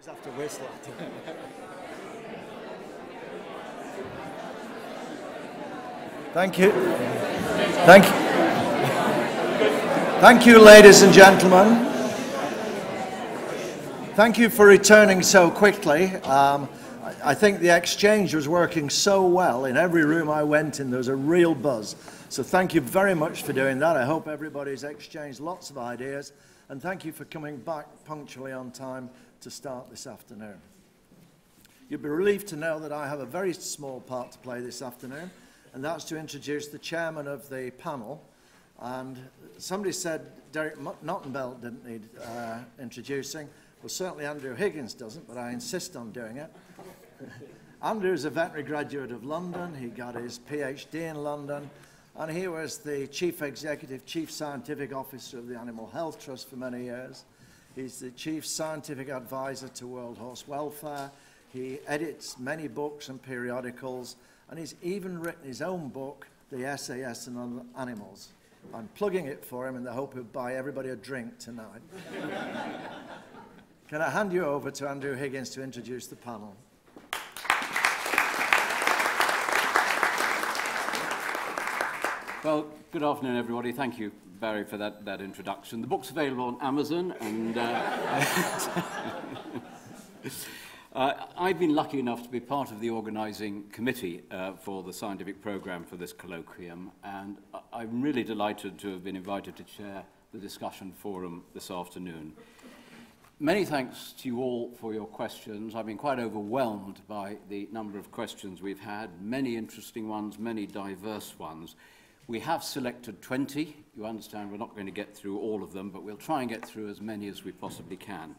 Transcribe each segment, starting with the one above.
Have to whistle. Thank you. Thank you, ladies and gentlemen. Thank you for returning so quickly. I think the exchange was working so well. In every room I went in, there was a real buzz. So thank you very much for doing that. I hope everybody's exchanged lots of ideas. And thank you for coming back punctually on time to start this afternoon. You'll be relieved to know that I have a very small part to play this afternoon, and that's to introduce the chairman of the panel. And somebody said Derek Nottenbelt didn't need introducing. Well, certainly Andrew Higgins doesn't, but I insist on doing it. Andrew is a veterinary graduate of London. He got his PhD in London, and he was the chief executive, chief scientific officer of the Animal Health Trust for many years. He's the chief scientific advisor to World Horse Welfare. He edits many books and periodicals, and he's even written his own book, The SAS and Animals. I'm plugging it for him in the hope he'll buy everybody a drink tonight. Can I hand you over to Andrew Higgins to introduce the panel? Well, good afternoon, everybody. Thank you, Barry, for that introduction. The book's available on Amazon, and I've been lucky enough to be part of the organising committee for the scientific programme for this colloquium, and I'm really delighted to have been invited to chair the discussion forum this afternoon. Many thanks to you all for your questions. I've been quite overwhelmed by the number of questions we've had, many interesting ones, many diverse ones. We have selected 20. You understand we're not going to get through all of them, but we'll try and get through as many as we possibly can.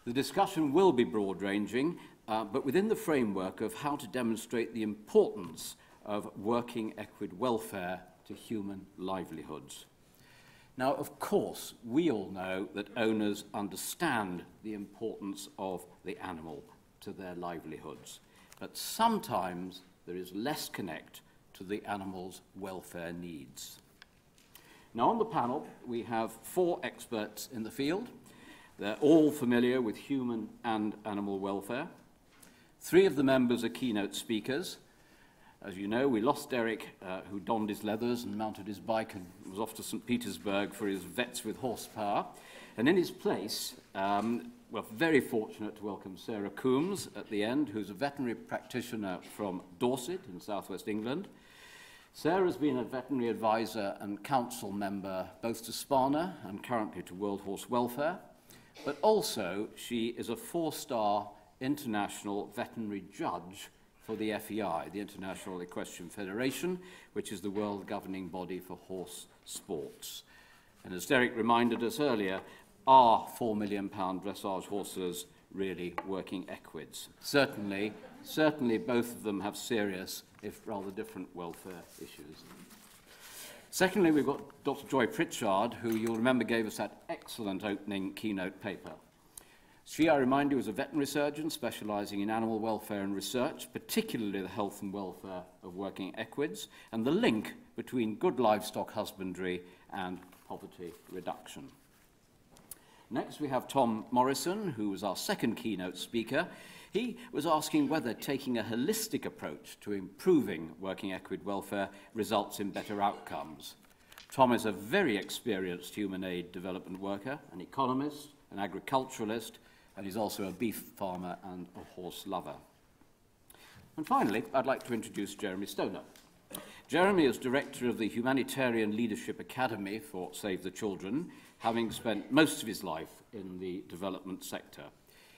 The discussion will be broad-ranging, but within the framework of how to demonstrate the importance of working equid welfare to human livelihoods. Now, of course, we all know that owners understand the importance of the animal to their livelihoods, but sometimes there is less connect to the animal's welfare needs. Now, on the panel, we have 4 experts in the field. They're all familiar with human and animal welfare. 3 of the members are keynote speakers. As you know, we lost Derek, who donned his leathers and mounted his bike and was off to St. Petersburg for his Vets with Horsepower. And in his place, we're very fortunate to welcome Sarah Coombs at the end, who's a veterinary practitioner from Dorset in southwest England. Sarah's been a veterinary advisor and council member both to Sparna and currently to World Horse Welfare, but also she is a 4-star international veterinary judge for the FEI, the International Equestrian Federation, which is the world governing body for horse sports. And as Derek reminded us earlier, are £4 million dressage horses really working equids? Certainly both of them have serious, if rather different, welfare issues. Secondly, we've got Dr. Joy Pritchard, who you'll remember gave us that excellent opening keynote paper. She, I remind you, is a veterinary surgeon specialising in animal welfare and research, particularly the health and welfare of working equids, and the link between good livestock husbandry and poverty reduction. Next, we have Tom Morrison, who was our second keynote speaker. He was asking whether taking a holistic approach to improving working equid welfare results in better outcomes. Tom is a very experienced human aid development worker, an economist, an agriculturalist, and he's also a beef farmer and a horse lover. And finally, I'd like to introduce Jeremy Stoner. Jeremy is director of the Humanitarian Leadership Academy for Save the Children, having spent most of his life in the development sector.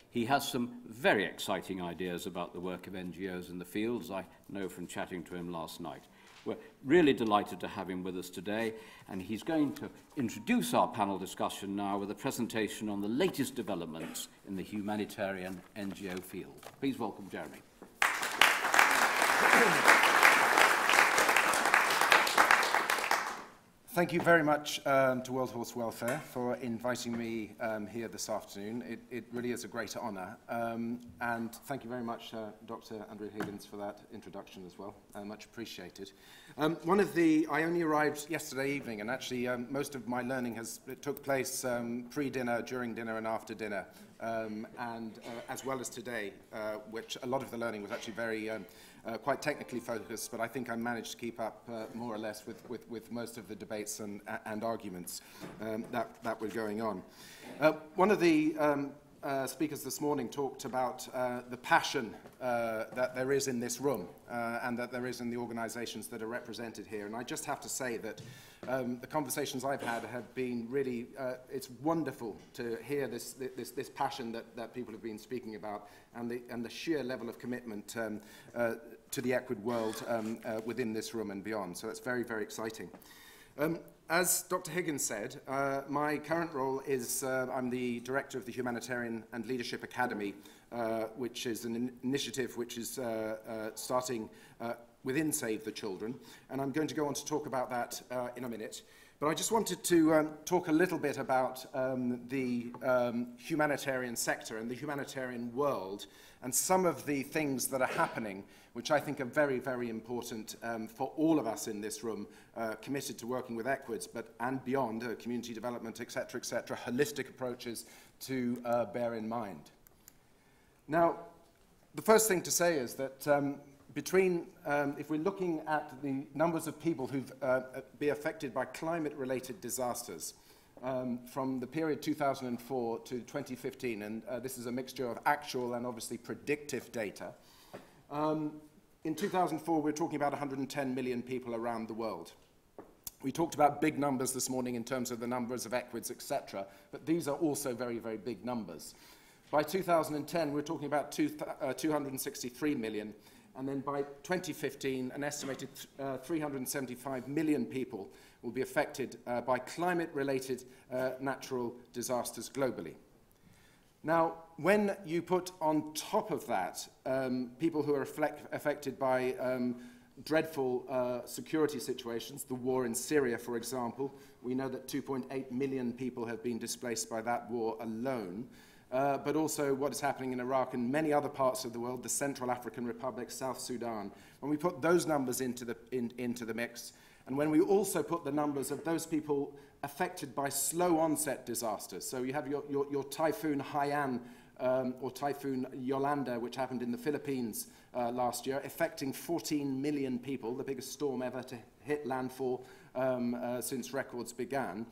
He has some very exciting ideas about the work of NGOs in the field, as I know from chatting to him last night. We're really delighted to have him with us today, and he's going to introduce our panel discussion now with a presentation on the latest developments in the humanitarian NGO field. Please welcome Jeremy. Thank you very much to World Horse Welfare for inviting me here this afternoon. It really is a great honour. And thank you very much, Dr. Andrew Higgins, for that introduction as well. Much appreciated. I only arrived yesterday evening, and actually most of my learning took place pre-dinner, during dinner, and after dinner and as well as today, which a lot of the learning was actually very quite technically focused, but I think I managed to keep up more or less with most of the debates and arguments that were going on. One of the speakers this morning talked about the passion that there is in this room and that there is in the organisations that are represented here. And I just have to say that the conversations I've had have been really, it's wonderful to hear this passion that people have been speaking about, and the sheer level of commitment to the Equid world within this room and beyond. So it's very, very exciting. As Dr. Higgins said, my current role is I'm the director of the Humanitarian and Leadership Academy, which is an initiative which is starting within Save the Children, and I'm going to go on to talk about that in a minute. But I just wanted to talk a little bit about the humanitarian sector and the humanitarian world and some of the things that are happening, which I think are very, very important for all of us in this room, committed to working with Equids, and beyond, community development, etc., holistic approaches to bear in mind. Now, the first thing to say is that if we're looking at the numbers of people who've been affected by climate-related disasters from the period 2004 to 2015, and this is a mixture of actual and obviously predictive data. In 2004, we're talking about 110 million people around the world. We talked about big numbers this morning in terms of the numbers of Equids, etc., but these are also very, very big numbers. By 2010, we're talking about 263 million, and then by 2015, an estimated 375 million people will be affected by climate-related natural disasters globally. Now, when you put on top of that people who are affected by dreadful security situations, the war in Syria, for example, we know that 2.8 million people have been displaced by that war alone. But also what is happening in Iraq and many other parts of the world, the Central African Republic, South Sudan. When we put those numbers into the mix, and when we also put the numbers of those people affected by slow onset disasters, so you have your Typhoon Haiyan or Typhoon Yolanda, which happened in the Philippines last year, affecting 14 million people, the biggest storm ever to hit landfall since records began.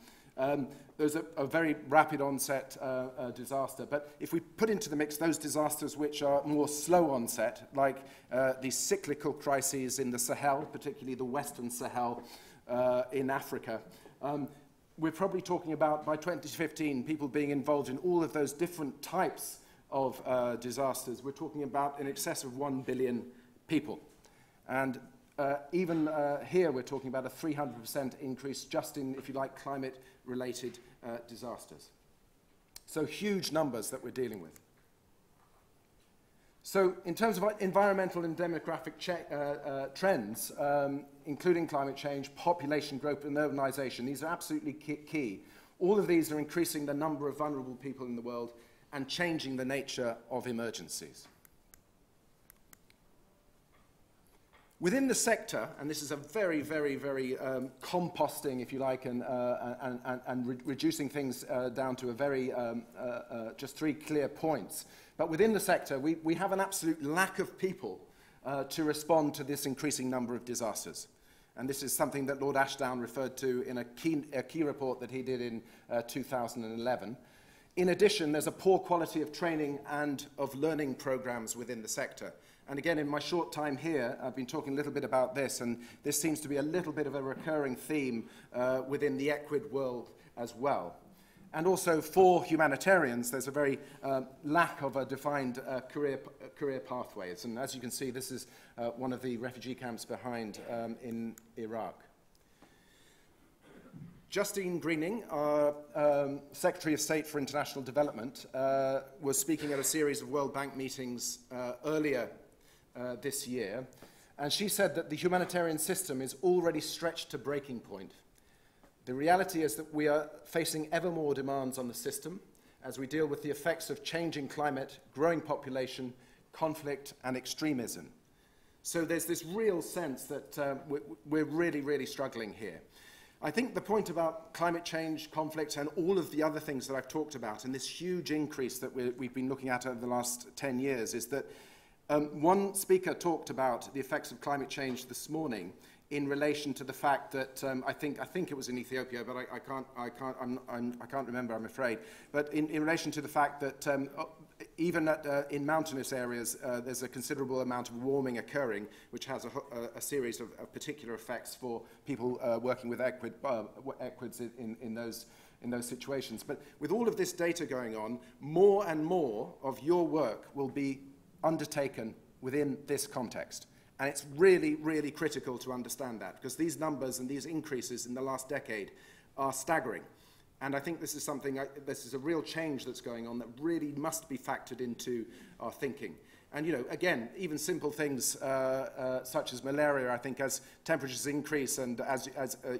There's a very rapid onset disaster, but if we put into the mix those disasters which are more slow onset, like these cyclical crises in the Sahel, particularly the Western Sahel in Africa, we're probably talking about, by 2015, people being involved in all of those different types of disasters. We're talking about in excess of 1 billion people. And even here, we're talking about a 300% increase just in, if you like, climate-related disasters. So huge numbers that we're dealing with. So in terms of environmental and demographic trends, including climate change, population growth and urbanization, these are absolutely key. All of these are increasing the number of vulnerable people in the world and changing the nature of emergencies. Within the sector, and this is a very, very, very composting, if you like, and reducing things down to a very, just 3 clear points. But within the sector, we have an absolute lack of people to respond to this increasing number of disasters. And this is something that Lord Ashdown referred to in a key report that he did in 2011. In addition, there's a poor quality of training and of learning programs within the sector. And again, in my short time here, I've been talking a little bit about this, and this seems to be a little bit of a recurring theme within the Equid world as well. And also for humanitarians, there's a very lack of a defined career pathways. And as you can see, this is one of the refugee camps behind in Iraq. Justine Greening, our Secretary of State for International Development, was speaking at a series of World Bank meetings earlier this year, and she said that the humanitarian system is already stretched to breaking point. The reality is that we are facing ever more demands on the system as we deal with the effects of changing climate, growing population, conflict, and extremism. So there's this real sense that we're really, really struggling here. I think the point about climate change, conflict, and all of the other things that I've talked about, and this huge increase that we've been looking at over the last 10 years, is that one speaker talked about the effects of climate change this morning in relation to the fact that I think it was in Ethiopia, but I can't remember, I'm afraid. But in relation to the fact that even in mountainous areas, there's a considerable amount of warming occurring, which has a series of particular effects for people working with Equids in those situations. But with all of this data going on, more and more of your work will be undertaken within this context. And it's really, really critical to understand that, because these numbers and these increases in the last decade are staggering. And I think this is something, this is a real change that's going on that really must be factored into our thinking. And, you know, again, even simple things such as malaria, I think, as temperatures increase and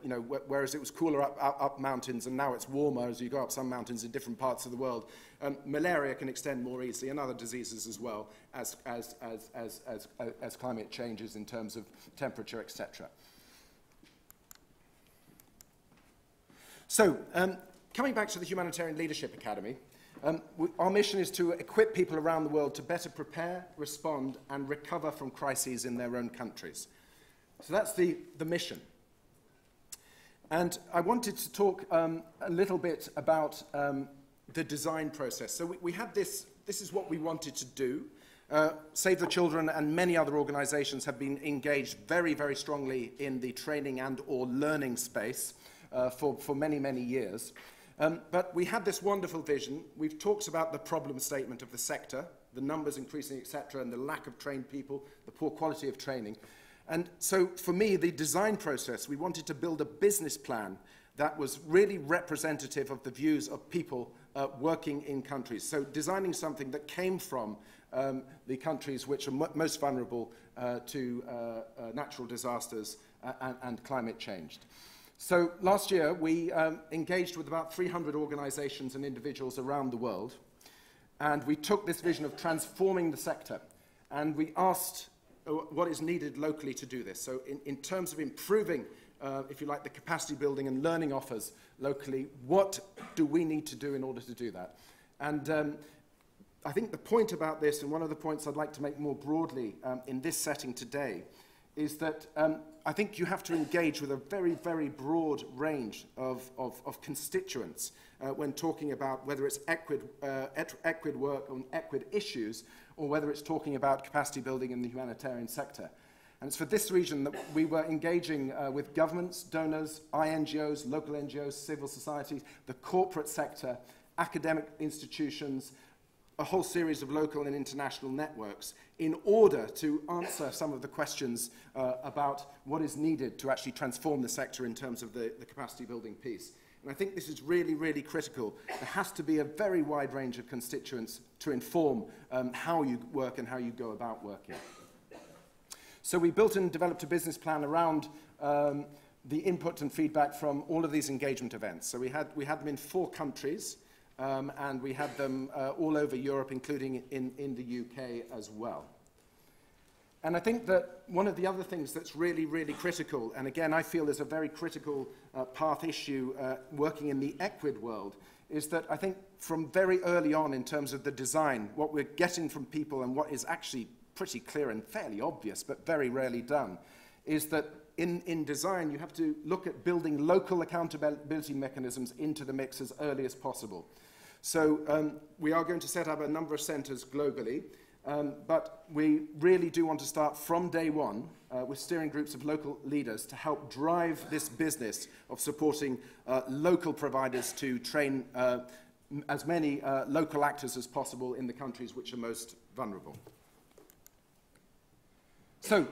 you know, whereas it was cooler up mountains and now it's warmer as you go up some mountains in different parts of the world, malaria can extend more easily, and other diseases as well as climate changes in terms of temperature, etc. So, coming back to the Humanitarian Leadership Academy, our mission is to equip people around the world to better prepare, respond, and recover from crises in their own countries. So that's the mission. And I wanted to talk a little bit about the design process. So we had this is what we wanted to do. Save the Children and many other organizations have been engaged very, very strongly in the training and or learning space for many, many years. But we had this wonderful vision. We've talked about the problem statement of the sector, the numbers increasing, etc., and the lack of trained people, the poor quality of training. And so for me, the design process, we wanted to build a business plan that was really representative of the views of people working in countries. So designing something that came from the countries which are most vulnerable to natural disasters and climate change. So last year, we engaged with about 300 organizations and individuals around the world, and we took this vision of transforming the sector, and we asked what is needed locally to do this. So in terms of improving, if you like, the capacity building and learning offers locally, what do we need to do in order to do that? And I think the point about this, and one of the points I'd like to make more broadly in this setting today, is that I think you have to engage with a very, very broad range of constituents when talking about whether it's Equid work on Equid issues or whether it's talking about capacity building in the humanitarian sector. And it's for this reason that we were engaging with governments, donors, INGOs, local NGOs, civil societies, the corporate sector, academic institutions, a whole series of local and international networks in order to answer some of the questions about what is needed to actually transform the sector in terms of the capacity building piece. And I think this is really, really critical. There has to be a very wide range of constituents to inform how you work and how you go about working. So we built and developed a business plan around the input and feedback from all of these engagement events. So we had them in 4 countries. And we had them all over Europe, including in the UK as well. And I think that one of the other things that's really, really critical, and again, I feel is a very critical path issue working in the Equid world, is that I think from very early on in terms of the design, what we're getting from people and what is actually pretty clear and fairly obvious, but very rarely done, is that in design, you have to look at building local accountability mechanisms into the mix as early as possible. So we are going to set up a number of centres globally, but we really do want to start from day one with steering groups of local leaders to help drive this business of supporting local providers to train as many local actors as possible in the countries which are most vulnerable. So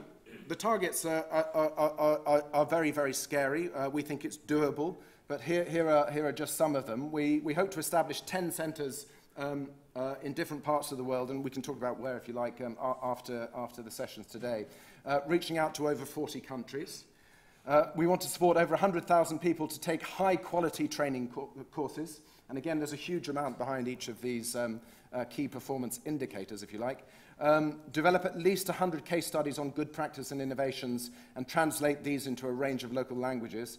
the targets are very, very scary. We think it's doable. But here are just some of them. We hope to establish 10 centres in different parts of the world, and we can talk about where, if you like, after the sessions today, reaching out to over 40 countries. We want to support over 100,000 people to take high-quality training courses. And again, there's a huge amount behind each of these key performance indicators, if you like. Develop at least 100 case studies on good practice and innovations and translate these into a range of local languages.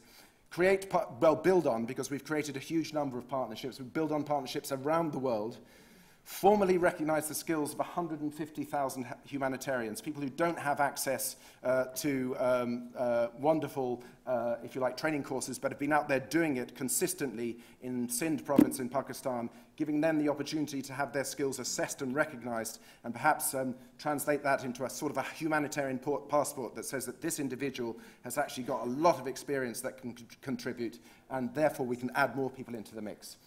build on, because we've created a huge number of partnerships. We build on partnerships around the world, formally recognize the skills of 150,000 humanitarians, people who don't have access to wonderful, if you like, training courses, but have been out there doing it consistently in Sindh province in Pakistan, giving them the opportunity to have their skills assessed and recognized, and perhaps translate that into a sort of a humanitarian passport that says that this individual has actually got a lot of experience that can contribute, and therefore we can add more people into the mix.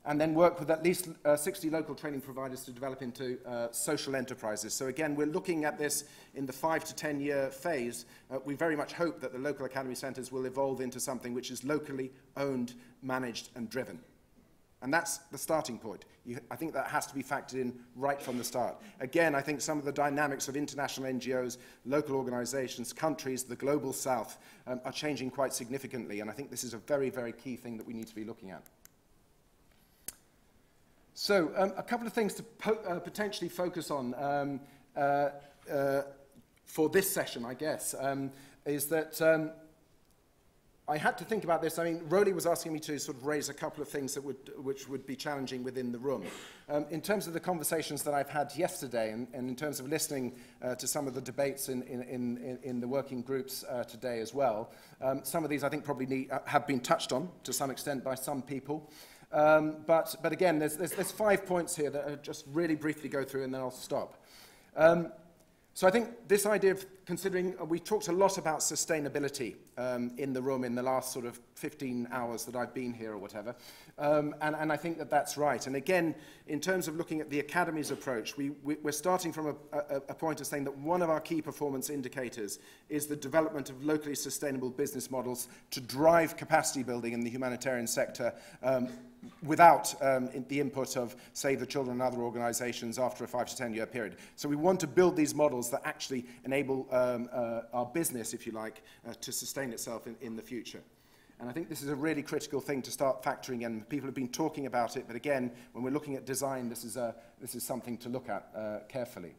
And then work with at least 60 local training providers to develop into social enterprises. So again, we're looking at this in the 5 to 10 year phase. We very much hope that the local academy centres will evolve into something which is locally owned, managed and driven. And that's the starting point. I think that has to be factored in right from the start. Again, I think some of the dynamics of international NGOs, local organisations, countries, the global south are changing quite significantly. And I think this is a very, very key thing that we need to be looking at. So, a couple of things to potentially focus on for this session, I guess, is that I had to think about this. I mean, Rowley was asking me to sort of raise a couple of things that which would be challenging within the room. In terms of the conversations that I've had yesterday, and in terms of listening to some of the debates in the working groups today as well, some of these I think probably have been touched on to some extent by some people. But again, there's 5 points here that I'll just really briefly go through and then I'll stop. So I think this idea of considering, we talked a lot about sustainability in the room in the last sort of 15 hours that I've been here or whatever, and I think that that's right. And again, in terms of looking at the Academy's approach, we're starting from a point of saying that one of our key performance indicators is the development of locally sustainable business models to drive capacity building in the humanitarian sector without the input of, say, the children and other organisations after a 5 to 10 year period. So we want to build these models that actually enable our business, if you like, to sustain itself in the future. And I think this is a really critical thing to start factoring in. People have been talking about it, but again, when we're looking at design, this is something to look at carefully.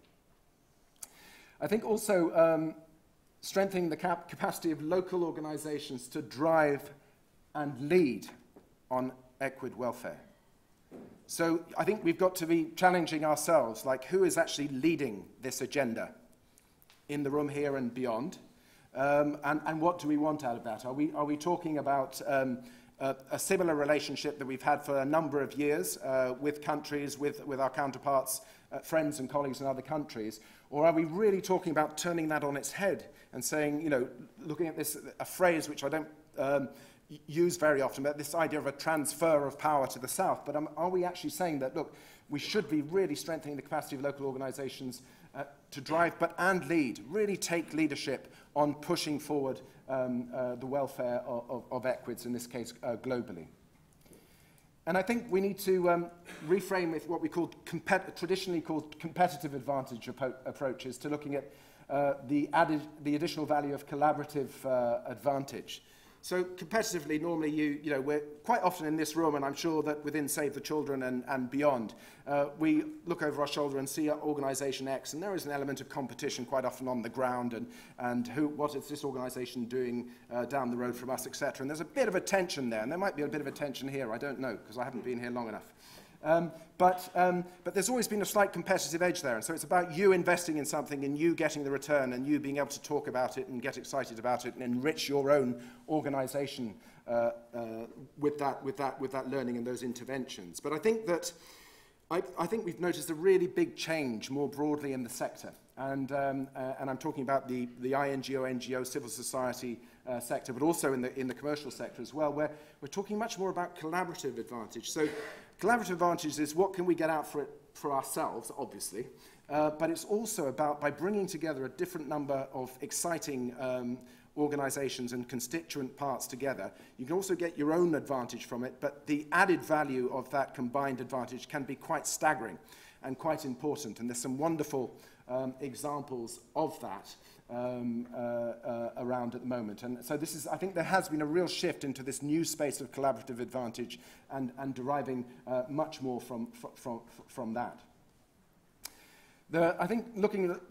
I think also strengthening the capacity of local organisations to drive and lead on equid welfare. So I think we've got to be challenging ourselves, like who is actually leading this agenda in the room here and beyond, and what do we want out of that? Are we talking about a similar relationship that we've had for a number of years with countries, with our counterparts, friends and colleagues in other countries, or are we really talking about turning that on its head and saying, you know, looking at this, a phrase which I don't use very often, but this idea of a transfer of power to the south. But are we actually saying that, look, we should be really strengthening the capacity of local organisations to drive and lead, really take leadership on pushing forward the welfare of Equids, in this case globally. And I think we need to reframe with what we call traditionally called competitive advantage approaches to looking at the additional value of collaborative advantage. So competitively, normally you know, we're quite often in this room, and I'm sure that within Save the Children and beyond, we look over our shoulder and see organisation X, and there is an element of competition quite often on the ground, and what is this organisation doing down the road from us, etc. And there's a bit of a tension there, and there might be a bit of a tension here, I don't know, because I haven't been here long enough. But there's always been a slight competitive edge there, and so it's about you investing in something and you getting the return and you being able to talk about it and get excited about it and enrich your own organisation with that learning and those interventions. But I think that I think we've noticed a really big change more broadly in the sector, and I'm talking about the INGO, NGO, civil society sector, but also in the commercial sector as well, where we're talking much more about collaborative advantage. So collaborative advantage is what can we get out for ourselves, obviously, but it's also about, by bringing together a different number of exciting organisations and constituent parts together, you can also get your own advantage from it, but the added value of that combined advantage can be quite staggering and quite important, and there's some wonderful examples of that around at the moment. And so this is, I think there has been a real shift into this new space of collaborative advantage and deriving much more from that. I think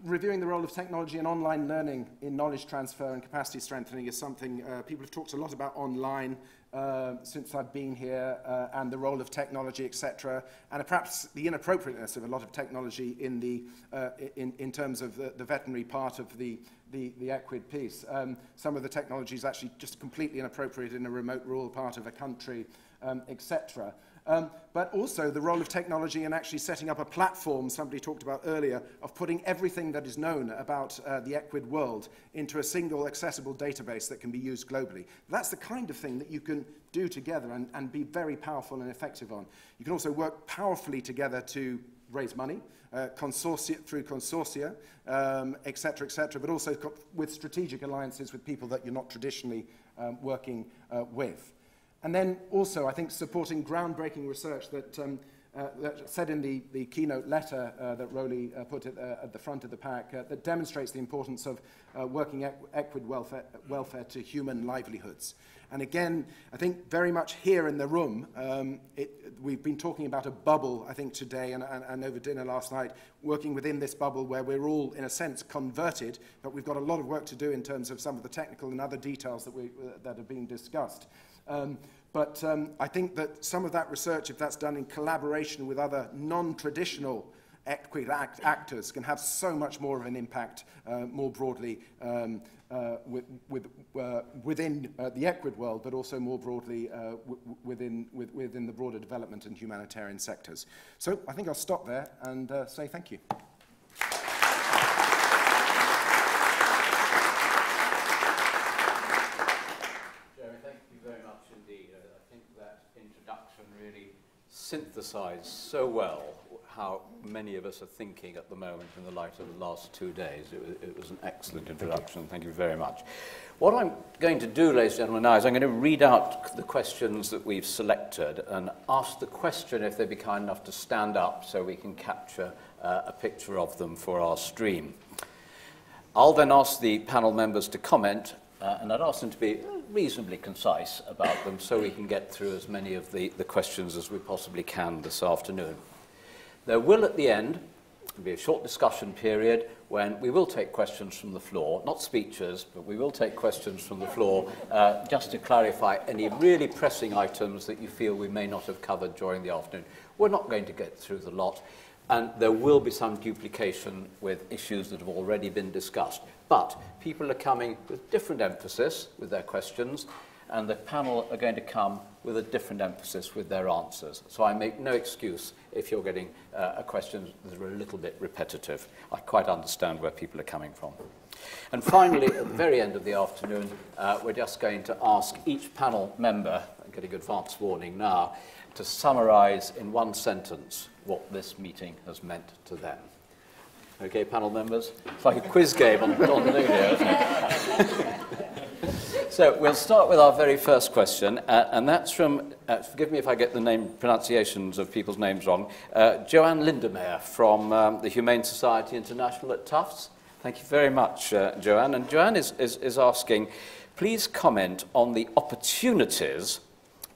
reviewing the role of technology and online learning in knowledge transfer and capacity strengthening is something people have talked a lot about online since I've been here, and the role of technology, etc., and perhaps the inappropriateness of a lot of technology in terms of the veterinary part of the Equid piece. Some of the technology is actually just completely inappropriate in a remote rural part of a country, etc. But also the role of technology in actually setting up a platform, somebody talked about earlier, of putting everything that is known about the Equid world into a single accessible database that can be used globally. That's the kind of thing that you can do together and be very powerful and effective on. You can also work powerfully together to raise money, through consortia, etc., but also with strategic alliances with people that you're not traditionally working with. And then also, I think, supporting groundbreaking research that said in the keynote letter that Rowley put at the front of the pack, that demonstrates the importance of working Equid welfare to human livelihoods. And again, I think very much here in the room, we've been talking about a bubble, I think, today and over dinner last night, working within this bubble where we're all, in a sense, converted, but we've got a lot of work to do in terms of some of the technical and other details that are being discussed. But I think that some of that research, if that's done in collaboration with other non-traditional Equid actors, can have so much more of an impact more broadly within the Equid world, but also more broadly within the broader development and humanitarian sectors. So I think I'll stop there and say thank you. Synthesized so well how many of us are thinking at the moment in the light of the last 2 days. It was an excellent introduction. Thank you very much. What I'm going to do, ladies and gentlemen, now is I'm going to read out the questions that we've selected and ask the question if they'd be kind enough to stand up so we can capture a picture of them for our stream. I'll then ask the panel members to comment, and I'd ask them to be reasonably concise about them so we can get through as many of the questions as we possibly can this afternoon. There will, at the end, be a short discussion period when we will take questions from the floor, not speeches, but we will take questions from the floor just to clarify any really pressing items that you feel we may not have covered during the afternoon. We're not going to get through the lot, and there will be some duplication with issues that have already been discussed. But people are coming with different emphasis with their questions, and the panel are going to come with a different emphasis with their answers. So I make no excuse if you're getting questions that are a little bit repetitive. I quite understand where people are coming from. And finally, at the very end of the afternoon, we're just going to ask each panel member, I'm getting advance warning now, to summarize in one sentence what this meeting has meant to them. Okay, panel members? It's like a quiz game on the video, isn't it? So we'll start with our very first question, and that's from, forgive me if I get the pronunciations of people's names wrong, Joanne Lindemeyer from the Humane Society International at Tufts. Thank you very much, Joanne. And Joanne is asking, please comment on the opportunities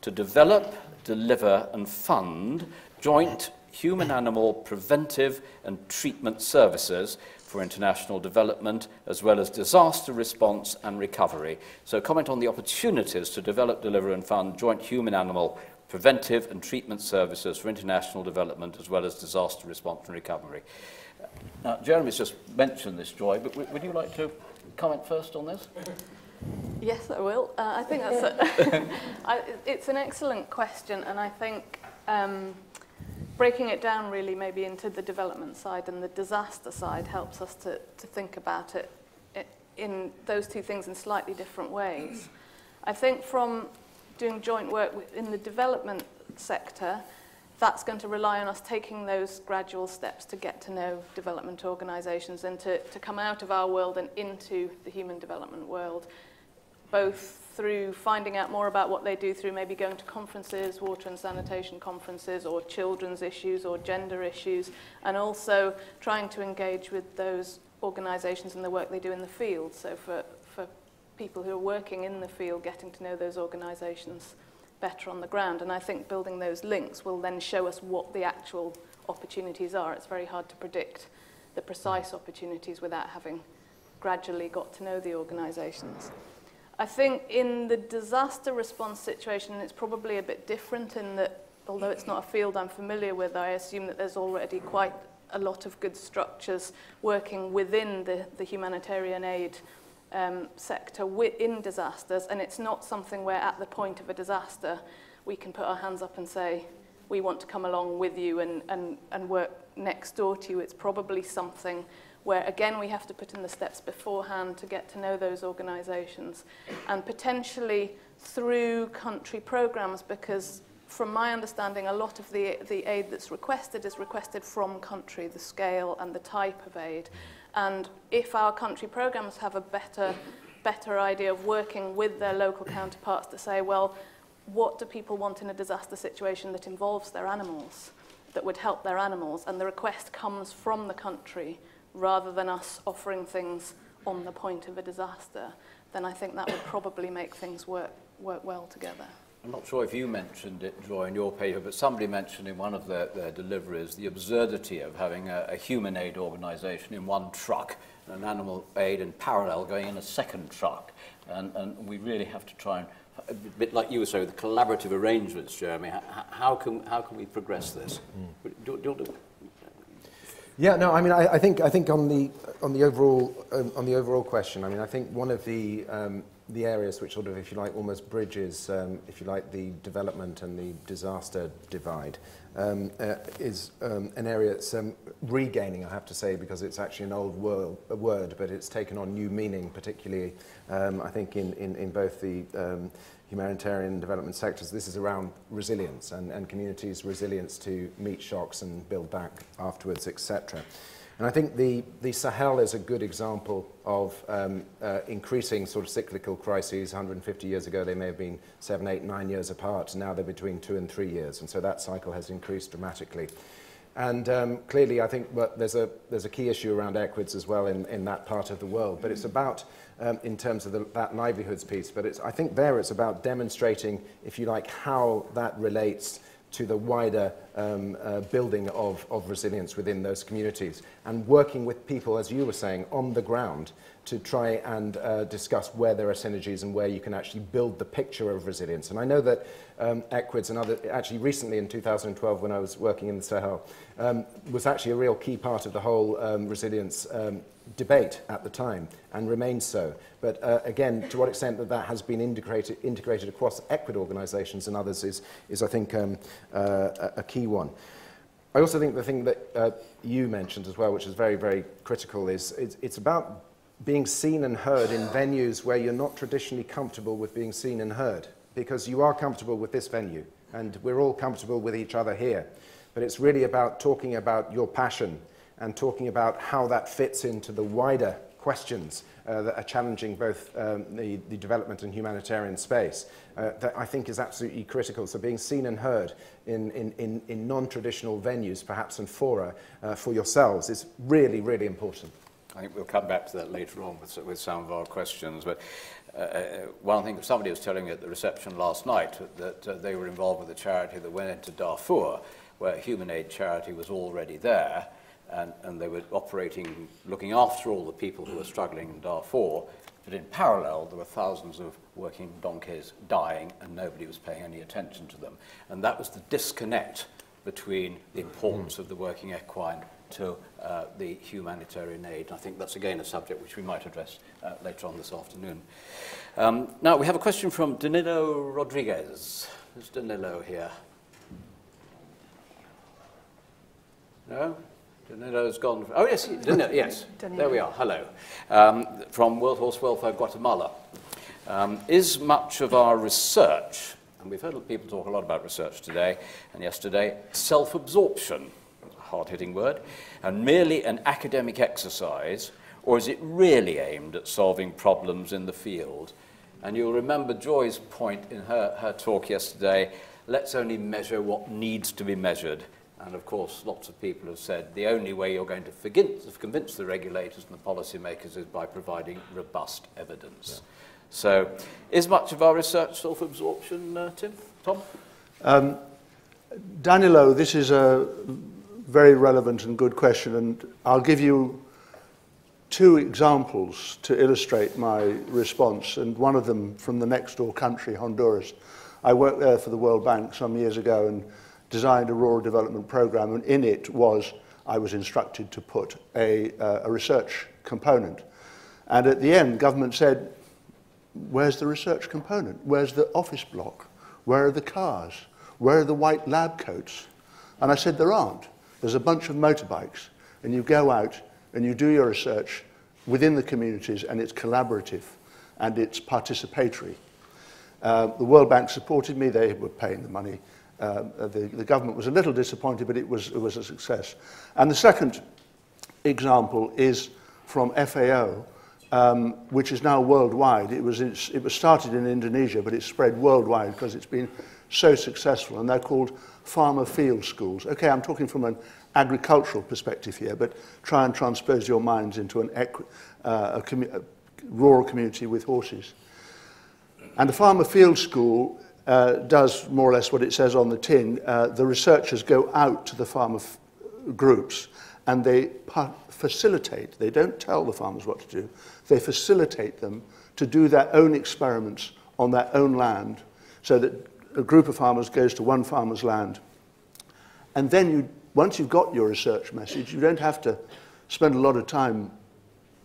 to develop, deliver and fund joint human-animal preventive and treatment services for international development, as well as disaster response and recovery. So comment on the opportunities to develop, deliver and fund joint human-animal preventive and treatment services for international development, as well as disaster response and recovery. Now, Jeremy's just mentioned this, Joy, but would you like to comment first on this? Yes, I will. I think that's it's an excellent question, and I think breaking it down really maybe into the development side and the disaster side helps us to think about it in those two things in slightly different ways. I think from doing joint work in the development sector, that's going to rely on us taking those gradual steps to get to know development organisations and to come out of our world and into the human development world, both through finding out more about what they do through maybe going to conferences, water and sanitation conferences, or children's issues or gender issues, and also trying to engage with those organisations and the work they do in the field. So for people who are working in the field, getting to know those organisations better on the ground. And I think building those links will then show us what the actual opportunities are. It's very hard to predict the precise opportunities without having gradually got to know the organisations. I think in the disaster response situation, it's probably a bit different in that, although it's not a field I'm familiar with, I assume that there's already quite a lot of good structures working within the humanitarian aid sector in disasters, and it's not something where at the point of a disaster we can put our hands up and say, we want to come along with you and work next door to you. It's probably something where, again, we have to put in the steps beforehand to get to know those organisations, and potentially through country programmes, because from my understanding, a lot of the aid that's requested is requested from country, the scale and the type of aid. And if our country programmes have a better idea of working with their local counterparts to say, well, what do people want in a disaster situation that involves their animals, that would help their animals, and the request comes from the country rather than us offering things on the point of a disaster, then I think that would probably make things work well together. I'm not sure if you mentioned it, Joy, in your paper, but somebody mentioned in one of their deliveries the absurdity of having a human aid organisation in one truck and an animal aid in parallel going in a second truck. And we really have to try and, a bit like you were saying, the collaborative arrangements, Jeremy, how can we progress this? Yeah, no, I mean, I think on the overall question, I mean, I think one of the areas which sort of, if you like, almost bridges, if you like, the development and the disaster divide is an area that's regaining, I have to say, because it's actually an old word, but it's taken on new meaning, particularly, I think, in both the humanitarian and development sectors. This is around resilience and communities' resilience to meet shocks and build back afterwards, etc. And I think the Sahel is a good example of increasing sort of cyclical crises. 150 years ago, they may have been 7, 8, 9 years apart. Now they're between 2 and 3 years. And so that cycle has increased dramatically. And clearly, I think there's a key issue around Equids as well in that part of the world. But it's about, in terms of that livelihoods piece, but I think it's about demonstrating, if you like, how that relates to the wider building of resilience within those communities, and working with people, as you were saying, on the ground to try and discuss where there are synergies and where you can actually build the picture of resilience. And I know that Equids and other, actually recently in 2012 when I was working in the Sahel, was actually a real key part of the whole resilience debate at the time, and remains so. But again, to what extent that has been integrated across Equid organisations and others is I think, a key one. I also think the thing that you mentioned as well, which is very, very critical, is it's about being seen and heard in venues where you're not traditionally comfortable with being seen and heard, because you are comfortable with this venue, and we're all comfortable with each other here. But it's really about talking about your passion and talking about how that fits into the wider questions that are challenging both the development and humanitarian space, that I think is absolutely critical. So being seen and heard in non-traditional venues, perhaps, and fora for yourselves is really, really important. I think we'll come back to that later on with some of our questions. But one thing, somebody was telling me at the reception last night that they were involved with a charity that went into Darfur, where a human aid charity was already there, and they were operating, looking after all the people who were struggling in Darfur, but in parallel there were thousands of working donkeys dying and nobody was paying any attention to them. And that was the disconnect between the importance of the working equine to the humanitarian aid. And I think that's again a subject which we might address later on this afternoon. Now we have a question from Danilo Rodriguez. Is Danilo here? No? Danilo's gone. Oh, yes, Danilo, yes. There we are. Hello. From World Horse Welfare, Guatemala. Is much of our research, and we've heard people talk a lot about research today and yesterday, self-absorption, a hard-hitting word, and merely an academic exercise, or is it really aimed at solving problems in the field? And you'll remember Joy's point in her talk yesterday, let's only measure what needs to be measured. And of course, lots of people have said the only way you're going to convince the regulators and the policymakers is by providing robust evidence. Yeah. So, is much of our research self-absorption, Tom? Danilo, this is a very relevant and good question, and I'll give you 2 examples to illustrate my response, and one of them from the next door country, Honduras. I worked there for the World Bank some years ago and designed a rural development program, and in it I was instructed to put a research component. And at the end, government said, where's the research component? Where's the office block? Where are the cars? Where are the white lab coats? And I said, there aren't. There's a bunch of motorbikes, and you go out and you do your research within the communities, and it's collaborative and it's participatory. The World Bank supported me. They were paying the money. The government was a little disappointed, but it was a success. And the second example is from FAO, which is now worldwide. It was started in Indonesia, but it's spread worldwide because it's been so successful, and they're called farmer field schools. Okay, I'm talking from an agricultural perspective here, but try and transpose your minds into a rural community with horses. And a farmer field school does more or less what it says on the tin. The researchers go out to the farmer groups and they facilitate, they don't tell the farmers what to do, they facilitate them to do their own experiments on their own land, so that a group of farmers goes to one farmer's land. And then once you've got your research message, you don't have to spend a lot of time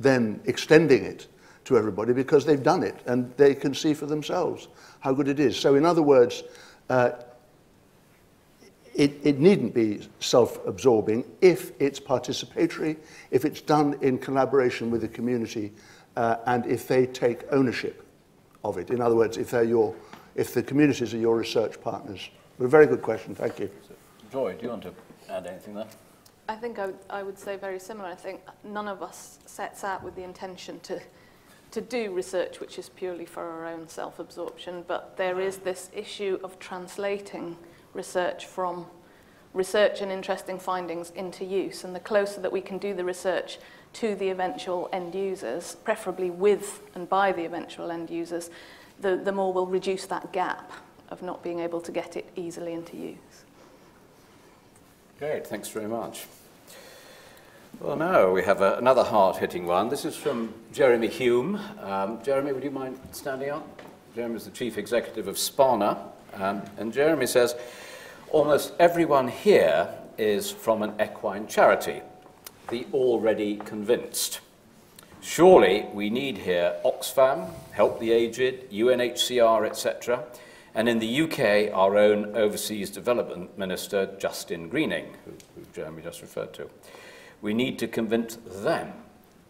then extending it to everybody, because they've done it and they can see for themselves how good it is. So in other words, it needn't be self-absorbing if it's participatory, if it's done in collaboration with the community, and if they take ownership of it. In other words, if the communities are your research partners. But a very good question, thank you. Joy, do you want to add anything there? I think I would say very similar. I think none of us sets out with the intention to do research which is purely for our own self-absorption, but there is this issue of translating research from research and interesting findings into use, and the closer that we can do the research to the eventual end users, preferably with and by the eventual end users, the more we'll reduce that gap of not being able to get it easily into use. Great, thanks very much. Well, now we have another hard-hitting one. This is from Jeremy Hume. Jeremy, would you mind standing up? Jeremy is the Chief Executive of Spana, and Jeremy says, almost everyone here is from an equine charity, the Already Convinced. Surely we need here Oxfam, Help the Aged, UNHCR, etc., and in the UK, our own Overseas Development Minister, Justin Greening, who Jeremy just referred to. We need to convince them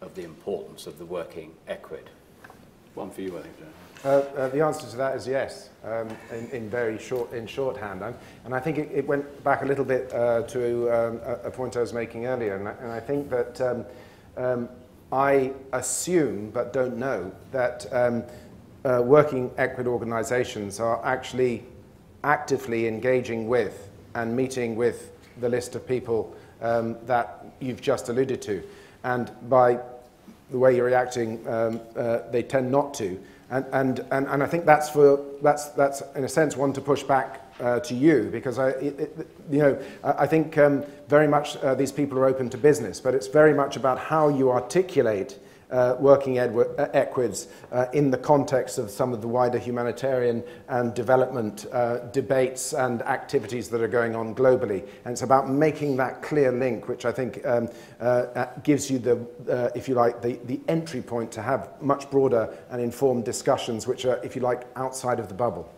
of the importance of the working equid. One for you, I think, Jeremy. The answer to that is yes, in shorthand. And I think it went back a little bit to a point I was making earlier, and I think that I assume, but don't know, that working equid organisations are actually actively engaging with and meeting with the list of people that you've just alluded to. And by the way you're reacting, they tend not to. And I think that's in a sense one to push back to you, because I think very much these people are open to business, but it's very much about how you articulate working equids in the context of some of the wider humanitarian and development debates and activities that are going on globally. And it's about making that clear link, which I think gives you the, if you like, the entry point to have much broader and informed discussions, which are, if you like, outside of the bubble.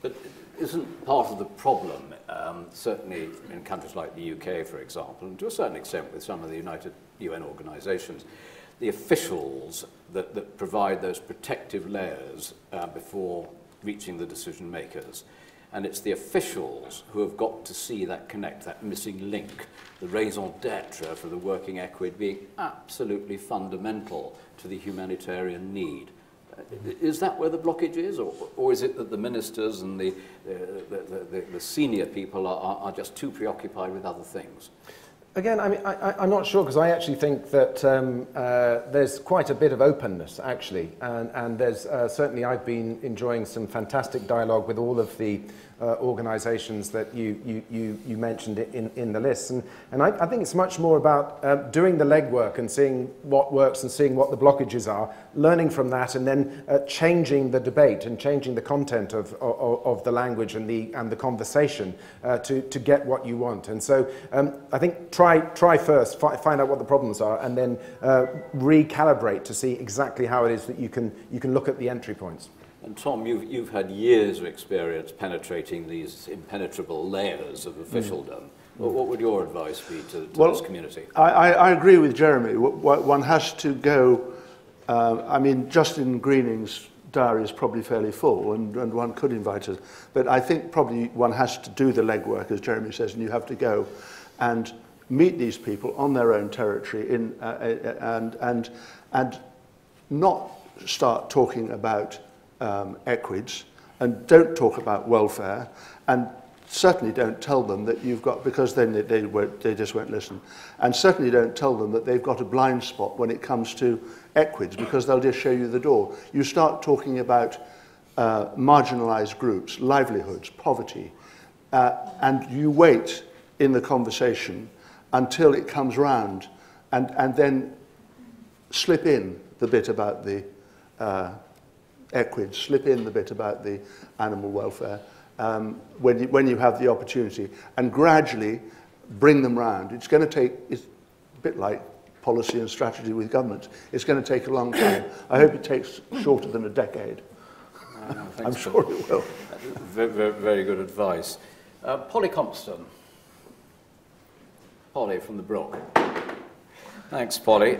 But isn't part of the problem, certainly in countries like the UK, for example, and to a certain extent with some of the United UN organisations, the officials that provide those protective layers before reaching the decision makers. And it's the officials who have got to see that connect, that missing link, the raison d'etre for the working equid being absolutely fundamental to the humanitarian need. Is that where the blockage is, or is it that the ministers and the senior people are just too preoccupied with other things? Again, I mean, I'm not sure, because I actually think that there's quite a bit of openness, actually, and there's certainly I've been enjoying some fantastic dialogue with all of the organisations that you mentioned in the list, and I think it's much more about doing the legwork and seeing what works and seeing what the blockages are, learning from that, and then changing the debate and changing the content of the language and the conversation to get what you want. And so I think try first, find out what the problems are, and then recalibrate to see exactly how it is that you can look at the entry points. And Tom, you've had years of experience penetrating these impenetrable layers of officialdom. What would your advice be to this community? I agree with Jeremy. One has to go, I mean, Justin Greening's diary is probably fairly full, and one could invite us. But I think probably one has to do the legwork, as Jeremy says, and you have to go and meet these people on their own territory and not start talking about Equids, and don't talk about welfare, and certainly don't tell them that you've got, because then they just won't listen, and certainly don't tell them that they've got a blind spot when it comes to Equids, because they'll just show you the door. You start talking about marginalised groups, livelihoods, poverty, and you wait in the conversation until it comes round, and then slip in the bit about the Equids, slip in the bit about the animal welfare when you have the opportunity, and gradually bring them round. It's going to take, it's a bit like policy and strategy with government. It's going to take a long time. I hope it takes shorter than a decade. I'm sure it will. Very, very good advice. Polly Compston. Polly from the Brook. Thanks, Polly.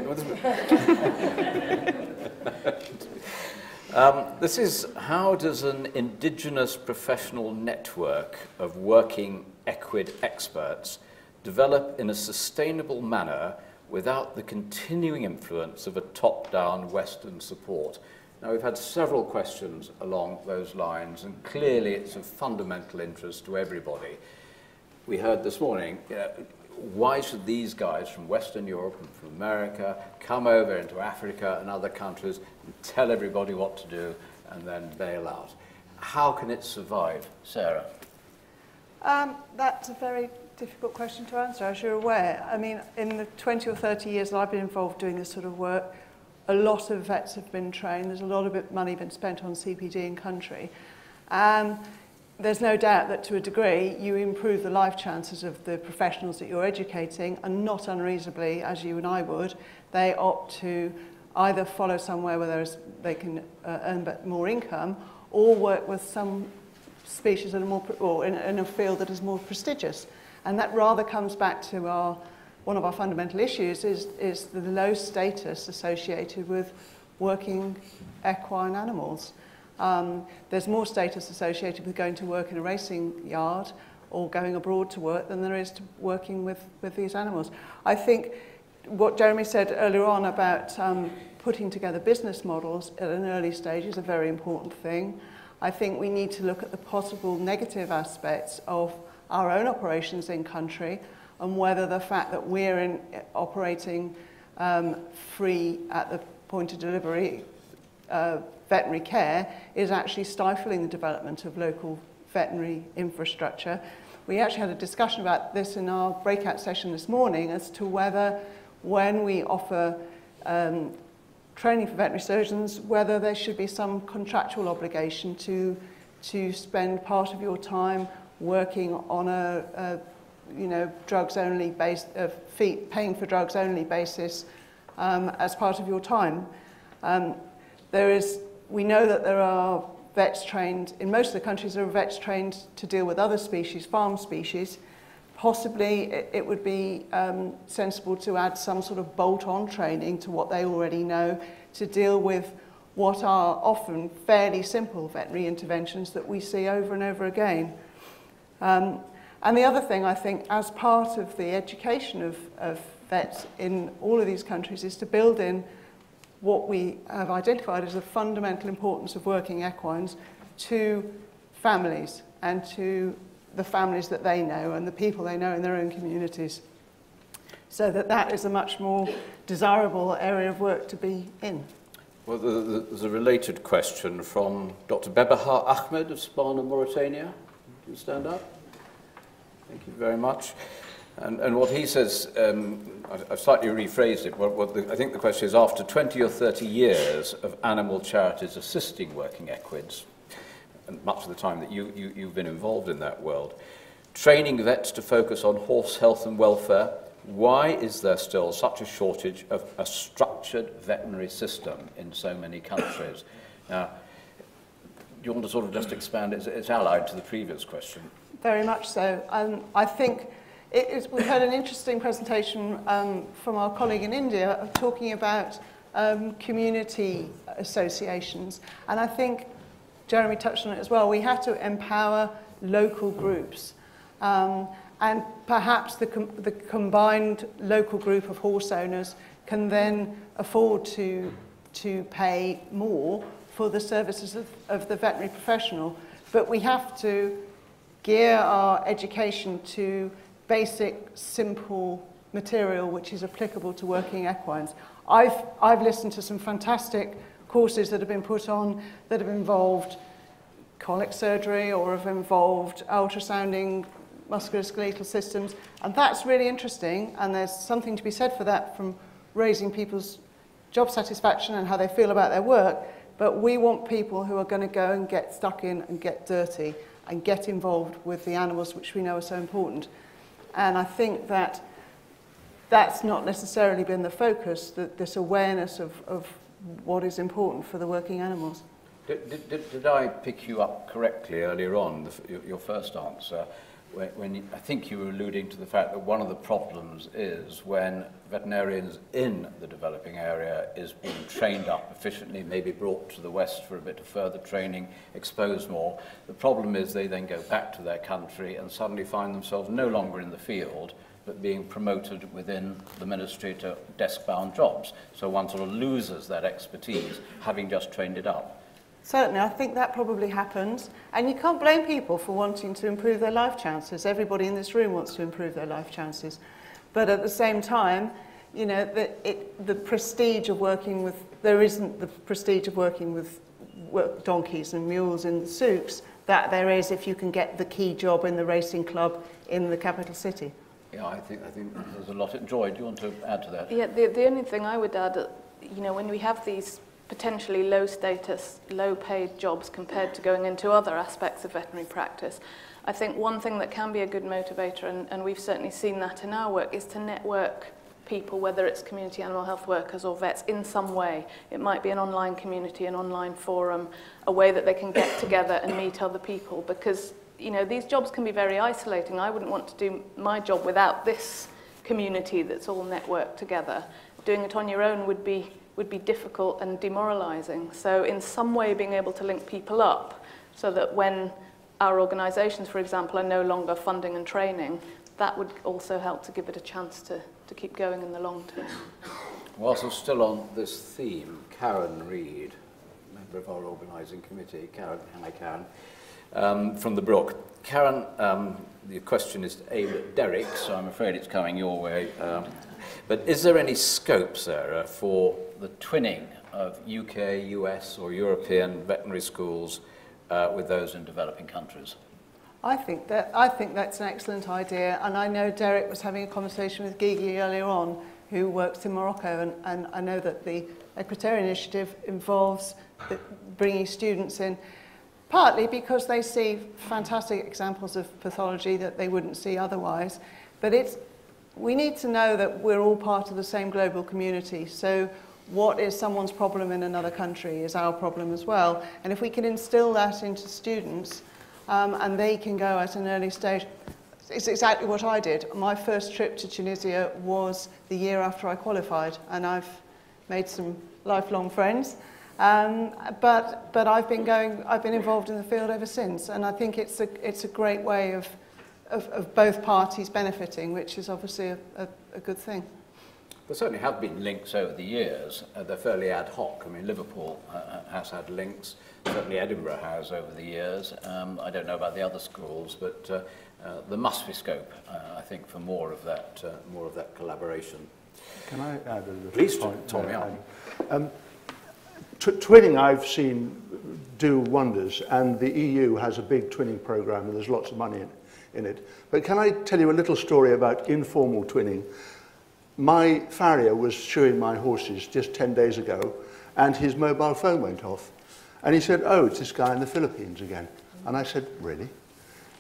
This is, how does an indigenous professional network of working Equid experts develop in a sustainable manner without the continuing influence of a top-down Western support? Now, we've had several questions along those lines, and clearly it's of fundamental interest to everybody. We heard this morning, why should these guys from Western Europe and from America come over into Africa and other countries and tell everybody what to do and then bail out? How can it survive? Sarah? That's a very difficult question to answer, as you're aware. I mean, in the 20 or 30 years that I've been involved doing this sort of work, a lot of vets have been trained. There's a lot of money been spent on CPD in country. There's no doubt that to a degree you improve the life chances of the professionals that you're educating, and not unreasonably, as you and I would, they opt to either follow somewhere where they can earn more income, or work with some species that are more, or in a field that is more prestigious. And that rather comes back to one of our fundamental issues is the low status associated with working equine animals. There's more status associated with going to work in a racing yard or going abroad to work than there is to working with these animals. I think what Jeremy said earlier on about putting together business models at an early stage is a very important thing. I think we need to look at the possible negative aspects of our own operations in country, and whether the fact that we're operating free at the point of delivery veterinary care is actually stifling the development of local veterinary infrastructure. We actually had a discussion about this in our breakout session this morning as to whether, when we offer training for veterinary surgeons, whether there should be some contractual obligation to spend part of your time working on a drugs only paying for drugs only basis as part of your time. We know that there are vets trained, in most of the countries there are vets trained to deal with other species, farm species. Possibly it would be sensible to add some sort of bolt-on training to what they already know to deal with what are often fairly simple veterinary interventions that we see over and over again. And the other thing, I think, as part of the education of vets in all of these countries is to build in what we have identified as the fundamental importance of working equines to families and to the families that they know and the people they know in their own communities. so that is a much more desirable area of work to be in. Well, there's a related question from Dr. Bebahar Ahmed of Sparna, Mauritania. Can you stand up? Thank you very much. And what he says, I've slightly rephrased it. I think the question is, after 20 or 30 years of animal charities assisting working equids, and much of the time that you've been involved in that world, training vets to focus on horse health and welfare, why is there still such a shortage of a structured veterinary system in so many countries? Now, do you want to sort of just expand? It's allied to the previous question. Very much so. I think we've had an interesting presentation from our colleague in India talking about community associations. And I think Jeremy touched on it as well. We have to empower local groups. And perhaps the combined local group of horse owners can then afford to pay more for the services of the veterinary professional. But we have to gear our education to basic, simple material which is applicable to working equines. I've listened to some fantastic courses that have been put on that have involved colic surgery or have involved ultrasounding musculoskeletal systems, and that's really interesting, and there's something to be said for that from raising people's job satisfaction and how they feel about their work. But we want people who are going to go and get stuck in and get dirty and get involved with the animals which we know are so important. And I think that that's not necessarily been the focus, this awareness of what is important for the working animals. Did I pick you up correctly earlier on, your first answer, when I think you were alluding to the fact that one of the problems is when veterinarians in the developing area is being trained up efficiently, maybe brought to the West for a bit of further training, exposed more. The problem is they then go back to their country and suddenly find themselves no longer in the field, but being promoted within the ministry to desk-bound jobs. So one sort of loses that expertise, having just trained it up. Certainly, I think that probably happens. And you can't blame people for wanting to improve their life chances. Everybody in this room wants to improve their life chances. But at the same time, you know, the prestige of working with, there isn't the prestige of working with donkeys and mules in the souks that there is if you can get the key job in the racing club in the capital city. Yeah, I think there's a lot of joy. Do you want to add to that? Yeah, the only thing I would add, you know, when we have these potentially low status, low paid jobs compared to going into other aspects of veterinary practice, I think one thing that can be a good motivator, and we've certainly seen that in our work, is to network people, whether it's community animal health workers or vets, in some way. It might be an online community, an online forum, a way that they can get together and meet other people, because, you know, these jobs can be very isolating. I wouldn't want to do my job without this community that's all networked together. Doing it on your own would be difficult and demoralizing. So in some way being able to link people up so that when our organizations, for example, are no longer funding and training, that would also help to give it a chance to keep going in the long term. Whilst we're still on this theme, Karen Reid, member of our organising committee, hi Karen, from the Brook. Karen, the question is aimed at Derek, so I'm afraid it's coming your way. But is there any scope, Sarah, for the twinning of UK, US or European veterinary schools with those in developing countries? I think that's an excellent idea, and I know Derek was having a conversation with Gigi earlier on, who works in Morocco, and I know that the Equitarian initiative involves bringing students in, partly because they see fantastic examples of pathology that they wouldn't see otherwise, but we need to know that we're all part of the same global community. So what is someone's problem in another country is our problem as well. And if we can instill that into students, and they can go at an early stage, it's exactly what I did. My first trip to Tunisia was the year after I qualified, and I've made some lifelong friends. But I've been involved in the field ever since, and I think it's a great way of both parties benefiting, which is obviously a good thing. There certainly have been links over the years. They're fairly ad hoc. I mean, Liverpool has had links. Certainly Edinburgh has over the years. I don't know about the other schools, but there must be scope, I think, for more of that collaboration. Can I add a little Please, point? Tommy. Twinning I've seen do wonders, and the EU has a big twinning program, and there's lots of money in it. But can I tell you a little story about informal twinning? My farrier was shoeing my horses just 10 days ago, and his mobile phone went off. And he said, "Oh, it's this guy in the Philippines again." And I said, "Really?"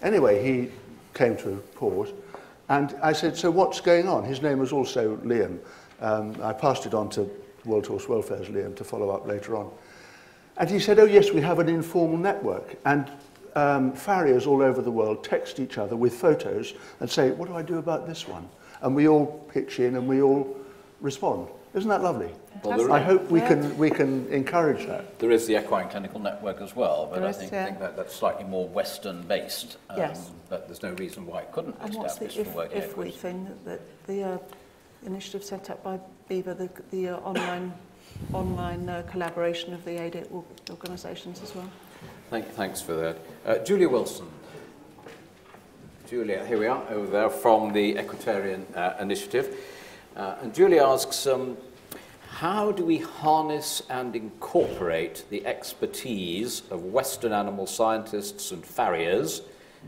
Anyway, he came to a pause, and I said, "So what's going on?" His name was also Liam. I passed it on to World Horse Welfare's Liam to follow up later on. And he said, "Oh yes, we have an informal network." And farriers all over the world text each other with photos and say, "What do I do about this one?" And we all pitch in and we all respond. Isn't that lovely? Well, I hope we can encourage that. There is the Equine Clinical Network as well, but There I is, think, yeah. think that that's slightly more Western-based. Yes. But there's no reason why it couldn't be And what's the established for working if we Equids. thing that the initiative set up by Beaver, the online collaboration of the aid organisations as well? Thanks for that. Julia Wilson. Julia, here we are, over there, from the Equitarian Initiative. And Julia asks, how do we harness and incorporate the expertise of Western animal scientists and farriers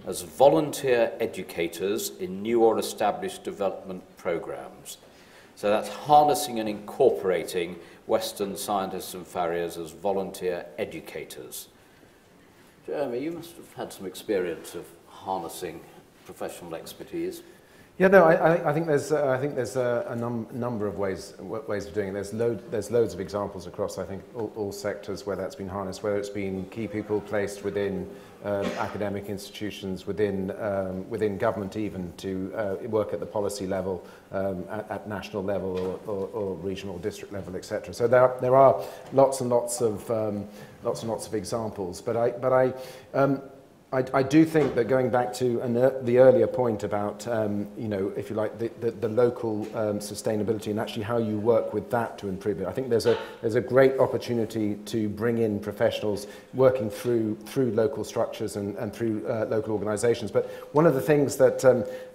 as volunteer educators in new or established development programs? So that's harnessing and incorporating Western scientists and farriers as volunteer educators. Jeremy, you must have had some experience of harnessing professional expertise. Yeah, no, I think there's a number of ways of doing it. There's loads of examples across, I think, all sectors where that's been harnessed, whether it's been key people placed within academic institutions, within government even, to work at the policy level, at national level or regional district level, etc. So there are lots and lots of examples. But I do think that, going back to the earlier point about, if you like, the local sustainability and actually how you work with that to improve it, I think there's a great opportunity to bring in professionals working through local structures and through local organisations. But one of the things that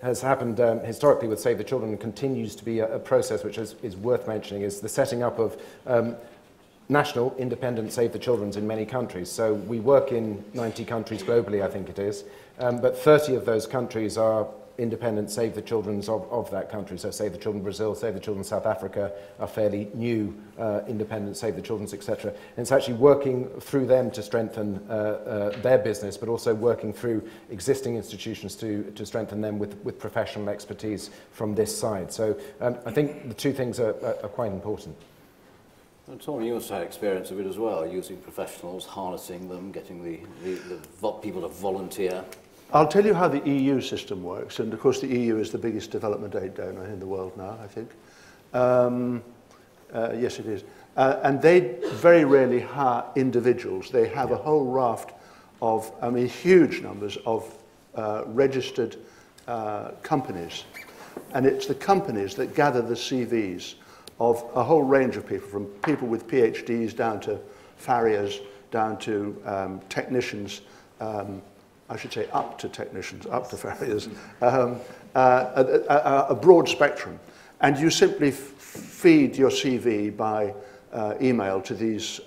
has happened historically with Save the Children and continues to be a process which is worth mentioning is the setting up of national independent Save the Children's in many countries. So we work in 90 countries globally, I think it is, but 30 of those countries are independent Save the Children's of that country. So Save the Children Brazil, Save the Children South Africa are fairly new independent Save the Children's, etc. And it's actually working through them to strengthen their business, but also working through existing institutions to strengthen them with professional expertise from this side. So I think the two things are quite important. And Tommy, you also had experience of it as well, using professionals, harnessing them, getting the people to volunteer. I'll tell you how the EU system works, and of course the EU is the biggest development aid donor in the world now, I think. Yes, it is. And they very rarely hire individuals. They have a whole raft of, huge numbers of registered companies. And it's the companies that gather the CVs of a whole range of people, from people with PhDs down to farriers, down to technicians, I should say up to technicians, up to farriers, a broad spectrum. And you simply feed your CV by email to these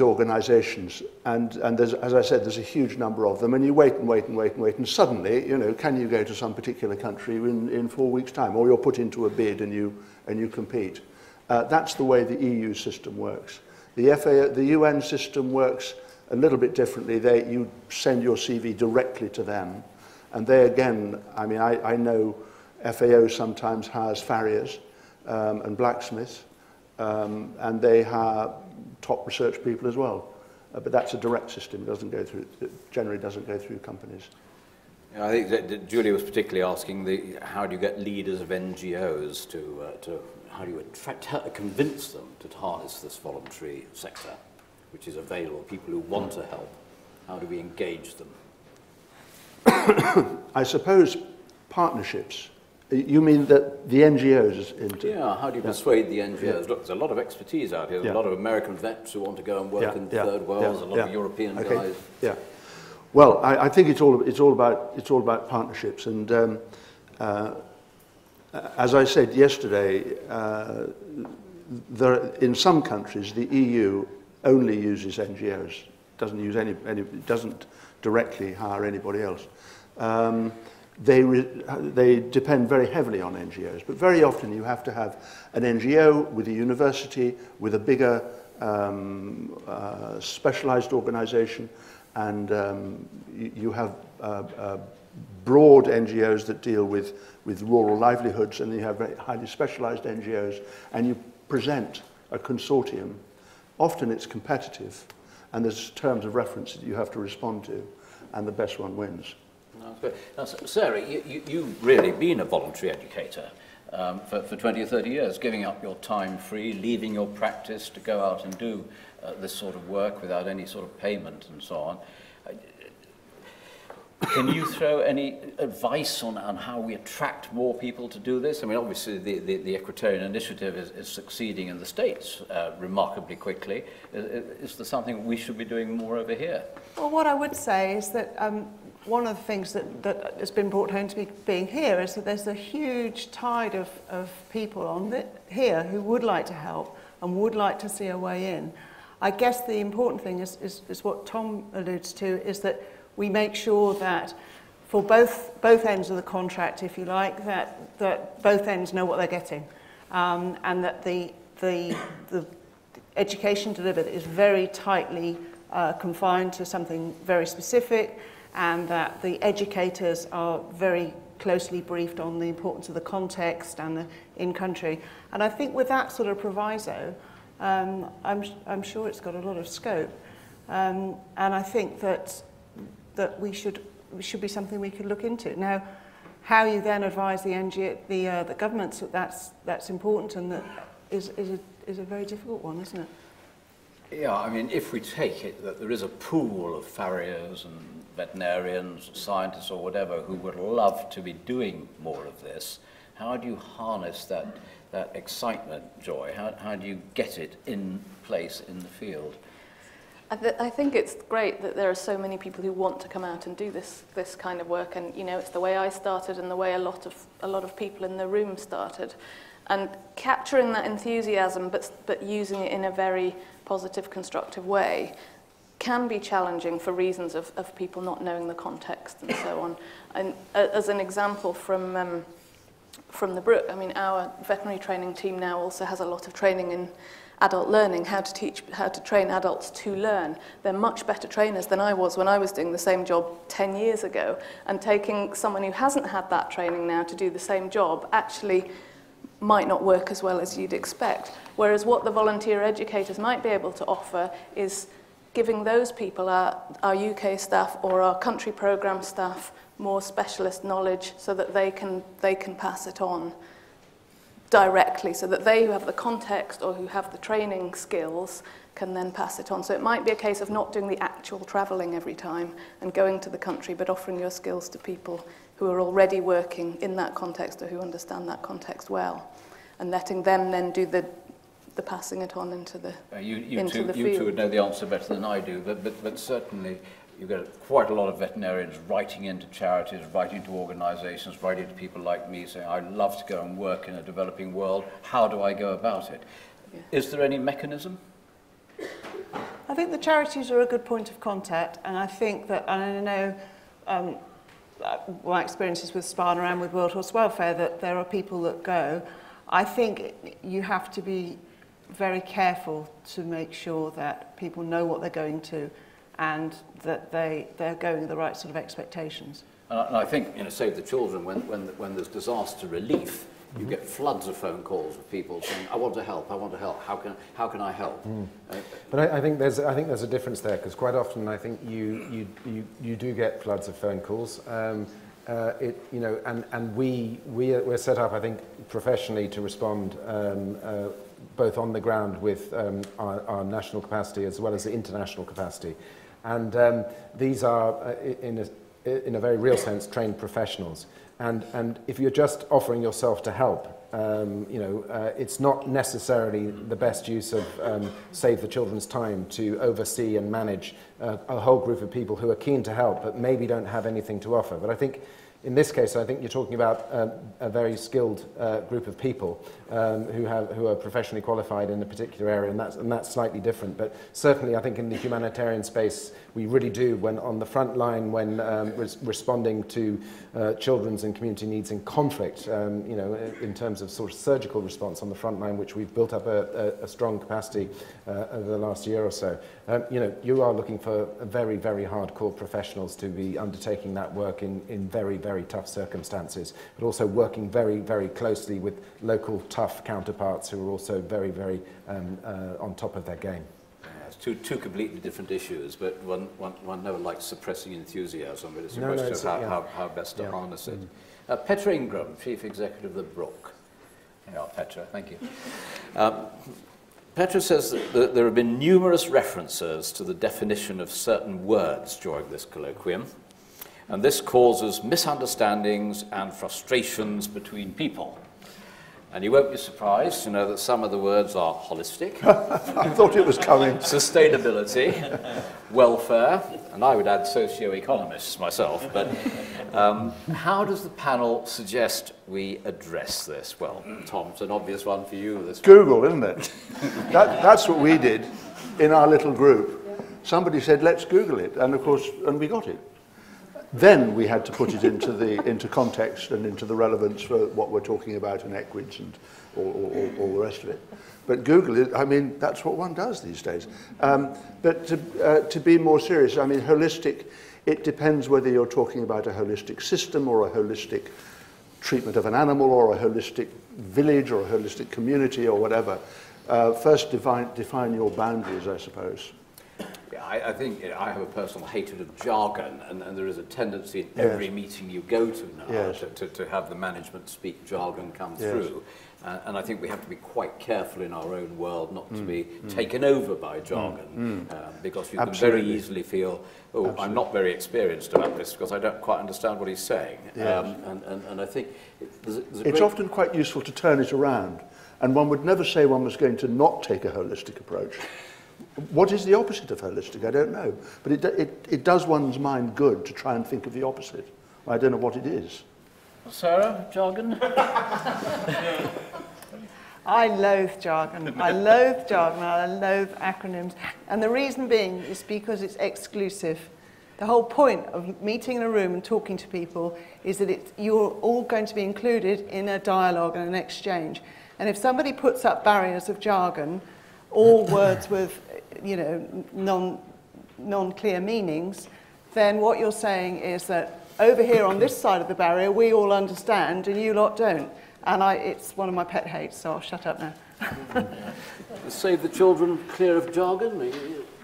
organisations, and there's, as I said, there's a huge number of them, and you wait, and suddenly, can you go to some particular country in 4 weeks' time, or you're put into a bid and you compete. That's the way the EU system works. The UN system works a little bit differently. You send your CV directly to them, and they again, I know FAO sometimes hires farriers and blacksmiths, and they hire top research people as well. But that's a direct system. It generally doesn't go through companies. Yeah, I think that Julia was particularly asking how do you get leaders of NGOs how do you convince them to harness this voluntary sector, which is available, people who want to help. How do we engage them? I suppose partnerships. You mean that the NGOs? Yeah, how do you persuade the NGOs? Yeah. Look, there's a lot of expertise out here. There's a lot of American vets who want to go and work in third world. There's a lot of European guys. Yeah. Well, I think it's all about partnerships, and as I said yesterday, in some countries the EU only uses NGOs, doesn't use doesn't directly hire anybody else. They depend very heavily on NGOs, but very often you have to have an NGO with a university, with a bigger specialized organization, and you have broad NGOs that deal with rural livelihoods, and you have very highly specialized NGOs, and you present a consortium. Often it's competitive, and there's terms of reference that you have to respond to, and the best one wins. Now, Sarah, you've really been a voluntary educator for 20 or 30 years, giving up your time free, leaving your practice to go out and do this sort of work without any sort of payment and so on. Can you throw any advice on how we attract more people to do this? I mean, obviously the Equitarian initiative is succeeding in the States remarkably quickly. Is there something we should be doing more over here? Well, what I would say is that one of the things that has been brought home to me being here is that there's a huge tide of people here who would like to help and would like to see a way in. I guess the important thing is what Tom alludes to, is that we make sure that for both ends of the contract, if you like, that both ends know what they're getting, and that the education delivered is very tightly confined to something very specific, and that the educators are very closely briefed on the importance of the context and the in-country. And I think with that sort of proviso, I'm sure it's got a lot of scope, and I think that we should be something we could look into. Now, how you then advise the governments that that's important, and that is a very difficult one, isn't it? Yeah, I mean, if we take it that there is a pool of farriers and veterinarians, scientists or whatever who would love to be doing more of this, how do you harness that excitement, Joy? How do you get it in place in the field? I think it's great that there are so many people who want to come out and do this kind of work, and it's the way I started and the way a lot of people in the room started, and capturing that enthusiasm but using it in a very positive, constructive way can be challenging for reasons of people not knowing the context and so on. And as an example from the Brook, I mean, our veterinary training team now also has a lot of training in adult learning, how to train adults to learn. They're much better trainers than I was when I was doing the same job 10 years ago, and taking someone who hasn't had that training now to do the same job actually might not work as well as you'd expect. Whereas what the volunteer educators might be able to offer is giving those people, our UK staff or our country programme staff, more specialist knowledge so that they can pass it on directly, so that they who have the context or who have the training skills can then pass it on. So it might be a case of not doing the actual travelling every time and going to the country, but offering your skills to people who are already working in that context or who understand that context well, and letting them then do the passing it on into the field. You two would know the answer better than I do, but certainly you get quite a lot of veterinarians writing into charities, writing to organisations, writing to people like me saying, I'd love to go and work in a developing world. How do I go about it? Yeah. Is there any mechanism? I think the charities are a good point of contact, and I think that, and I know my experiences with Sparta and with World Horse Welfare, that there are people that go. I think you have to be very careful to make sure that people know what they're going to, and that they're going with the right sort of expectations. And I think, Save the Children, when there's disaster relief, you get floods of phone calls of people saying, I want to help, how can I help? But I think there's a difference there, because quite often I think you do get floods of phone calls. And we're set up, I think, professionally to respond both on the ground with our national capacity as well as the international capacity. And these are, in a very real sense, trained professionals. And if you're just offering yourself to help, It's not necessarily the best use of Save the Children's time to oversee and manage a whole group of people who are keen to help but maybe don't have anything to offer. But I think in this case, I think you're talking about a very skilled group of people who are professionally qualified in a particular area, and that's slightly different. But certainly, I think in the humanitarian space, we really do, when on the front line, when responding to children's and community needs in conflict, in terms of sort of surgical response on the front line, which we've built up a strong capacity over the last year or so. You are looking for very, very hardcore professionals to be undertaking that work in very, very tough circumstances, but also working very, very closely with local tough counterparts who are also very, very on top of their game. It's two completely different issues, but one never likes suppressing enthusiasm, but it's a question of how best to harness it. Petra Ingram, Chief Executive of the Brook. Yeah, Petra, thank you. Petra says that there have been numerous references to the definition of certain words during this colloquium, and this causes misunderstandings and frustrations between people. And you won't be surprised to know that some of the words are holistic. I thought it was coming. Sustainability, welfare, and I would add socio-economists myself. But how does the panel suggest we address this? Well, Tom, it's an obvious one for you. Google, isn't it? That's what we did in our little group. Somebody said, let's Google it, and of course, we got it. Then we had to put it into context and into the relevance for what we're talking about in Equids and all the rest of it. But Google it, I mean, that's what one does these days. But to be more serious, I mean, holistic, it depends whether you're talking about a holistic system or a holistic treatment of an animal or a holistic village or a holistic community or whatever. First, define your boundaries, I suppose. I think I have a personal hatred of jargon, and there is a tendency in every meeting you go to now to have the management speak jargon come through. And I think we have to be quite careful in our own world not to be taken over by jargon, because you can very easily feel, I'm not very experienced about this because I don't quite understand what he's saying. And I think it's often quite useful to turn it around, and one would never say one was going to not take a holistic approach. What is the opposite of holistic? I don't know. But it does one's mind good to try and think of the opposite. I don't know what it is. Sarah, jargon? I loathe jargon. I loathe jargon. I loathe acronyms. And the reason being is because it's exclusive. The whole point of meeting in a room and talking to people is that you're all going to be included in a dialogue and an exchange. And if somebody puts up barriers of jargon, all words with, non-clear meanings, then what you're saying is that over here on this side of the barrier, we all understand and you lot don't. And it's one of my pet hates, so I'll shut up now. Save the children clear of jargon?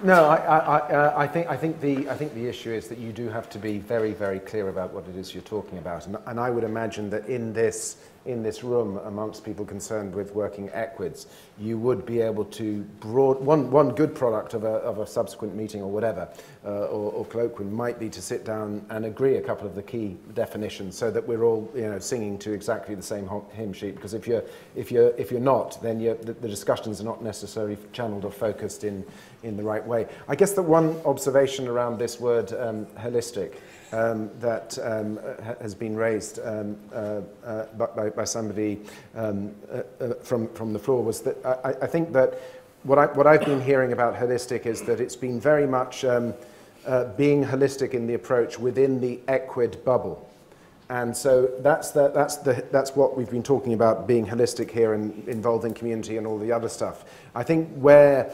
No, I think the issue is that you do have to be very, very clear about what it is you're talking about. And I would imagine that in this room, amongst people concerned with working Equids, you would be able to one good product of a subsequent meeting or whatever, or colloquium, might be to sit down and agree a couple of the key definitions, so that we're all singing to exactly the same hymn sheet. Because if you're not, then the discussions are not necessarily channeled or focused in the right way. I guess the one observation around this word holistic that has been raised by somebody from the floor was that I think that what I've been hearing about holistic is that it's been very much being holistic in the approach within the Equid bubble. And so that's what we've been talking about, being holistic here and involving community and all the other stuff. I think where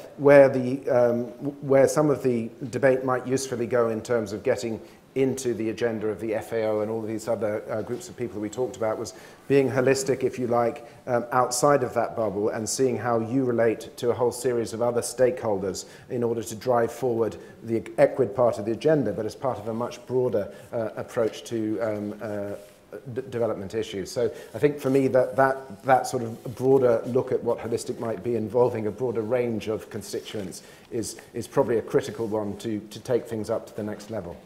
some of the debate might usefully go in terms of getting into the agenda of the FAO and all of these other groups of people that we talked about was being holistic, if you like, outside of that bubble and seeing how you relate to a whole series of other stakeholders in order to drive forward the Equid part of the agenda, but as part of a much broader approach to development issues. So I think for me that sort of broader look at what holistic might be, involving a broader range of constituents, is probably a critical one to take things up to the next level.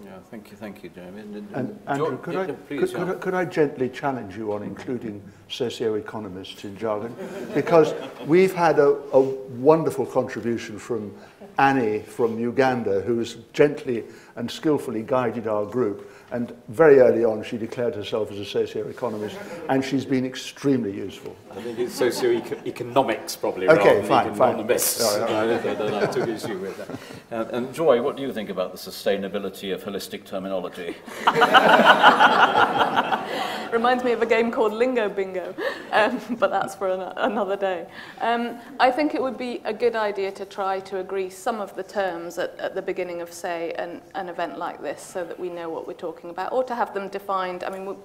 Yeah, thank you, Jeremy. And Andrew, could I gently challenge you on including socio-economists in jargon? Because we've had a wonderful contribution from Annie from Uganda, who has gently and skillfully guided our group. And very early on, she declared herself as a socio-economist, and she's been extremely useful. I think it's socio-economics, probably, okay, rather than fine. economists. I took issue with that. And Joy, what do you think about the sustainability of holistic terminology? Reminds me of a game called Lingo Bingo, but that's for another day. I think it would be a good idea to try to agree some of the terms at the beginning of, say, an event like this, so that we know what we're talking about, or to have them defined. I mean,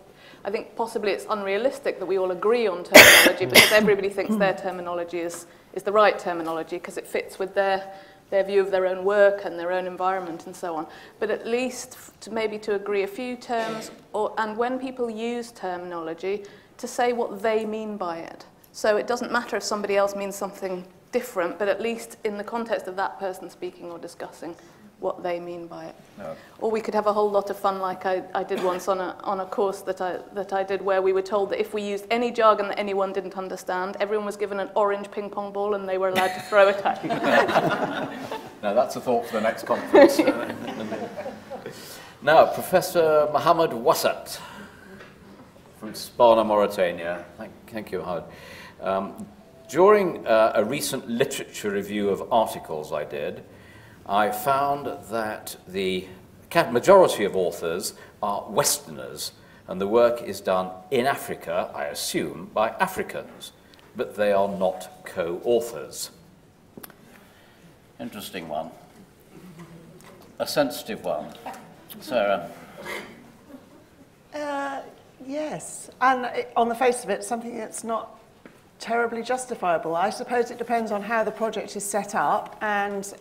I think possibly it's unrealistic that we all agree on terminology because everybody thinks their terminology is the right terminology because it fits with their view of their own work and their own environment and so on. But at least maybe to agree a few terms, and when people use terminology, to say what they mean by it. So it doesn't matter if somebody else means something different, but at least in the context of that person speaking or discussing, what they mean by it. No. Or we could have a whole lot of fun, like I did once on a course that I did, where we were told that if we used any jargon that anyone didn't understand, everyone was given an orange ping pong ball and they were allowed to throw it at you. Now that's a thought for the next conference. Now, Professor Mohammed Wassat from Spana, Mauritania. Thank you, Mohammed. During a recent literature review of articles I did, I found that the majority of authors are Westerners, and the work is done in Africa, I assume, by Africans, but they are not co-authors. Interesting one. A sensitive one. Sarah? Yes, and on the face of it, something that's not terribly justifiable. I suppose it depends on how the project is set up and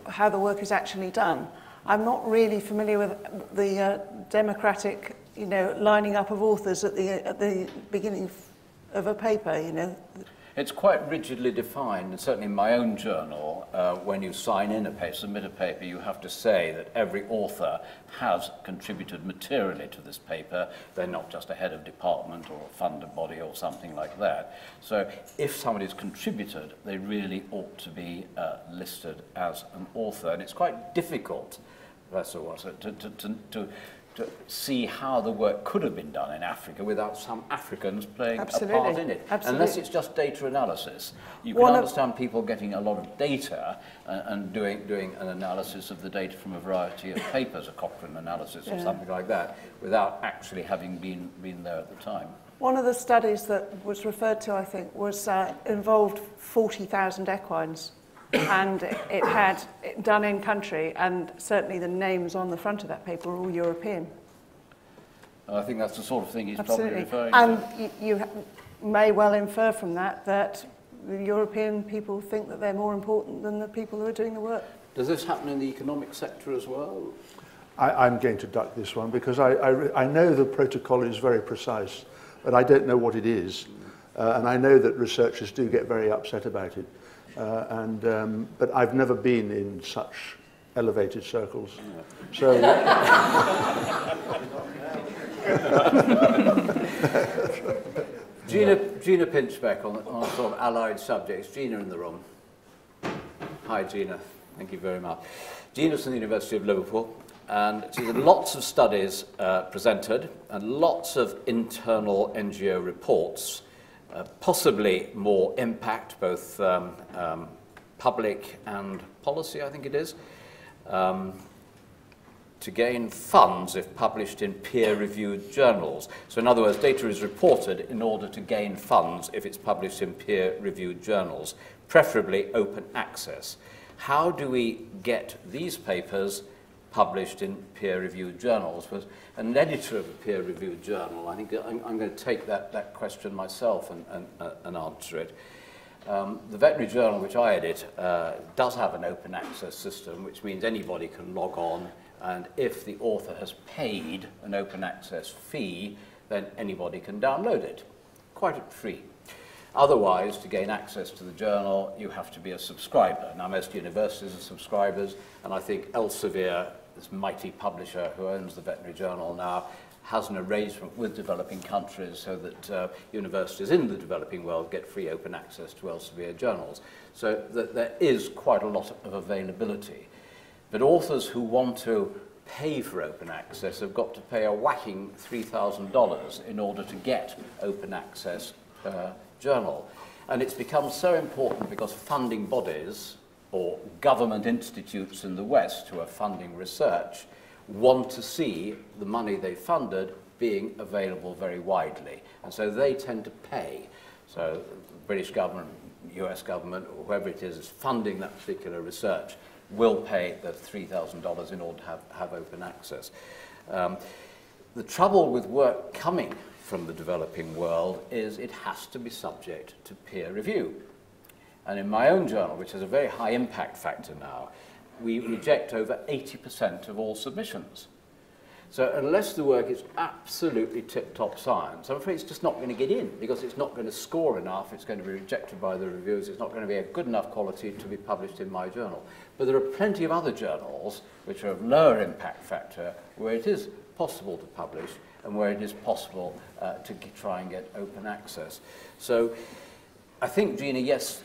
how the work is actually done. I'm not really familiar with the democratic, lining up of authors at the beginning of a paper, It's quite rigidly defined, and certainly in my own journal, when you sign in a paper, submit a paper, you have to say that every author has contributed materially to this paper. They're not just a head of department or a funder body or something like that. So if somebody's contributed, they really ought to be listed as an author. And it's quite difficult, Professor Wassat, to see how the work could have been done in Africa without some Africans playing a part in it. Absolutely. Unless it's just data analysis. You can understand people getting a lot of data and doing an analysis of the data from a variety of papers, a Cochrane analysis or something like that, without actually having been there at the time. One of the studies that was referred to, I think, was involved 40,000 equines. And it had it done in country, and certainly the names on the front of that paper are all European. I think that's the sort of thing he's Absolutely. Probably referring and to. And you may well infer from that the European people think that they're more important than the people who are doing the work. Does this happen in the economic sector as well? I'm going to duck this one because I know the protocol is very precise, but I don't know what it is. And I know that researchers do get very upset about it. But I've never been in such elevated circles. So Gina Pinchbeck on sort of allied subjects. Gina in the room. Hi, Gina. Thank you very much. Gina's from the University of Liverpool, and she's had lots of studies presented and lots of internal NGO reports. Possibly more impact, both public and policy, I think it is, to gain funds if published in peer-reviewed journals. So in other words, data is reported in order to gain funds if it's published in peer-reviewed journals, preferably open access. How do we get these papers published in peer-reviewed journals? Was an editor of a peer-reviewed journal. I think I'm going to take that question myself and answer it. The Veterinary Journal, which I edit, does have an open access system, which means anybody can log on, and if the author has paid an open access fee, then anybody can download it, quite free. Otherwise, to gain access to the journal, you have to be a subscriber. Now, most universities are subscribers, and I think Elsevier this mighty publisher who owns the Veterinary Journal now has an arrangement with developing countries so that universities in the developing world get free open access to Elsevier journals. So that there is quite a lot of availability. But authors who want to pay for open access have got to pay a whacking $3,000 in order to get open access per journal. And it's become so important because funding bodies or government institutes in the West who are funding research want to see the money they funded being available very widely. And so they tend to pay. So the British government, US government, or whoever it is funding that particular research will pay the $3,000 in order to have open access. The trouble with work coming from the developing world is it has to be subject to peer review. And in my own journal, which has a very high impact factor now, we reject over 80% of all submissions. So unless the work is absolutely tip-top science, I'm afraid it's just not going to get in because it's not going to score enough, it's going to be rejected by the reviewers, it's not going to be a good enough quality to be published in my journal. But there are plenty of other journals which are of lower impact factor where it is possible to publish and where it is possible to try and get open access. So I think, Gina, yes,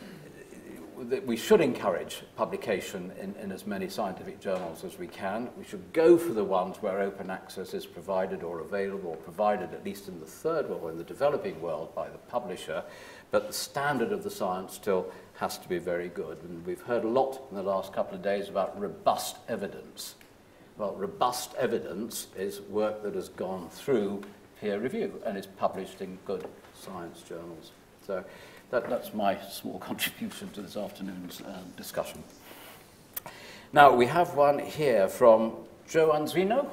that we should encourage publication in as many scientific journals as we can. We should go for the ones where open access is provided or available or provided at least in the third world or in the developing world by the publisher, but the standard of the science still has to be very good. And we've heard a lot in the last couple of days about robust evidence. Well, robust evidence is work that has gone through peer review and is published in good science journals. So that's my small contribution to this afternoon's discussion. Now, we have one here from Joe Anzino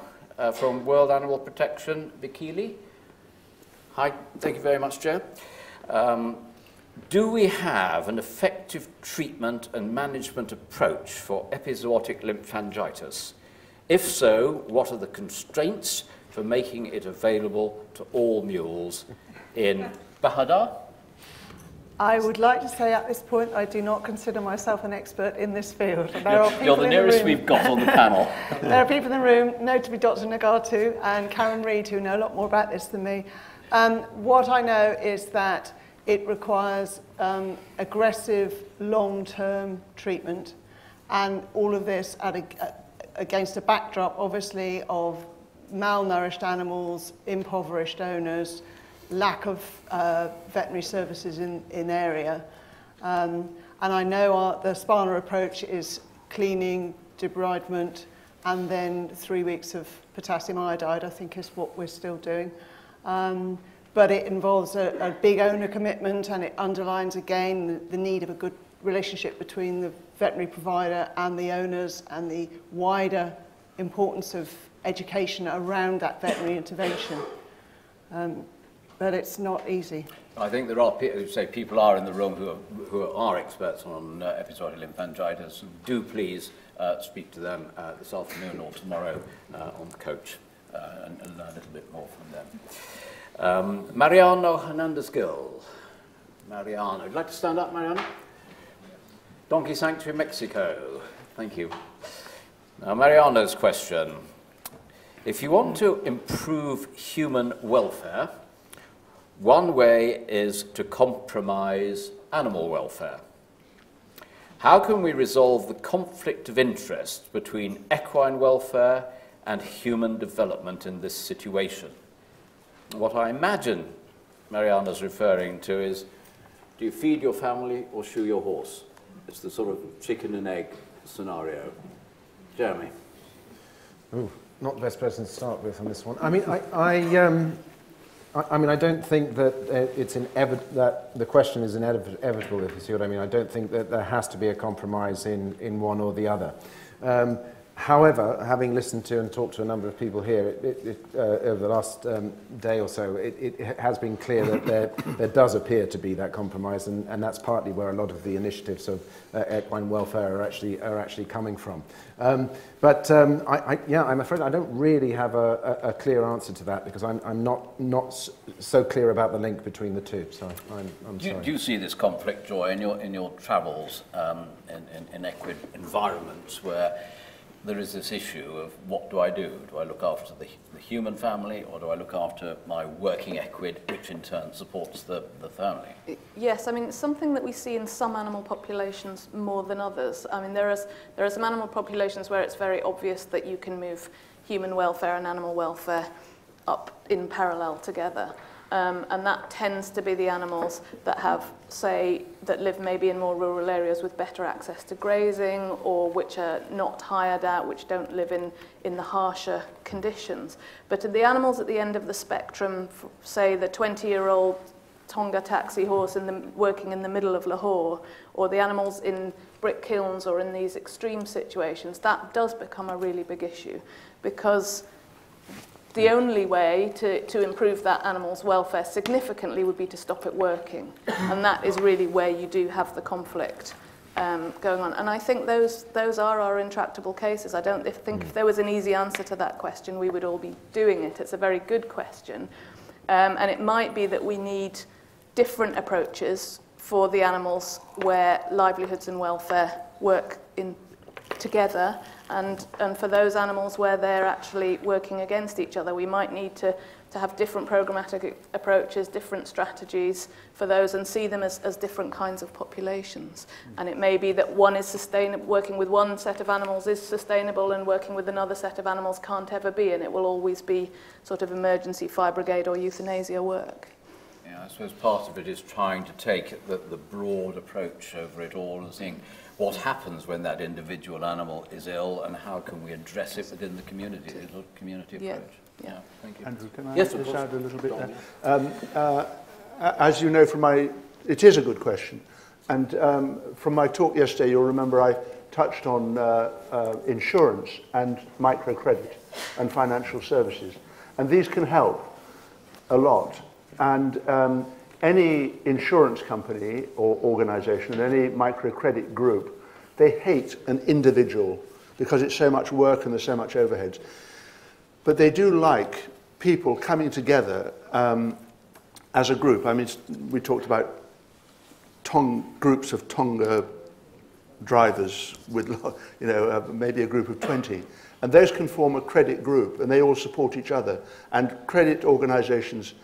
from World Animal Protection, Bikili. Hi, thank you very much, Joe. Do we have an effective treatment and management approach for epizootic lymphangitis? If so, what are the constraints for making it available to all mules in Bahadar? I would like to say at this point I do not consider myself an expert in this field. You're the nearest we've got on the panel. There are people in the room, notably Dr. Nagatu and Karen Reid, who know a lot more about this than me. What I know is that it requires aggressive, long-term treatment, and all of this against a backdrop, obviously, of malnourished animals, impoverished owners, lack of veterinary services in area. And I know the Sparner approach is cleaning, debridement, and then 3 weeks of potassium iodide, I think is what we're still doing. But it involves a big owner commitment, and it underlines again the need of a good relationship between the veterinary provider and the owners, and the wider importance of education around that veterinary intervention. But it's not easy. I think there are people are in the room who are experts on epizootic lymphangitis. Do please speak to them this afternoon or tomorrow on the coach and learn a little bit more from them. Mariano Hernandez-Gill. Mariano, would you like to stand up, Mariano? Donkey Sanctuary, Mexico. Thank you. Now, Mariano's question. If you want to improve human welfare, one way is to compromise animal welfare. How can we resolve the conflict of interest between equine welfare and human development in this situation? What I imagine Mariana's referring to is, do you feed your family or shoe your horse? It's the sort of chicken and egg scenario. Jeremy? Ooh, not the best person to start with on this one. I mean, I don't think that that the question is inevitable, if you see what I mean. I don't think that there has to be a compromise in one or the other. However, having listened to and talked to a number of people here over the last day or so, it has been clear that there does appear to be that compromise, and that's partly where a lot of the initiatives of equine welfare are actually coming from. I'm afraid I don't really have a clear answer to that, because I'm not so clear about the link between the two. So I'm sorry. Do you see this conflict, Joy, in your travels in equid environments where there is this issue of what do I do? Do I look after the human family, or do I look after my working equid, which in turn supports the family? Yes, I mean, it's something that we see in some animal populations more than others. I mean, there are some animal populations where it's very obvious that you can move human welfare and animal welfare up in parallel together. And that tends to be the animals that have, say, that live maybe in more rural areas with better access to grazing, or which are not hired out, which don't live in the harsher conditions. But the animals at the end of the spectrum, say the 20-year-old Tonga taxi horse working in the middle of Lahore, or the animals in brick kilns or in these extreme situations, that does become a really big issue, because the only way to improve that animal's welfare significantly would be to stop it working. And that is really where you do have the conflict going on. And I think those are our intractable cases. I don't think if there was an easy answer to that question, we would all be doing it. It's a very good question. And it might be that we need different approaches for the animals where livelihoods and welfare work together, and for those animals where they're actually working against each other, we might need to have different programmatic approaches, different strategies for those, and see them as different kinds of populations. And it may be that one is sustainable, working with one set of animals is sustainable, and working with another set of animals can't ever be, and it will always be sort of emergency fire brigade or euthanasia work. Yeah, I suppose part of it is trying to take the broad approach over it all and seeing what happens when that individual animal is ill, and how can we address it within the community, the little community approach. Yeah. Thank you. Andrew, can I yes, just add a little bit there? As you know from it is a good question. And from my talk yesterday, you'll remember I touched on insurance and microcredit and financial services. And these can help a lot. And any insurance company or organization, any microcredit group, they hate an individual because it's so much work and there's so much overheads. But they do like people coming together as a group. I mean, we talked about groups of Tonga drivers with, maybe a group of 20. And those can form a credit group, and they all support each other. And credit organizations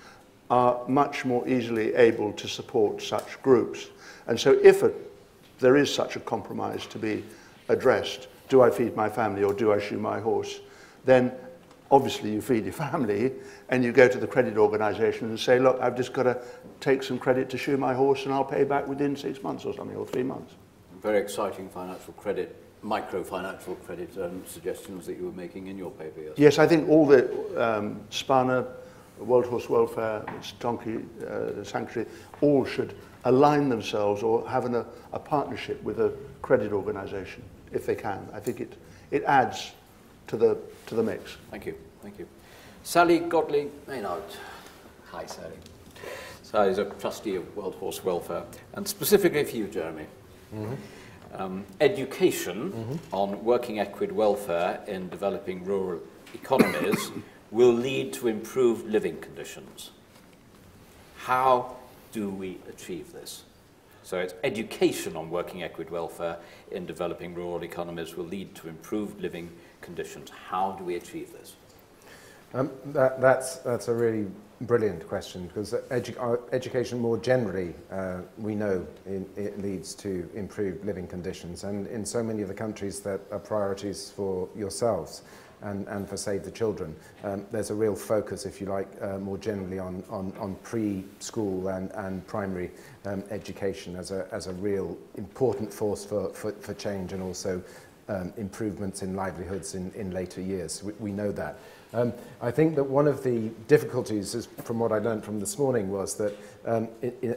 are much more easily able to support such groups. And so if there is such a compromise to be addressed, do I feed my family or do I shoe my horse, then obviously you feed your family and you go to the credit organization and say, look, I've just got to take some credit to shoe my horse and I'll pay back within 6 months or something, or 3 months. Very exciting financial credit, micro-financial credit suggestions that you were making in your paper yesterday. Yes, I think all the SPANA, World Horse Welfare, Donkey Sanctuary, all should align themselves or have a partnership with a credit organisation, if they can. I think it adds to the mix. Thank you, thank you. Sally Godley-Maynard. Hi, Sally. Sally's a trustee of World Horse Welfare, and specifically for you, Jeremy. Education on working equid welfare in developing rural economies will lead to improved living conditions. How do we achieve this? So it's education on working equid welfare in developing rural economies will lead to improved living conditions. How do we achieve this? That's a really brilliant question, because education more generally, we know it leads to improved living conditions, and in so many of the countries that are priorities for yourselves and for Save the Children, there's a real focus, if you like, more generally on preschool and primary education as a real important force for change, and also improvements in livelihoods in later years. We know that. I think that one of the difficulties, is, from what I learned from this morning, was that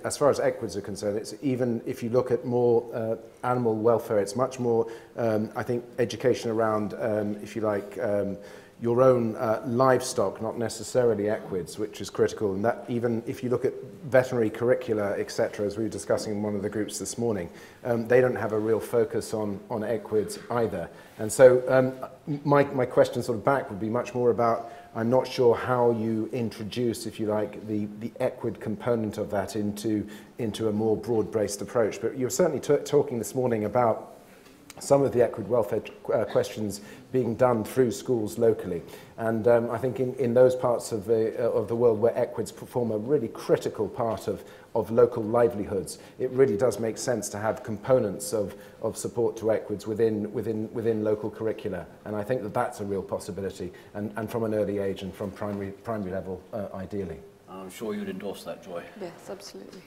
as far as equids are concerned, it's even if you look at more animal welfare, it's much more, I think, education around, if you like, your own livestock, not necessarily equids, which is critical. And that even if you look at veterinary curricula, etc., as we were discussing in one of the groups this morning, they don't have a real focus on equids either. And so my question sort of back would be much more about, I'm not sure how you introduce, if you like, the equid component of that into a more broad-based approach. But you were certainly talking this morning about some of the equid welfare questions being done through schools locally. And I think in those parts of the world where equids perform a really critical part of local livelihoods, it really does make sense to have components of support to equids within local curricula. And I think that that's a real possibility, and from an early age and from primary level, ideally. I'm sure you'd endorse that, Joy. Yes, absolutely.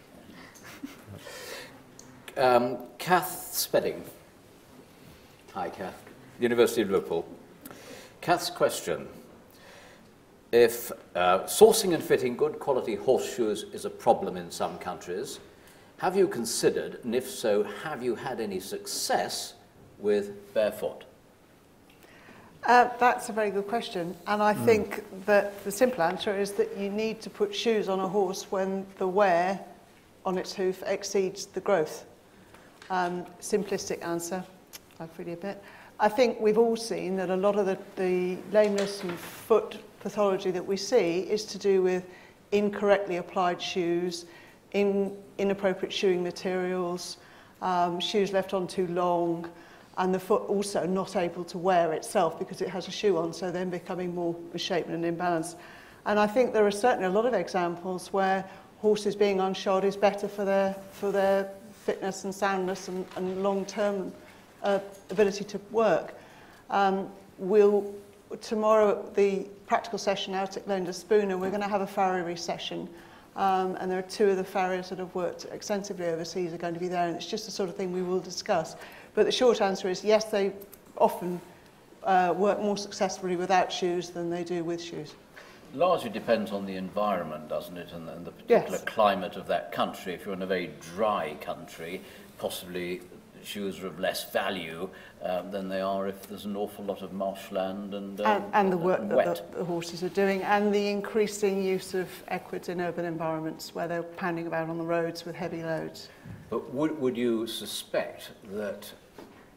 Kath Spedding. Hi, Kath. University of Liverpool. Kath's question. If sourcing and fitting good quality horseshoes is a problem in some countries, have you considered, and if so, have you had any success with barefoot? That's a very good question, and I think that the simple answer is that you need to put shoes on a horse when the wear on its hoof exceeds the growth. Simplistic answer, I freely admit. I think we've all seen that a lot of the lameness and foot pathology that we see is to do with incorrectly applied shoes, inappropriate shoeing materials, shoes left on too long, and the foot also not able to wear itself because it has a shoe on, so then becoming more misshapen and imbalanced. And I think there are certainly a lot of examples where horses being unshod is better for their fitness and soundness and long-term ability to work. Tomorrow at the practical session out at Glenda Spooner, we're going to have a Farriery session, and there are two of the farriers that have worked extensively overseas are going to be there, and it's just the sort of thing we will discuss. But the short answer is yes, they often work more successfully without shoes than they do with shoes. Largely depends on the environment, doesn't it, and the particular climate of that country. If you're in a very dry country, possibly shoes are of less value than they are if there's an awful lot of marshland and the work wet. that the horses are doing, and the increasing use of equids in urban environments where they're pounding about on the roads with heavy loads. But would you suspect that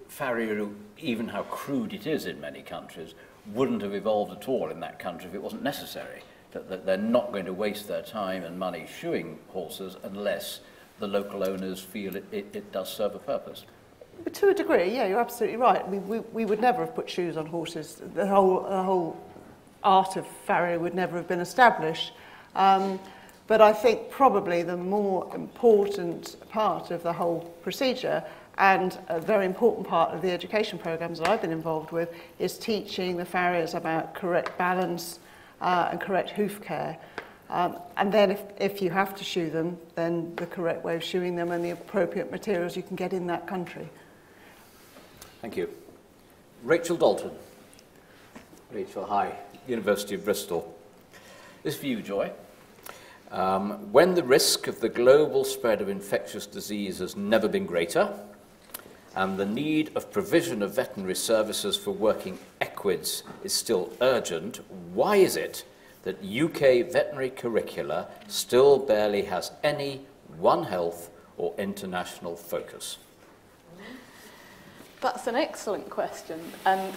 farriery, even how crude it is in many countries, wouldn't have evolved at all in that country if it wasn't necessary? That they're not going to waste their time and money shoeing horses unless the local owners feel it does serve a purpose. But to a degree, yeah, you're absolutely right. I mean, we would never have put shoes on horses. The whole art of farriery would never have been established. But I think probably the more important part of the whole procedure, and a very important part of the education programs that I've been involved with, is teaching the farriers about correct balance and correct hoof care. And then if you have to shoe them, then the correct way of shoeing them and the appropriate materials you can get in that country. Thank you. Rachel Dalton. Rachel, hi. University of Bristol. This for you, Joy. When the risk of the global spread of infectious disease has never been greater, and the need of provision of veterinary services for working equids is still urgent, why is it that UK veterinary curricula still barely has any One Health or international focus? That's an excellent question, and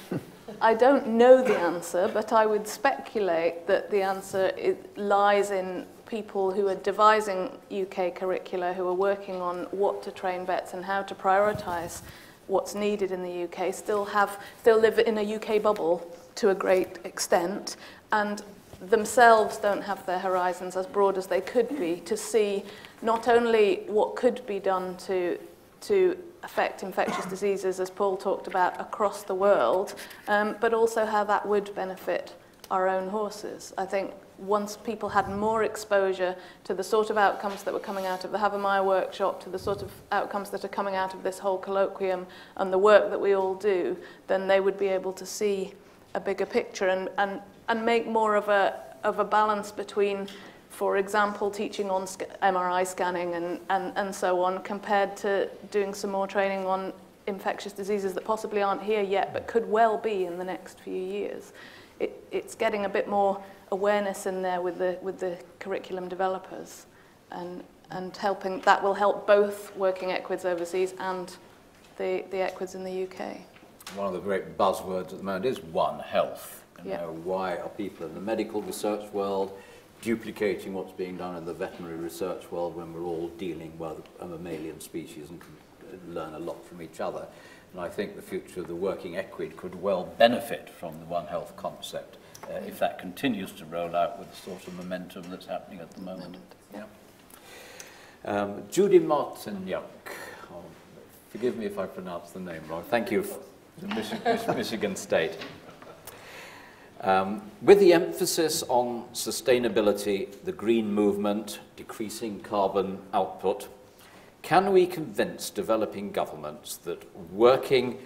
I don't know the answer, but I would speculate that the answer lies in people who are devising UK curricula, who are working on what to train vets and how to prioritise what's needed in the UK, still live in a UK bubble to a great extent, and themselves don't have their horizons as broad as they could be to see not only what could be done to affect infectious diseases, as Paul talked about, across the world, but also how that would benefit our own horses. I think once people had more exposure to the sort of outcomes that were coming out of the Havermeyer workshop, to the sort of outcomes that are coming out of this whole colloquium and the work that we all do, then they would be able to see a bigger picture and make more of a balance between, for example, teaching on MRI scanning and so on, compared to doing some more training on infectious diseases that possibly aren't here yet but could well be in the next few years. It's getting a bit more awareness in there with the curriculum developers and helping. That will help both working equids overseas and the equids in the UK. One of the great buzzwords at the moment is One Health. You know, why are people in the medical research world duplicating what's being done in the veterinary research world when we're all dealing with a mammalian species and learn a lot from each other. And I think the future of the working Equid could well benefit from the One Health concept if that continues to roll out with the sort of momentum that's happening at the moment. Yeah. Judy Martinyuk. Oh, forgive me if I pronounce the name wrong. Thank you, Michigan State. With the emphasis on sustainability, the green movement, decreasing carbon output, can we convince developing governments that working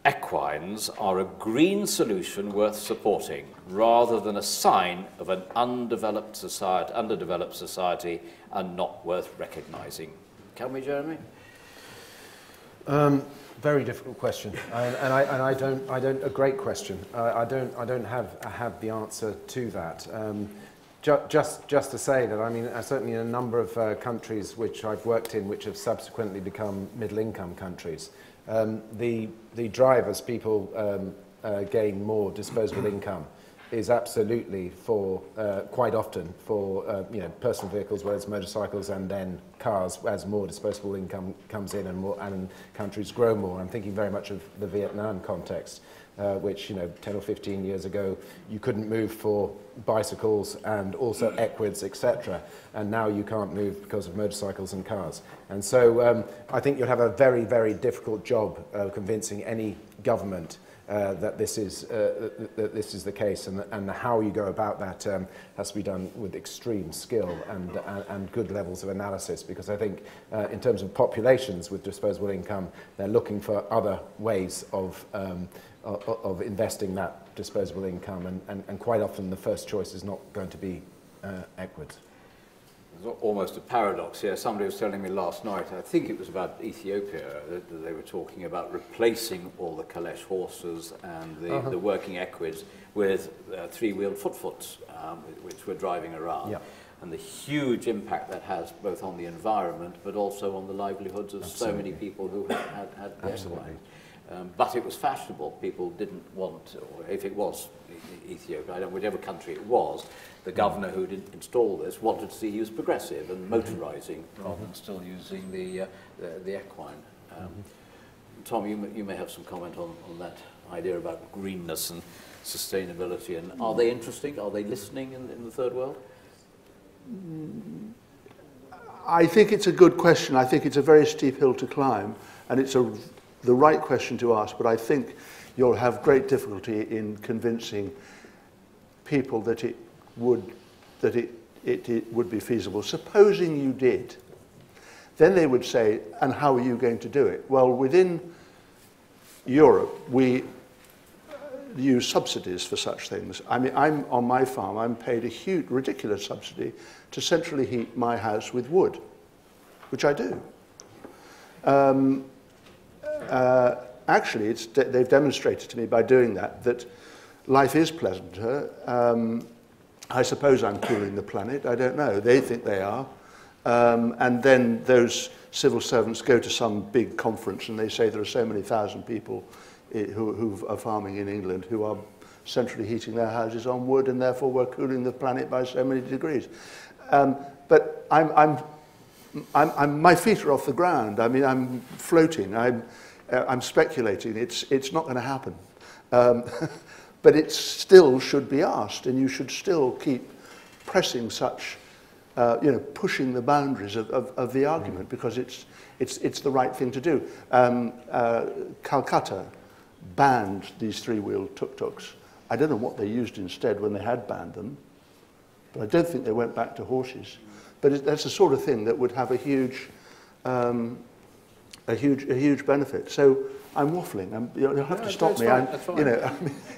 equines are a green solution worth supporting, rather than a sign of an underdeveloped society and not worth recognising? Can we, Jeremy? Very difficult question, and I don't a great question. I don't have the answer to that. Just to say that, I mean, certainly in a number of countries which I've worked in, which have subsequently become middle-income countries, the drive as people gain more disposable income is absolutely for, quite often, for personal vehicles, whether it's motorcycles and then cars, as more disposable income comes in and countries grow more. I'm thinking very much of the Vietnam context, which 10 or 15 years ago you couldn't move for bicycles and also Equids, etc. And now you can't move because of motorcycles and cars. And so I think you'll have a very, very difficult job convincing any government that this is the case, and how you go about that has to be done with extreme skill and good levels of analysis, because I think in terms of populations with disposable income, they're looking for other ways of investing that disposable income, and quite often the first choice is not going to be Equids. There's almost a paradox here. Somebody was telling me last night, I think it was about Ethiopia, that they were talking about replacing all the Kalesh horses and the working Equids with three-wheeled foot-foots, which were driving around. Yep. And the huge impact that has both on the environment but also on the livelihoods of so many people who had the equine. But it was fashionable. People didn't want, or if it was Ethiopia, whichever country it was, the governor who didn't install this wanted to see he was progressive and motorising rather than still using the equine. Tom, you may have some comment on that idea about greenness and sustainability. And are they interesting? Are they listening in the third world? I think it's a good question. I think it's a very steep hill to climb, and it's the right question to ask, but I think you'll have great difficulty in convincing people that it would be feasible. Supposing you did, then they would say, and how are you going to do it? Well, within Europe, we use subsidies for such things. I mean, I'm on my farm, I'm paid a huge, ridiculous subsidy to centrally heat my house with wood, which I do. Actually, they've demonstrated to me by doing that life is pleasanter. I suppose I'm cooling the planet. I don't know. They think they are. And then those civil servants go to some big conference and they say there are so many thousand people who are farming in England who are centrally heating their houses on wood, and therefore we're cooling the planet by so many degrees. But my feet are off the ground. I mean, I'm floating. I'm speculating. It's not going to happen. But it still should be asked, and you should still keep pressing such, pushing the boundaries of the argument, because it's the right thing to do. Calcutta banned these three-wheeled tuk-tuks. I don't know what they used instead when they had banned them, but I don't think they went back to horses. But that's the sort of thing that would have a huge benefit. So I'm waffling. You'll have to stop me. That's fine.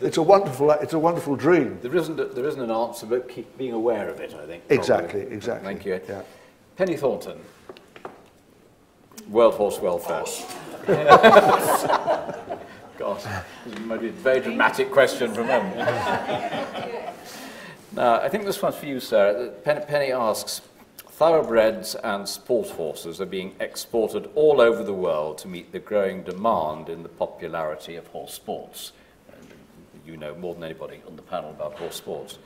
It's a wonderful dream. There isn't an answer, but keep being aware of it, I think. Exactly. Thank you. Yeah. Penny Thornton, World Horse Welfare. Gosh, this might be a very dramatic question from him. Now, I think this one's for you, Sarah. Penny asks, thoroughbreds and sport horses are being exported all over the world to meet the growing demand in the popularity of horse sports. And you know more than anybody on the panel about horse sports.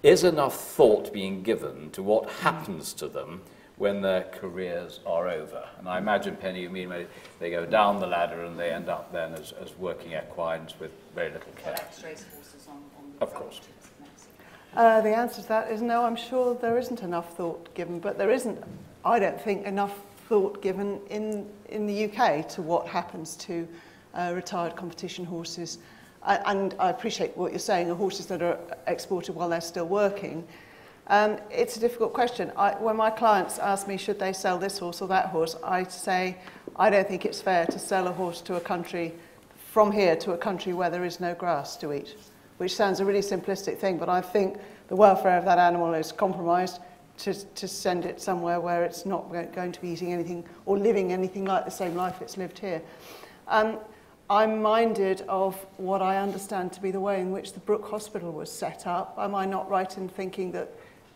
Is enough thought being given to what happens to them when their careers are over. And I imagine, Penny, you mean when they go down the ladder and they end up then as working equines with very little care. Of course. The answer to that is no, I'm sure there isn't enough thought given, but there isn't, I don't think, enough thought given in the UK to what happens to retired competition horses. And I appreciate what you're saying, the horses that are exported while they're still working. It's a difficult question. When my clients ask me, should they sell this horse or that horse, I say, I don't think it's fair to sell a horse to a country, from here to a country where there is no grass to eat, which sounds a really simplistic thing, but I think the welfare of that animal is compromised to send it somewhere where it's not going to be eating anything or living anything like the same life it's lived here. I'm minded of what I understand to be the way in which the Brook Hospital was set up. Am I not right in thinking that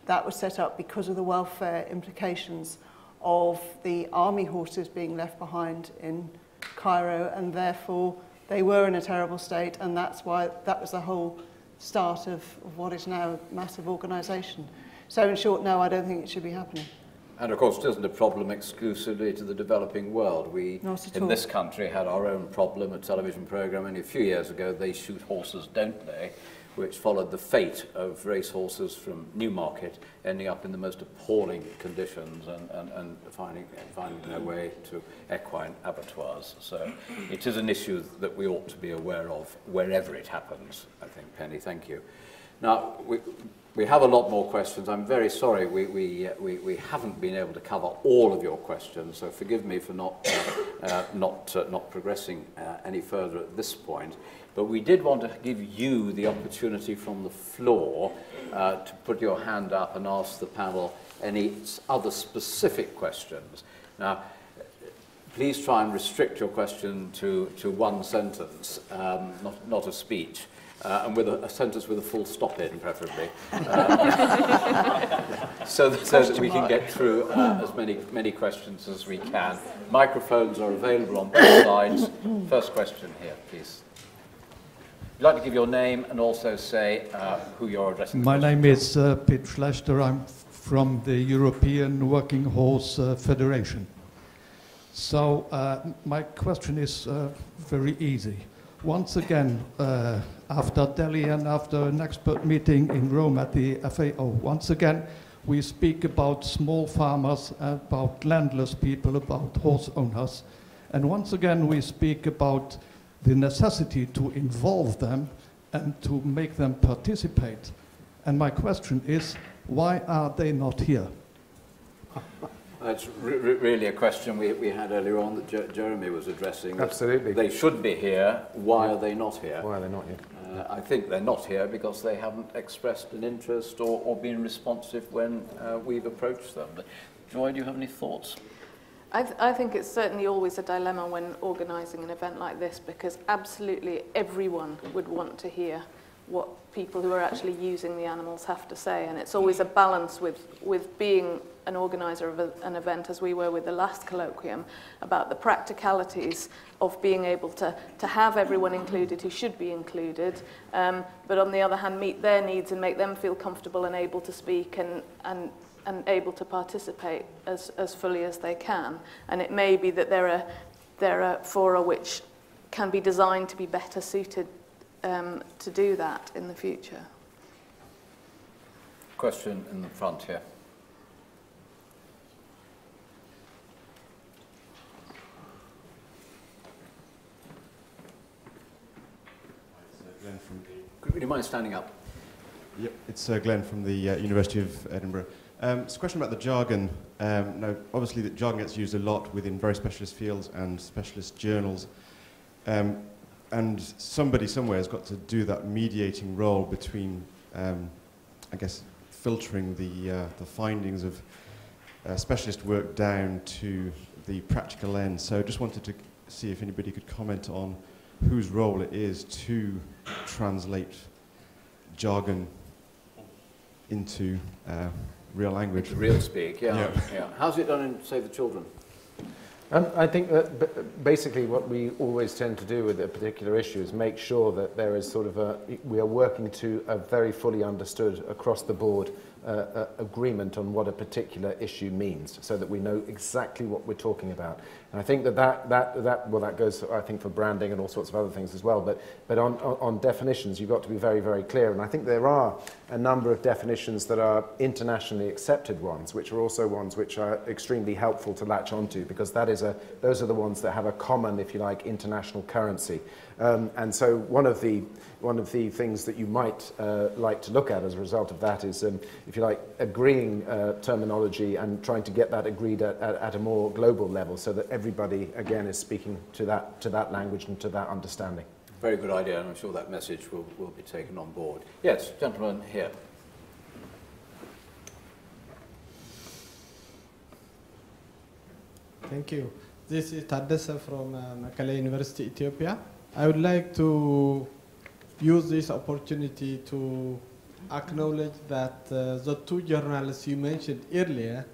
that was set up because of the welfare implications of the army horses being left behind in Cairo, and therefore they were in a terrible state, and that's why that was the whole start of what is now a massive organisation. So in short, no, I don't think it should be happening. And of course, it isn't a problem exclusively to the developing world. We, in this country, had our own problem, a television programme only a few years ago, They Shoot Horses, Don't They?, which followed the fate of racehorses from Newmarket ending up in the most appalling conditions and finding their way to equine abattoirs. So it is an issue that we ought to be aware of wherever it happens, I think. Penny, thank you. Now, we have a lot more questions. I'm very sorry we haven't been able to cover all of your questions, so forgive me for not progressing any further at this point. But we did want to give you the opportunity from the floor to put your hand up and ask the panel any other specific questions. Now, please try and restrict your question to one sentence, not a speech. And with a sentence with a full stop in, preferably, so that we can get through as many questions as we can. Microphones are available on both sides. First question here, please. Would you like to give your name and also say who you're addressing? My name is Pete Schlechter. I'm from the European Working Horse Federation. So my question is very easy. Once again, after Delhi and after an expert meeting in Rome at the FAO, once again, we speak about small farmers, about landless people, about horse owners. And once again, we speak about the necessity to involve them and to make them participate. And my question is, why are they not here? That's really a question we had earlier on that Jeremy was addressing. Absolutely. They should be here. Why are they not here? Why are they not here? I think they're not here because they haven't expressed an interest or been responsive when we've approached them. But Joy, do you have any thoughts? I think it's certainly always a dilemma when organising an event like this, because absolutely everyone would want to hear what people who are actually using the animals have to say, and it's always a balance with being an organiser of an event, as we were with the last colloquium, about the practicalities of being able to have everyone included who should be included, but on the other hand meet their needs and make them feel comfortable and able to speak and able to participate as fully as they can. And it may be that there are fora which can be designed to be better suited to do that in the future. Question in the front here. Would you mind standing up? Yep, it's Glenn from the University of Edinburgh. It's a question about the jargon. Now, obviously, the jargon gets used a lot within very specialist fields and specialist journals. And somebody somewhere has got to do that mediating role between, I guess, filtering the findings of specialist work down to the practical end. So I just wanted to see if anybody could comment on whose role it is to translate jargon into real language. Into real speak, yeah. How's it done in Save the Children? I think that basically what we always tend to do with a particular issue is make sure that there is sort of we are working to a very fully understood across the board agreement on what a particular issue means, so that we know exactly what we're talking about. And I think that goes, I think, for branding and all sorts of other things as well. But on definitions, you've got to be very, very clear. And I think there are a number of definitions that are internationally accepted ones, which are also ones which are extremely helpful to latch onto, because those are the ones that have a common, if you like, international currency. And so one of the things that you might like to look at as a result of that is, if you like, agreeing terminology and trying to get that agreed at a more global level, so that everybody, again, is speaking to that language and to that understanding. Very good idea, and I'm sure that message will be taken on board. Yes, gentleman here. Thank you. This is Taddesa from Mekelle University, Ethiopia. I would like to use this opportunity to acknowledge that the two journalists you mentioned earlier,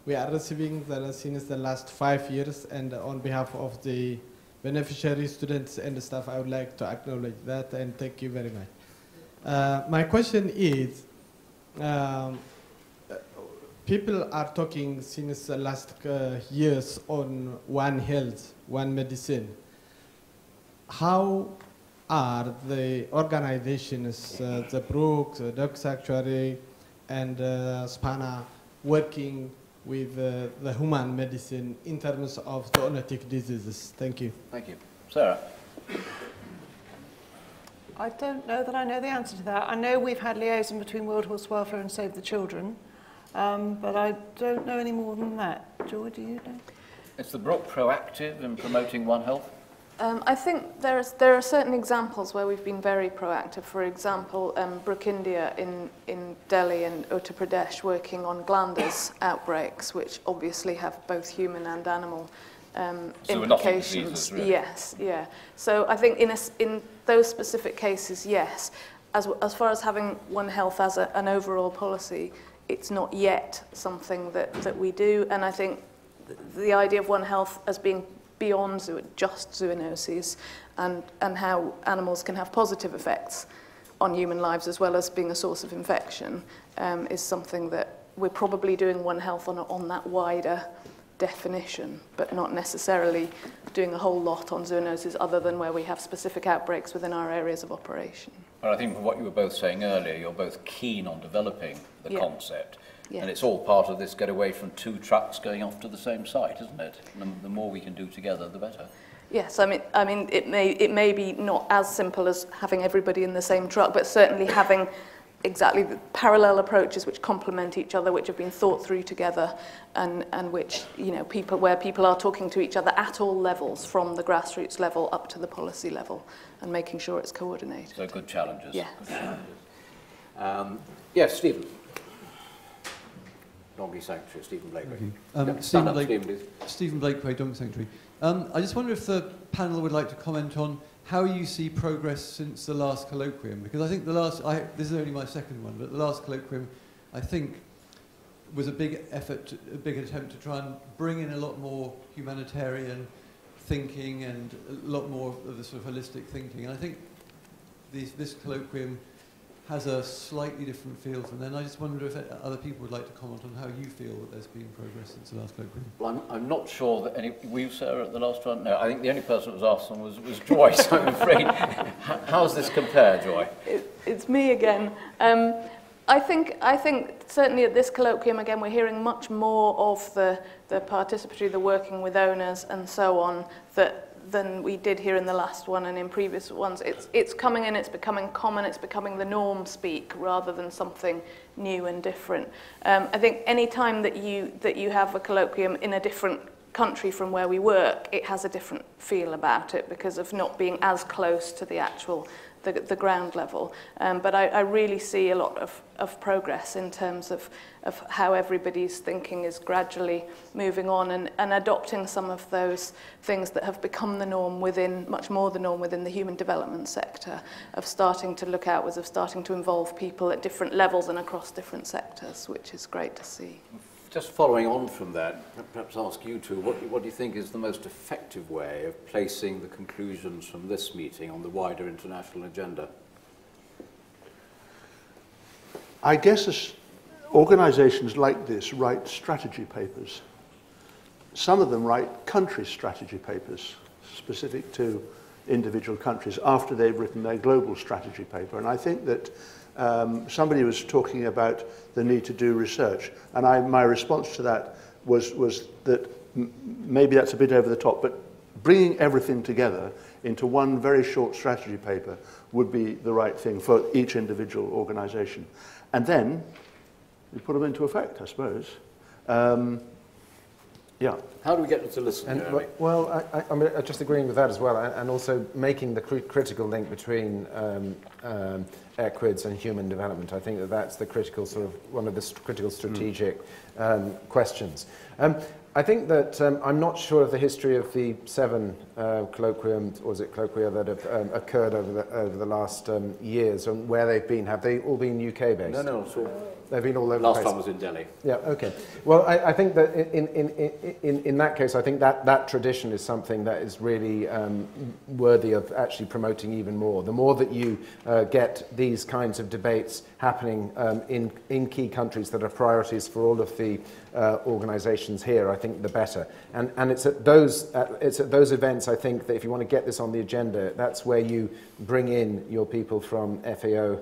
we are receiving them since the last 5 years, and on behalf of the beneficiary students and staff, I would like to acknowledge that, and thank you very much. My question is, people are talking since the last years on One Health, One Medicine. How are the organizations, the Brooks, the Dog Sanctuary, and SPANA working with the human medicine in terms of zoonotic diseases? Thank you. Thank you. Sarah? I don't know that I know the answer to that. I know we've had liaison between World Horse Welfare and Save the Children, but I don't know any more than that. Joy, do you know? Is the Brook proactive in promoting One Health? I think there are certain examples where we've been very proactive. For example, Brook India in Delhi and Uttar Pradesh working on glanders outbreaks, which obviously have both human and animal implications. Diseases, really. Yes, yeah. So I think in those specific cases, yes. As far as having One Health as an overall policy, it's not yet something that we do. And I think the idea of One Health as being beyond just zoonoses and how animals can have positive effects on human lives as well as being a source of infection is something that we're probably doing One Health on that wider definition, but not necessarily doing a whole lot on zoonoses other than where we have specific outbreaks within our areas of operation. Well, I think from what you were both saying earlier, you're both keen on developing the concept. Yeah. And it's all part of this get away from two trucks going off to the same site, isn't it? And the more we can do together, the better. Yes, I mean, it may be not as simple as having everybody in the same truck, but certainly having exactly the parallel approaches which complement each other, which have been thought through together, and which, you know, where people are talking to each other at all levels, from the grassroots level up to the policy level, and making sure it's coordinated. So good challenges. Yeah. Good challenges. Yes, Stephen. Donkey Sanctuary, Stephen Blakeway. Stephen Blakeway, Donkey Sanctuary. I just wonder if the panel would like to comment on how you see progress since the last colloquium, because I think this is only my second one, but the last colloquium, I think, was a big effort, a big attempt to try and bring in a lot more humanitarian thinking and a lot more of the sort of holistic thinking. And I think this colloquium has a slightly different feel from then. I just wonder if other people would like to comment on how you feel that there's been progress since the last colloquium. Well, I'm not sure that were you, Sarah, at the last one? No, I think the only person that was asked on was Joyce, I'm afraid. How's this compare, Joy? It's me again. I think certainly at this colloquium, again, we're hearing much more of the participatory, the working with owners and so on, than we did here in the last one and in previous ones. It's coming in, it's becoming common, it's becoming the norm speak rather than something new and different. I think any time that you have a colloquium in a different country from where we work, it has a different feel about it because of not being as close to the actual the ground level. But I really see a lot of progress in terms of how everybody's thinking is gradually moving on and adopting some of those things that have become the norm much more the norm within the human development sector, of starting to look outwards, of starting to involve people at different levels and across different sectors, which is great to see. Just following on from that, perhaps ask you two, what do you think is the most effective way of placing the conclusions from this meeting on the wider international agenda? I guess organizations like this write strategy papers. Some of them write country strategy papers specific to individual countries after they've written their global strategy paper. And I think that somebody was talking about the need to do research, and my response to that was that maybe that's a bit over the top, but bringing everything together into one very short strategy paper would be the right thing for each individual organization. And then you put them into effect, I suppose. Yeah. How do we get them to listen, Jeremy? Well, I'm just agreeing with that as well, and also making the critical link between Equids and human development. I think that that's the critical sort of one of the critical strategic questions. I think that I'm not sure of the history of the 7 colloquiums, or is it colloquia, that have occurred over the last years, and where they've been. Have they all been UK based? No, so they've been all over the place. last time was in Delhi. Yeah, okay. Well, I think that in that case, I think that tradition is something that is really worthy of actually promoting even more. The more that you get these kinds of debates happening in key countries that are priorities for all of the organisations here, I think the better. And it's at those events, I think, that if you want to get this on the agenda, that's where you bring in your people from FAO,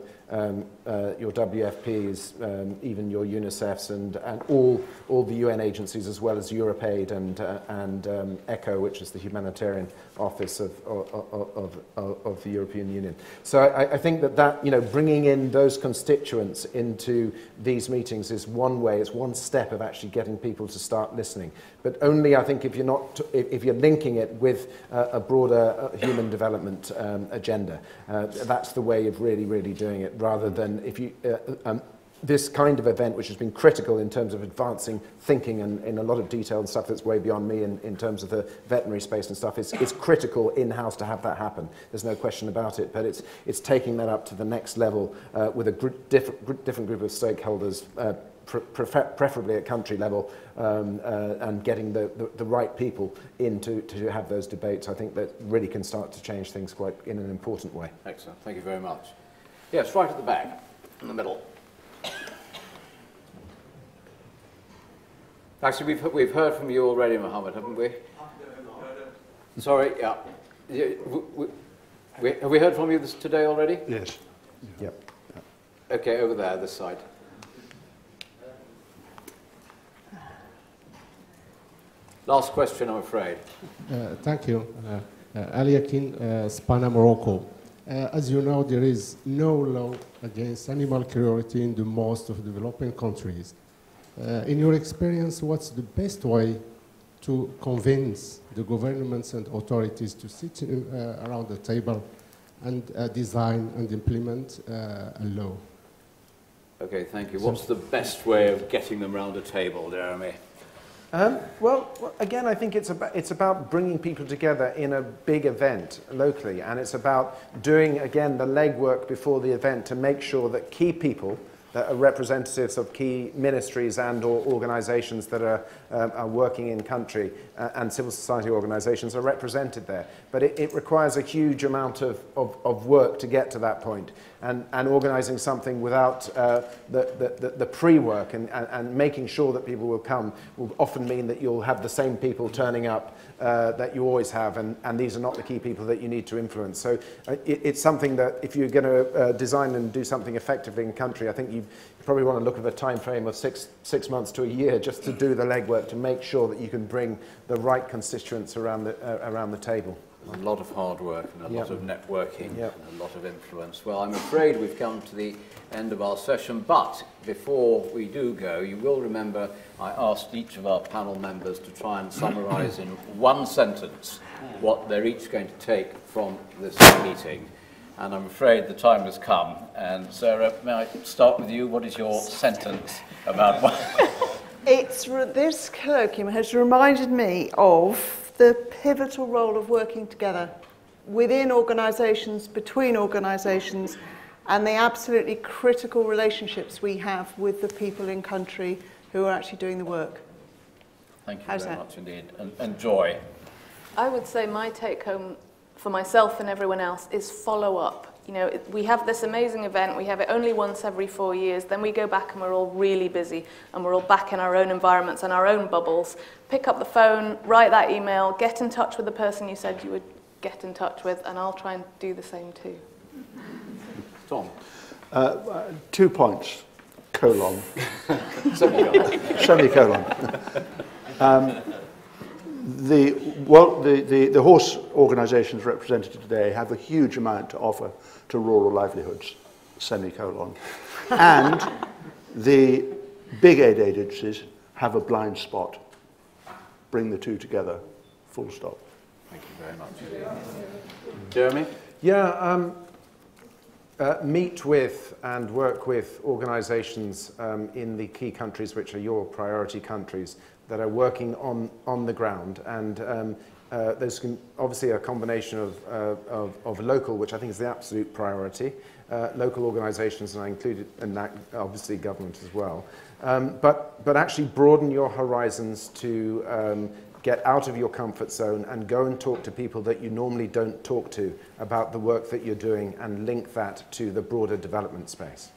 your WFPs, even your UNICEFs, and all the UN agencies, as well as EuropeAid and ECHO, which is the humanitarian office of the European Union. So I think that bringing in those constituents into these meetings is one way, it's one step of actually getting people to start listening. But only, I think, if you're linking it with a broader human development agenda. That's the way of really doing it, rather than if you this kind of event, which has been critical in terms of advancing thinking and in a lot of detail and stuff that's way beyond me in terms of the veterinary space and stuff, it's critical in-house to have that happen. There's no question about it, but it's taking that up to the next level with a different group of stakeholders, preferably at country level, and getting the right people in to have those debates. I think that really can start to change things quite in an important way. Excellent. Thank you very much. Yes, right at the back, in the middle. Actually, we've heard from you already, Mohammed, haven't we? Sorry, yeah. Have we heard from you today already? Yes. Yep. Okay, over there, this side. Last question, I'm afraid. Thank you. Ali Akin, Spana, Morocco. As you know, there is no law against animal cruelty in the most of developing countries. In your experience, what's the best way to convince the governments and authorities to sit around the table and design and implement a law? Okay, thank you. What's the best way of getting them around a table, Jeremy? Well, again, I think it's about bringing people together in a big event locally, and it's about doing, again, the legwork before the event to make sure that key people that are representatives of key ministries and or organisations that are working in country and civil society organisations are represented there. But it requires a huge amount of work to get to that point. And organising something without the pre-work and making sure that people will come will often mean that you'll have the same people turning up that you always have, and these are not the key people that you need to influence. So it's something that if you're going to design and do something effectively in country, I think you probably want to look at a time frame of six months to a year just to do the legwork to make sure that you can bring the right constituents around the table. A lot of hard work and a lot of networking and a lot of influence. Well, I'm afraid we've come to the end of our session, but before we do go, you will remember I asked each of our panel members to try and summarise in one sentence what they're each going to take from this meeting. And I'm afraid the time has come. And Sarah, may I start with you? What is your sentence about what? This colloquium has reminded me of the pivotal role of working together within organisations, between organisations, and the absolutely critical relationships we have with the people in country who are actually doing the work. Thank you very much indeed. And Joy? I would say my take home for myself and everyone else is follow up. you know, we have this amazing event, we have it only once every 4 years, then we go back and we're all really busy and we're all back in our own environments and our own bubbles. Pick up the phone, write that email, get in touch with the person you said you would get in touch with, and I'll try and do the same too. Tom? 2 points, colon. Semicolon. The horse organisations represented today have a huge amount to offer to rural livelihoods, semicolon. And the big aid agencies have a blind spot. Bring the two together, full stop. Thank you very much. Jeremy? Yeah, meet with and work with organisations in the key countries which are your priority countries that are working on the ground, and there's obviously a combination of local, which I think is the absolute priority, local organisations, and I included in that obviously government as well, but actually broaden your horizons to get out of your comfort zone and go and talk to people that you normally don't talk to about the work that you're doing, and link that to the broader development space.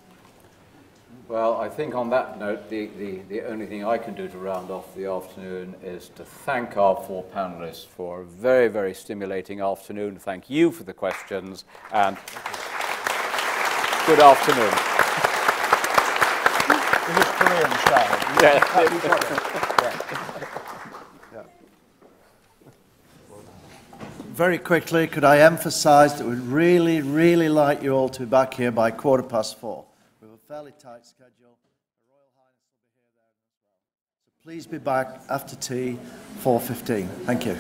Well, I think on that note, the only thing I can do to round off the afternoon is to thank our 4 panellists for a very, very stimulating afternoon. Thank you for the questions, and good afternoon. This is Korean style. Very quickly, could I emphasise that we'd really, really like you all to be back here by 4:15. We have a fairly tight schedule. Her Royal Highness will be here there as well. So please be back after tea, 4:15. Thank you.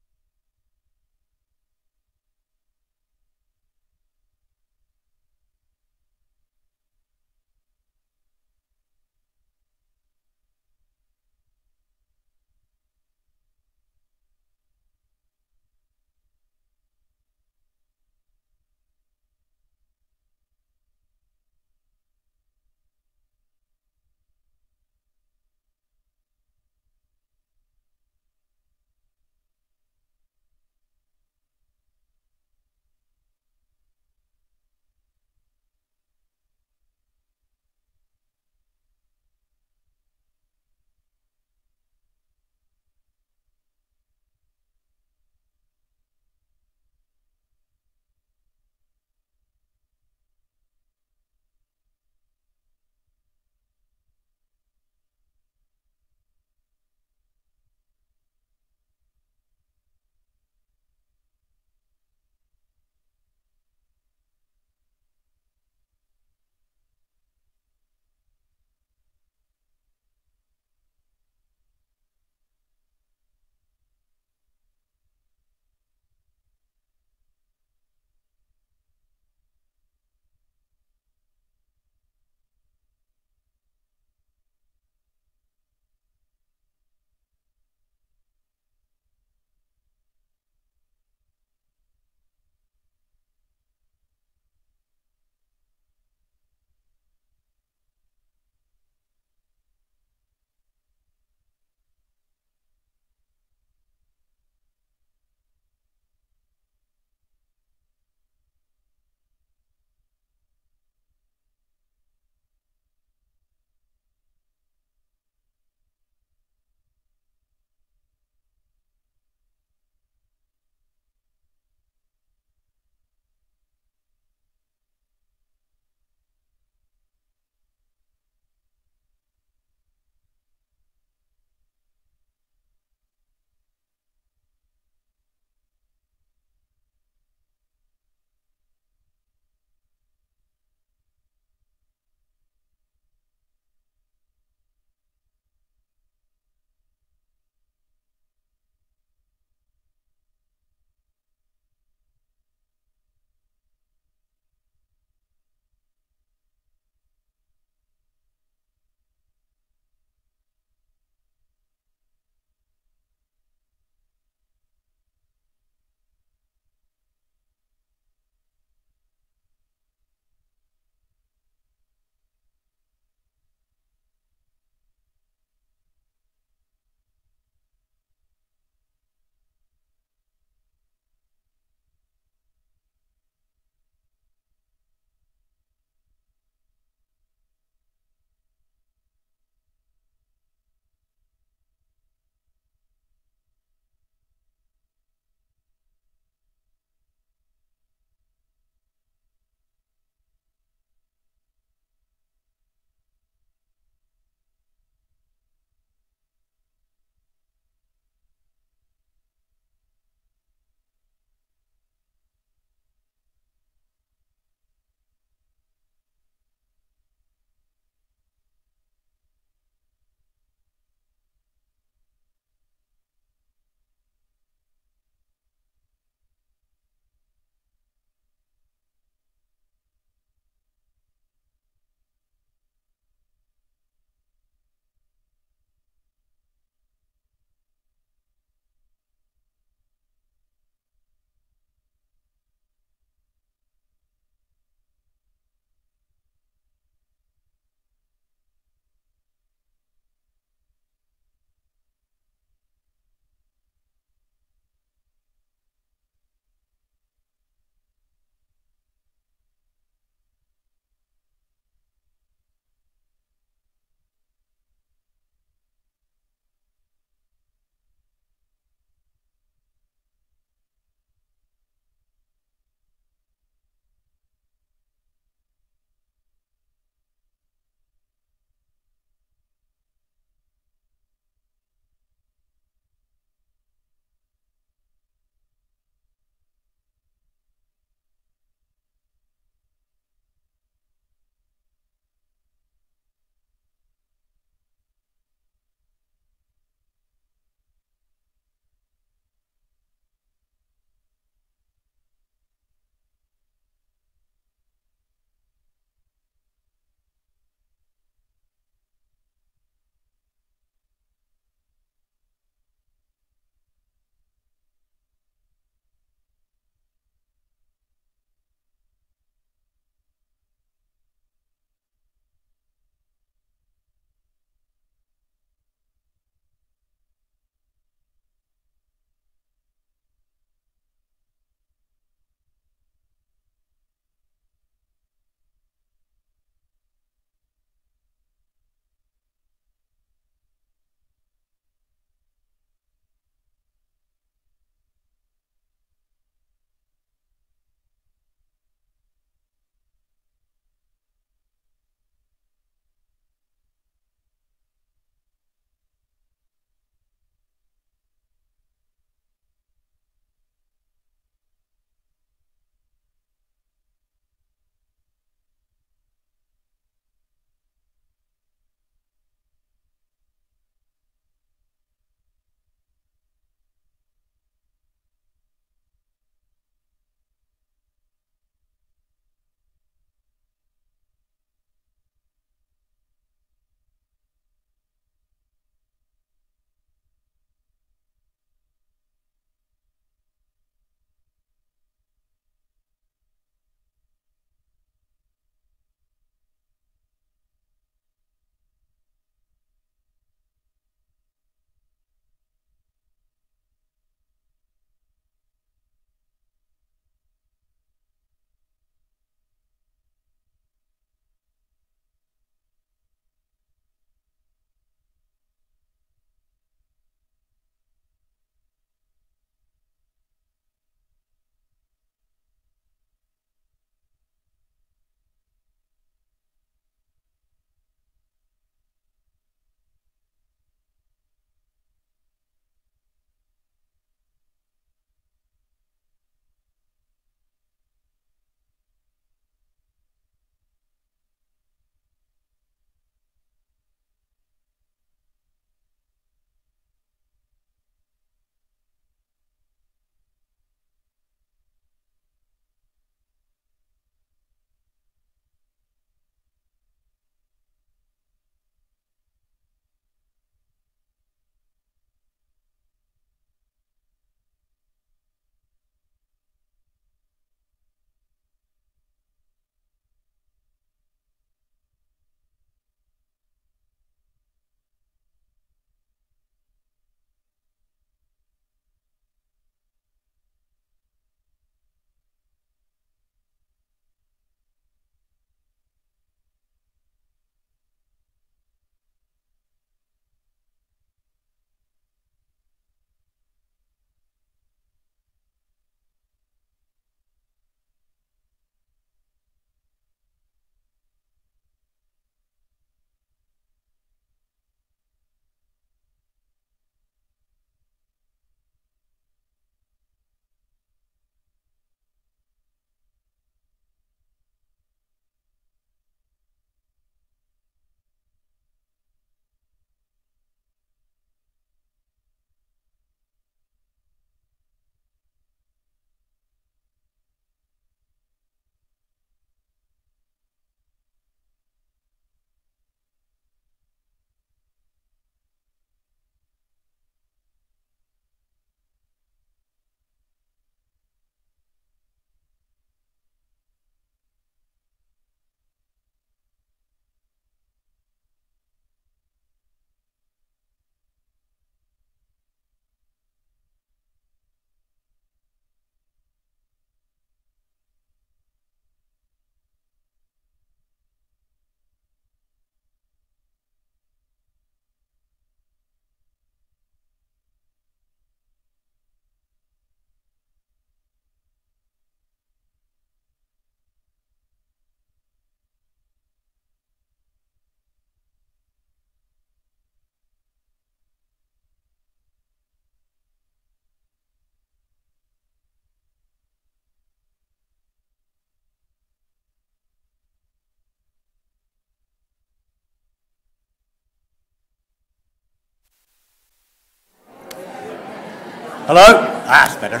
Hello? That's better.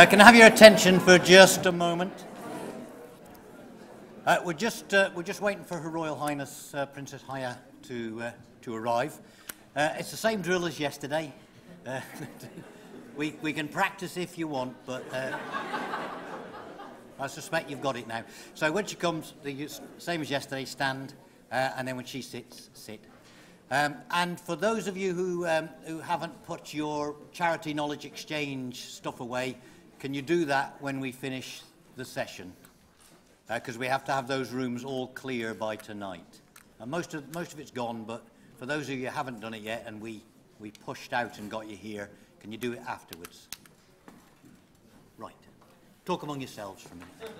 Can I have your attention for just a moment? We're just waiting for Her Royal Highness Princess Haya to arrive. It's the same drill as yesterday. We can practice if you want, but I suspect you've got it now. So when she comes, the same as yesterday, stand, and then when she sits, sit. And for those of you who haven't put your charity knowledge exchange stuff away, can you do that when we finish the session? Because we have to have those rooms all clear by tonight. Most of it's gone, but for those of you who haven't done it yet and we pushed out and got you here, can you do it afterwards? Right. Talk among yourselves for a minute.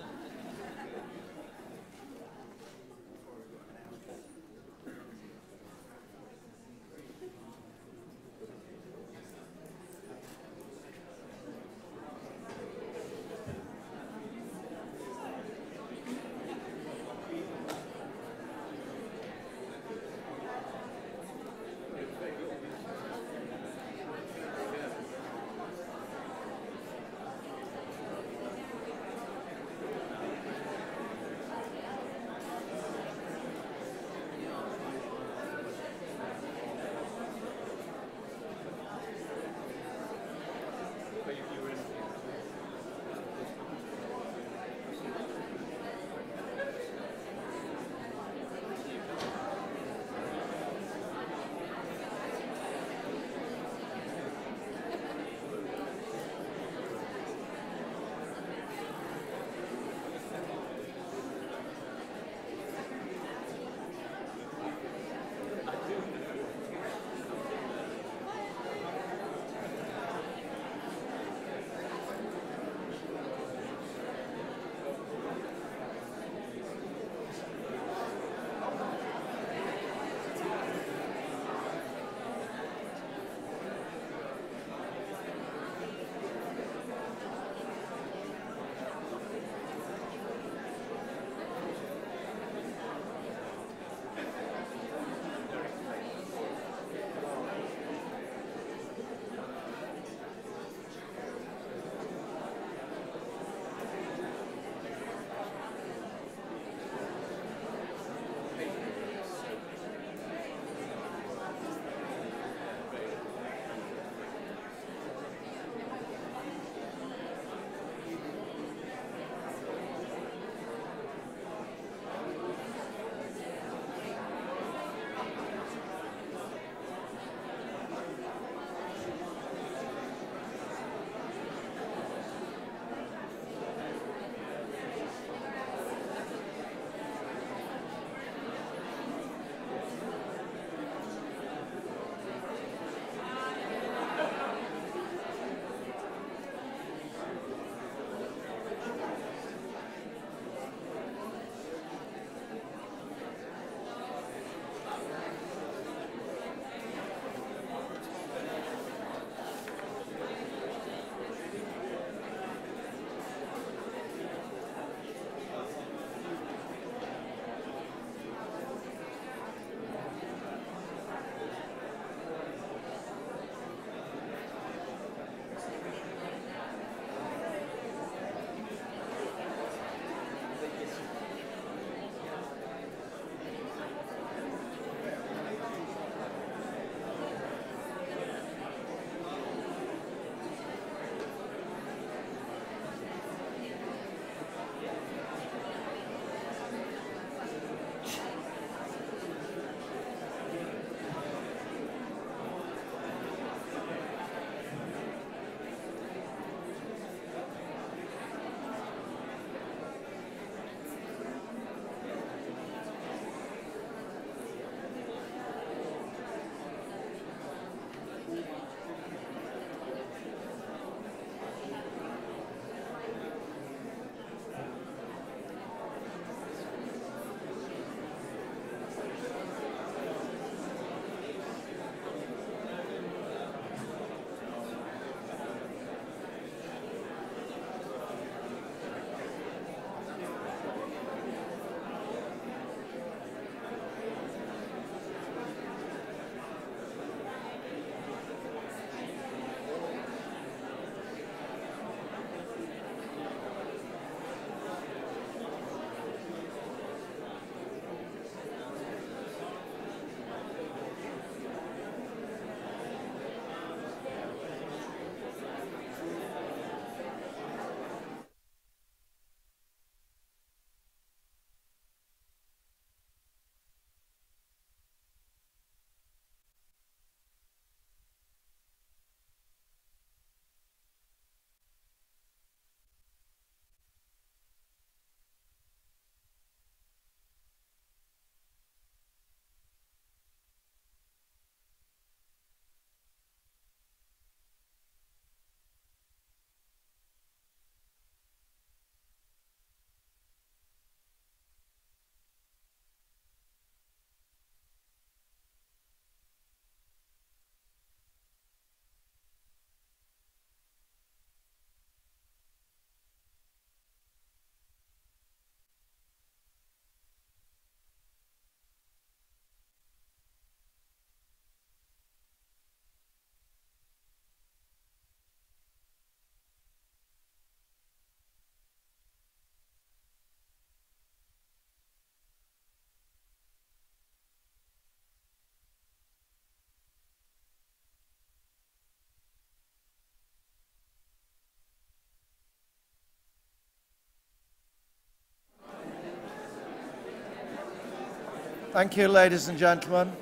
Thank you, ladies and gentlemen.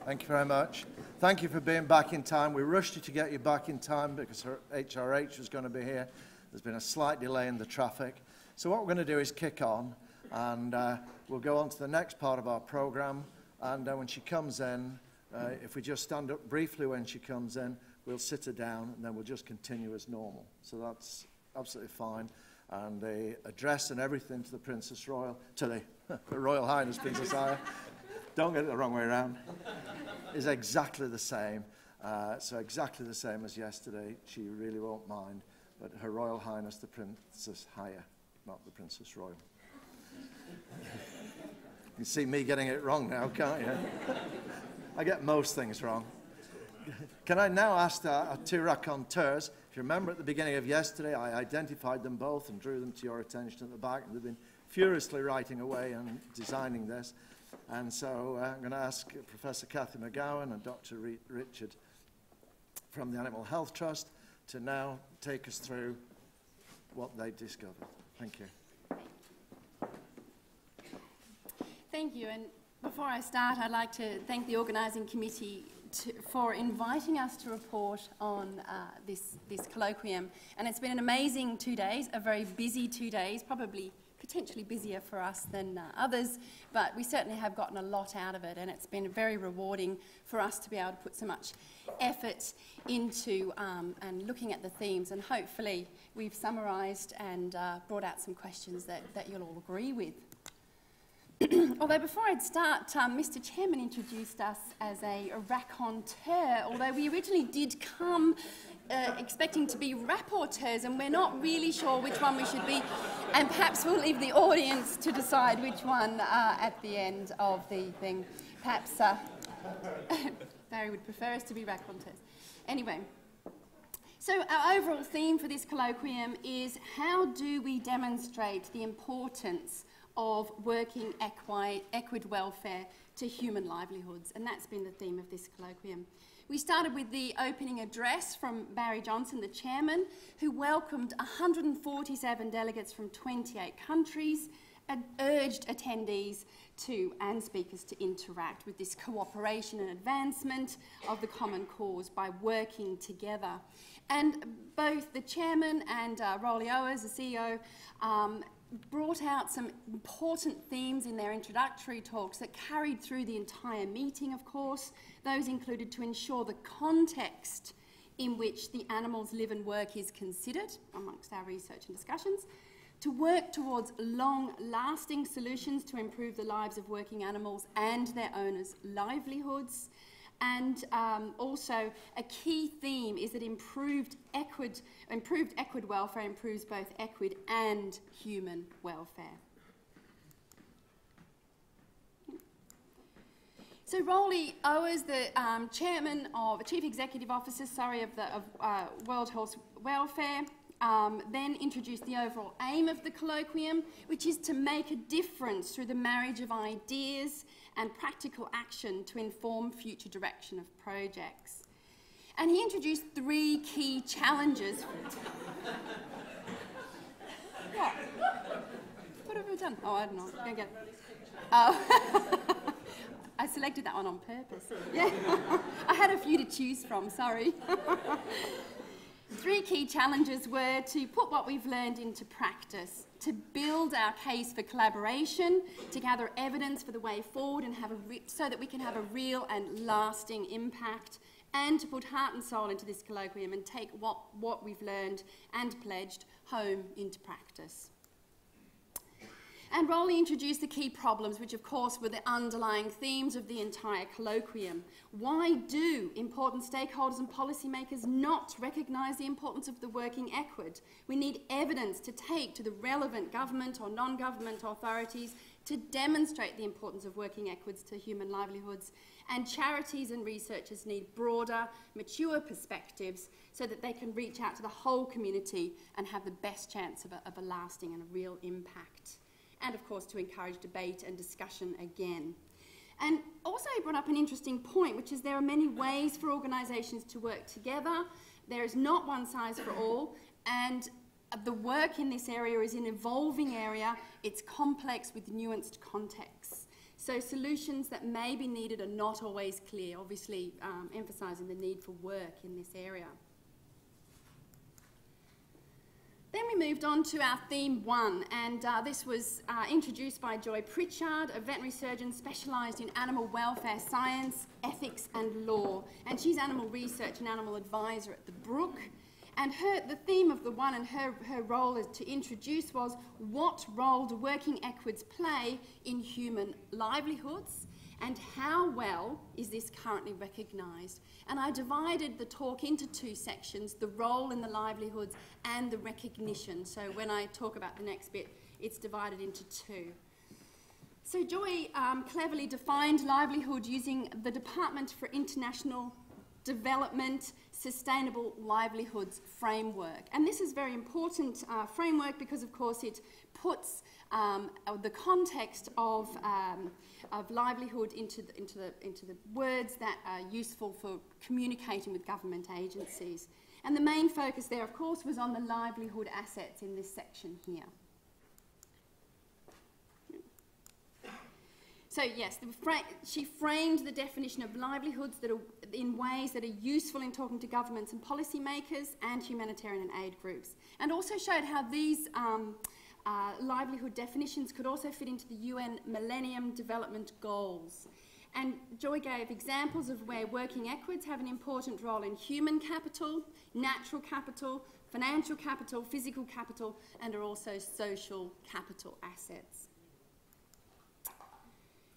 Thank you very much. Thank you for being back in time. We rushed you to get you back in time because her HRH was going to be here. There's been a slight delay in the traffic. So what we're going to do is kick on, and we'll go on to the next part of our program. And when she comes in, if we just stand up briefly when she comes in, we'll sit her down, and then we'll just continue as normal. So that's absolutely fine. And the address and everything to the Princess Royal, to the Her Royal Highness Princess Aya, don't get it the wrong way around, is exactly the same. So exactly the same as yesterday. She really won't mind. But Her Royal Highness the Princess Aya, not the Princess Royal. You can see me getting it wrong now, can't you? I get most things wrong. Can I now ask our two raconteurs, if you remember at the beginning of yesterday, I identified them both and drew them to your attention at the back, and they've been furiously writing away and designing this. And so I'm going to ask Professor Cathy McGowan and Dr. Richard from the Animal Health Trust to now take us through what they discovered. Thank you. Thank you. And before I start, I'd like to thank the organising committee for inviting us to report on this colloquium. And it's been an amazing 2 days, a very busy 2 days, probably potentially busier for us than others, but we certainly have gotten a lot out of it, and it's been very rewarding for us to be able to put so much effort into and looking at the themes, and hopefully we've summarised and brought out some questions that you'll all agree with. Although before I'd start, Mr. Chairman introduced us as a raconteur, although we originally did come expecting to be rapporteurs, and we're not really sure which one we should be, and perhaps we'll leave the audience to decide which one at the end of the thing. Perhaps Barry would prefer us to be raconteurs. Anyway, so our overall theme for this colloquium is how do we demonstrate the importance of working equid welfare to human livelihoods, and that's been the theme of this colloquium. We started with the opening address from Barry Johnson, the chairman, who welcomed 147 delegates from 28 countries and urged attendees and speakers to interact with this cooperation and advancement of the common cause by working together. And both the chairman and Rolly Owers, the CEO, brought out some important themes in their introductory talks that carried through the entire meeting, of course. Those included to ensure the context in which the animals live and work is considered amongst our research and discussions, to work towards long-lasting solutions to improve the lives of working animals and their owners' livelihoods. And also a key theme is that improved equid welfare improves both equid and human welfare. So Rolly Owers, the Chief Executive Officer, of World Horse Welfare, then introduced the overall aim of the colloquium, which is to make a difference through the marriage of ideas and practical action to inform future direction of projects. And he introduced 3 key challenges. What? What have we done? Oh, I don't know. Go get it. Oh. I selected that one on purpose. Yeah. I had a few to choose from, sorry. 3 key challenges were to put what we've learned into practice, to build our case for collaboration, to gather evidence for the way forward and so that we can have a real and lasting impact, and to put heart and soul into this colloquium and take what we've learned and pledged home into practice. And Rolly introduced the key problems, which of course were the underlying themes of the entire colloquium. Why do important stakeholders and policymakers not recognise the importance of the working equid? We need evidence to take to the relevant government or non-government authorities to demonstrate the importance of working equids to human livelihoods. And charities and researchers need broader, mature perspectives so that they can reach out to the whole community and have the best chance of a lasting and a real impact. And of course to encourage debate and discussion again. And also he brought up an interesting point, which is there are many ways for organisations to work together. There is not one size for all, and the work in this area is an evolving area. It's complex with nuanced contexts. So solutions that may be needed are not always clear, obviously emphasising the need for work in this area. Then we moved on to our theme 1, and this was introduced by Joy Pritchard, a veterinary surgeon specialised in animal welfare science, ethics and law. And she's animal research and animal advisor at the Brook. And the theme of the one and her role to introduce was, what role do working equids play in human livelihoods? And how well is this currently recognised? And I divided the talk into 2 sections, the role in the livelihoods and the recognition. So when I talk about the next bit, it's divided into 2. So Joy cleverly defined livelihood using the Department for International Development Sustainable Livelihoods framework. And this is a very important framework because, of course, it puts the context of livelihood into the words that are useful for communicating with government agencies. And the main focus there, of course, was on the livelihood assets in this section here. So yes, she framed the definition of livelihoods that are in ways that are useful in talking to governments and policymakers and humanitarian and aid groups, and also showed how these livelihood definitions could also fit into the UN Millennium Development Goals. And Joy gave examples of where working equids have an important role in human capital, natural capital, financial capital, physical capital, and are also social capital assets.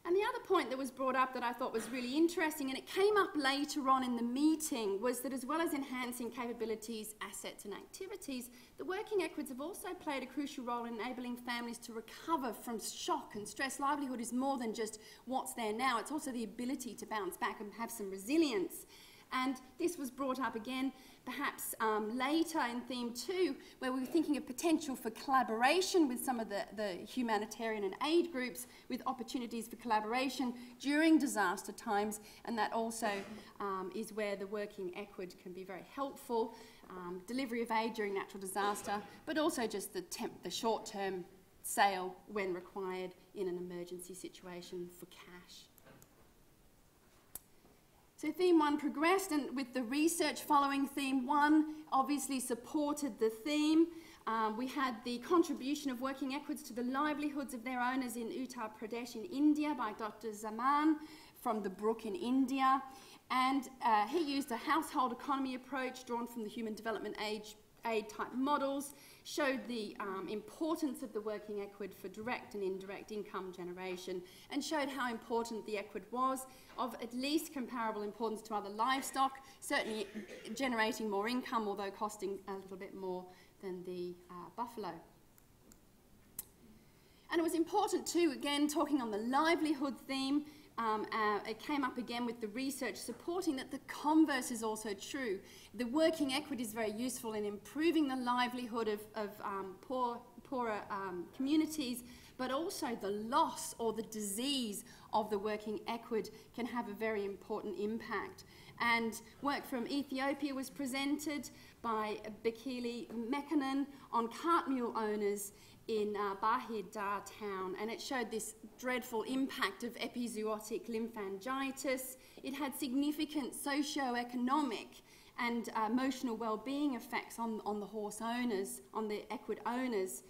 And the other point that was brought up that I thought was really interesting, and it came up later on in the meeting, was that as well as enhancing capabilities, assets and activities, the working equids have also played a crucial role in enabling families to recover from shock and stress. Livelihood is more than just what's there now, it's also the ability to bounce back and have some resilience. And this was brought up again, perhaps later in theme 2, where we were thinking of potential for collaboration with some of the humanitarian and aid groups, with opportunities for collaboration during disaster times, and that also is where the working equid can be very helpful. Delivery of aid during natural disaster, but also just the short-term sale when required in an emergency situation for cash. So theme 1 progressed, and with the research following theme 1 obviously supported the theme. We had the contribution of working equids to the livelihoods of their owners in Uttar Pradesh in India by Dr. Zaman from the Brook in India. And he used a household economy approach drawn from the human development aid type models, showed the importance of the working equid for direct and indirect income generation, and showed how important the equid was, of at least comparable importance to other livestock, certainly generating more income, although costing a little bit more than the buffalo. And it was important too, again, talking on the livelihood theme, it came up again with the research supporting that the converse is also true. The working equid is very useful in improving the livelihood of poorer communities, but also the loss or the disease of the working equid can have a very important impact. And work from Ethiopia was presented by Bekele Mekanen on cart mule owners in Bahir Dar town, and it showed this dreadful impact of epizootic lymphangitis. It had significant socio-economic and emotional well-being effects on the horse owners, on the equid owners.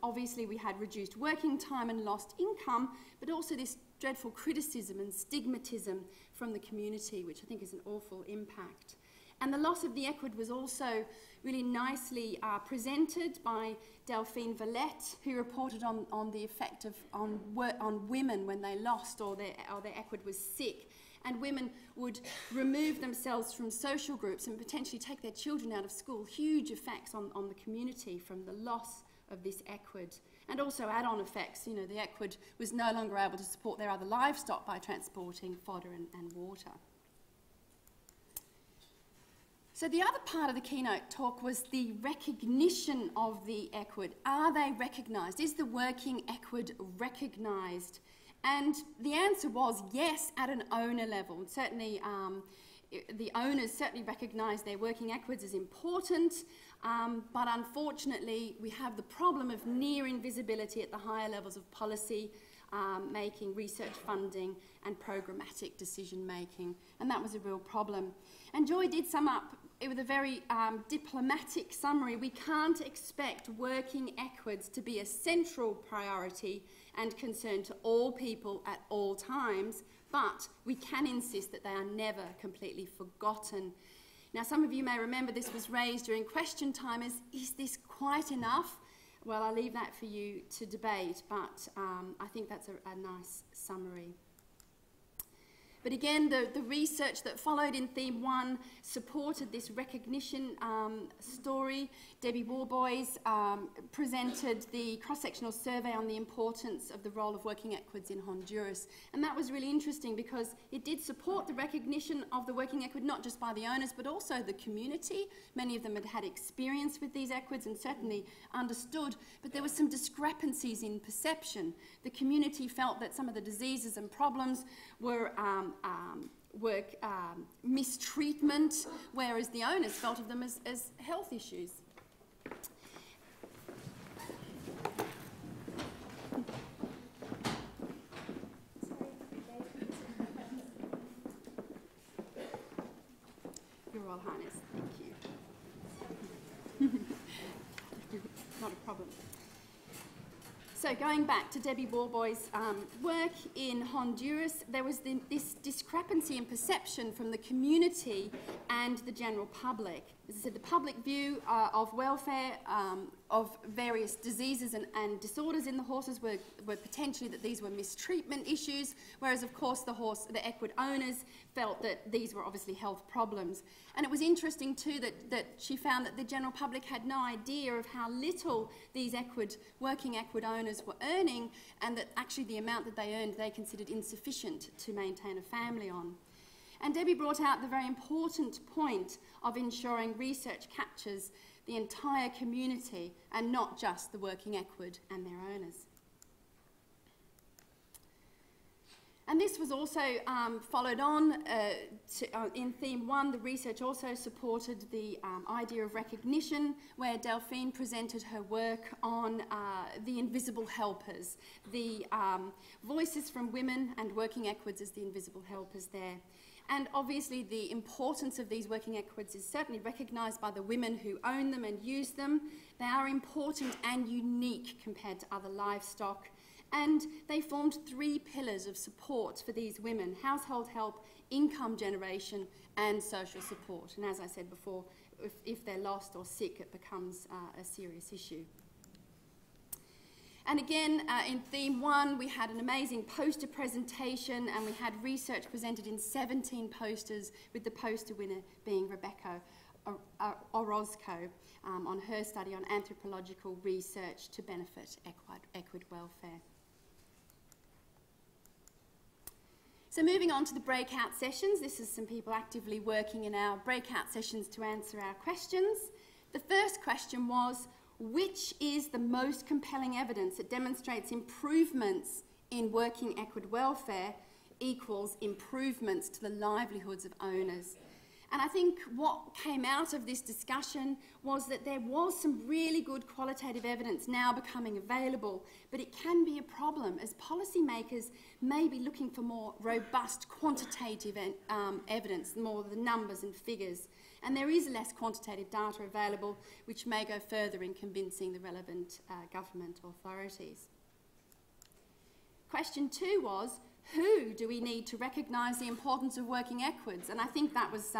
Obviously we had reduced working time and lost income, but also this dreadful criticism and stigmatism from the community, which I think is an awful impact. And the loss of the equid was also really nicely presented by Delphine Valette, who reported on the effect on women when they lost or their equid was sick. And women would remove themselves from social groups and potentially take their children out of school. Huge effects on the community from the loss of this equid. And also add-on effects. You know, the equid was no longer able to support their other livestock by transporting fodder and water. So the other part of the keynote talk was the recognition of the equid. Are they recognised? Is the working equid recognised? And the answer was yes, at an owner level. Certainly, the owners certainly recognise their working equids as important. But unfortunately, we have the problem of near invisibility at the higher levels of policy making, research funding, and programmatic decision making. And that was a real problem. And Joy did sum up with a very diplomatic summary. We can't expect working equids to be a central priority and concern to all people at all times, but we can insist that they are never completely forgotten. Now, some of you may remember this was raised during question time as, is this quite enough? Well, I'll leave that for you to debate, but I think that's a nice summary. But again, the research that followed in theme 1 supported this recognition story. Debbie Warboys presented the cross-sectional survey on the importance of the role of working equids in Honduras. And that was really interesting because it did support the recognition of the working equid, not just by the owners, but also the community. Many of them had had experience with these equids and certainly understood, but there were some discrepancies in perception. The community felt that some of the diseases and problems were mistreatment, whereas the owners felt of them as health issues. Your Royal Highness, thank you. Not a problem. So going back to Debbie Warboys' work in Honduras, there was this discrepancy in perception from the community and the general public. As I said, the public view of welfare of various diseases and disorders in the horses were potentially that these were mistreatment issues, whereas of course the equid owners felt that these were obviously health problems. And it was interesting too that she found that the general public had no idea of how little these working equid owners were earning, and that actually the amount that they earned they considered insufficient to maintain a family on. And Debbie brought out the very important point of ensuring research captures the entire community and not just the working equid and their owners. And this was also followed on in theme 1. The research also supported the idea of recognition, where Delphine presented her work on the invisible helpers, the voices from women and working equids as the invisible helpers there. And obviously the importance of these working equids is certainly recognised by the women who own them and use them. They are important and unique compared to other livestock. And they formed 3 pillars of support for these women: household help, income generation, and social support. And as I said before, if they're lost or sick, it becomes a serious issue. And again, in theme 1, we had an amazing poster presentation, and we had research presented in 17 posters, with the poster winner being Rebecca Orozco on her study on anthropological research to benefit equid welfare. So moving on to the breakout sessions, this is some people actively working in our breakout sessions to answer our questions. The first question was, which is the most compelling evidence that demonstrates improvements in working equid welfare equals improvements to the livelihoods of owners? And I think what came out of this discussion was that there was some really good qualitative evidence now becoming available, but it can be a problem as policymakers may be looking for more robust quantitative evidence, more the numbers and figures. And there is less quantitative data available, which may go further in convincing the relevant government authorities. Question 2 was, who do we need to recognise the importance of working equids? And I think that was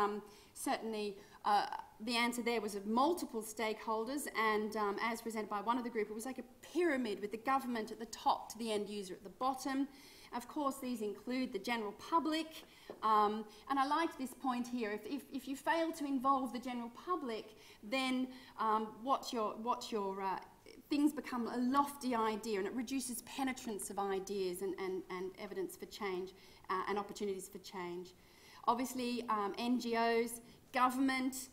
certainly the answer there was of multiple stakeholders, and as presented by one of the group, it was like a pyramid with the government at the top to the end user at the bottom. Of course, these include the general public, and I liked this point here. If you fail to involve the general public, then things become a lofty idea, and it reduces penetrance of ideas and evidence for change and opportunities for change. Obviously, NGOs, government,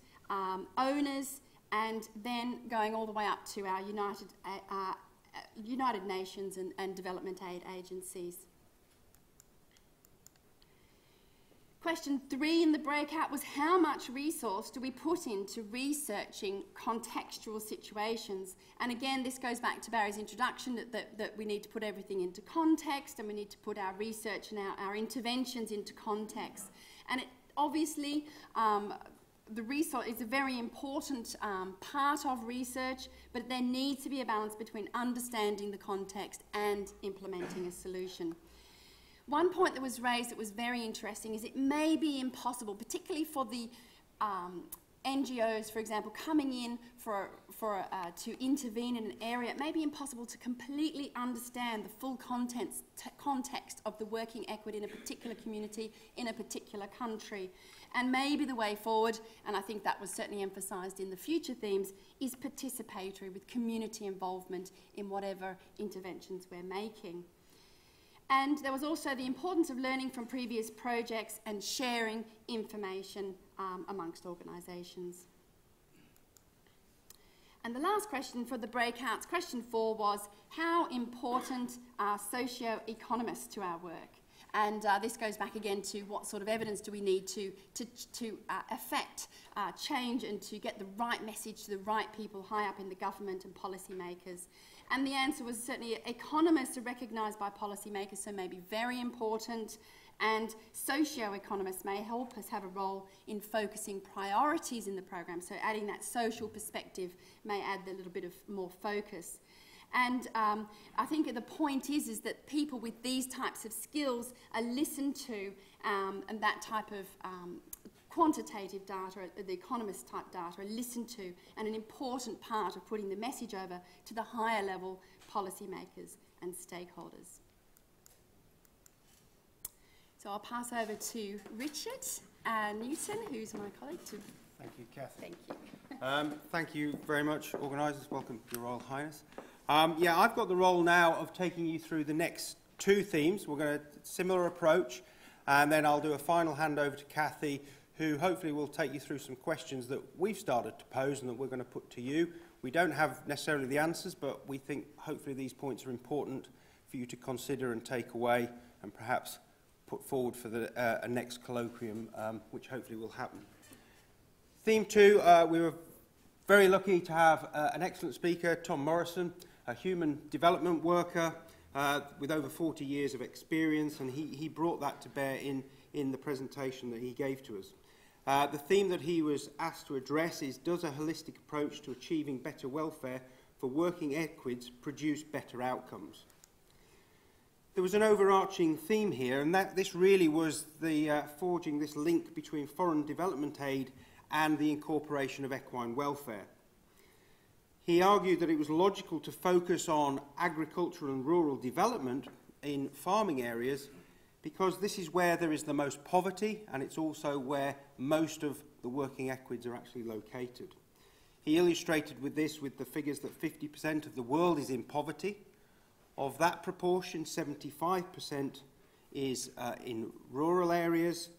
owners, and then going all the way up to our United Nations and development aid agencies. Question 3 in the breakout was, how much resource do we put into researching contextual situations? And again, this goes back to Barry's introduction, that we need to put everything into context, and we need to put our research and our interventions into context. And obviously, the research is a very important part of research, but there needs to be a balance between understanding the context and implementing a solution. One point that was raised that was very interesting is it may be impossible, particularly for the NGOs, for example, coming in to intervene in an area. It may be impossible to completely understand the full context of the working equid in a particular community, in a particular country. And maybe the way forward, and I think that was certainly emphasised in the future themes, is participatory, with community involvement in whatever interventions we're making. And there was also the importance of learning from previous projects and sharing information amongst organisations. And the last question for the breakouts, question 4, was, how important are socio-economists to our work? And this goes back again to what sort of evidence do we need to affect change and to get the right message to the right people high up in the government and policymakers. And the answer was certainly economists are recognised by policymakers, so may be very important, and socio-economists may help us have a role in focusing priorities in the program, so adding that social perspective may add a little bit of more focus. And I think the point is that people with these types of skills are listened to, and that type of quantitative data, the economist type data, are listened to, and an important part of putting the message over to the higher level policymakers and stakeholders. So I'll pass over to Richard Newton, who's my colleague. Thank you, Kathy. Thank you. Thank you very much, organisers. Welcome, Your Royal Highness. Yeah, I've got the role now of taking you through the next 2 themes. We're going to similar approach, and then I'll do a final handover to Kathy, who hopefully will take you through some questions that we've started to pose and that we're going to put to you. We don't have necessarily the answers, but we think hopefully these points are important for you to consider and take away and perhaps put forward for the next colloquium, which hopefully will happen. Theme 2, we were very lucky to have an excellent speaker, Tom Morrison, a human development worker with over 40 years of experience, and he brought that to bear in the presentation that he gave to us. The theme that he was asked to address is, does a holistic approach to achieving better welfare for working equids produce better outcomes? There was an overarching theme here, and this really was the forging this link between foreign development aid and the incorporation of equine welfare. He argued that it was logical to focus on agricultural and rural development in farming areas because this is where there is the most poverty, and it's also where most of the working equids are actually located. He illustrated with this with the figures that 50% of the world is in poverty. Of that proportion, 75% is in rural areas,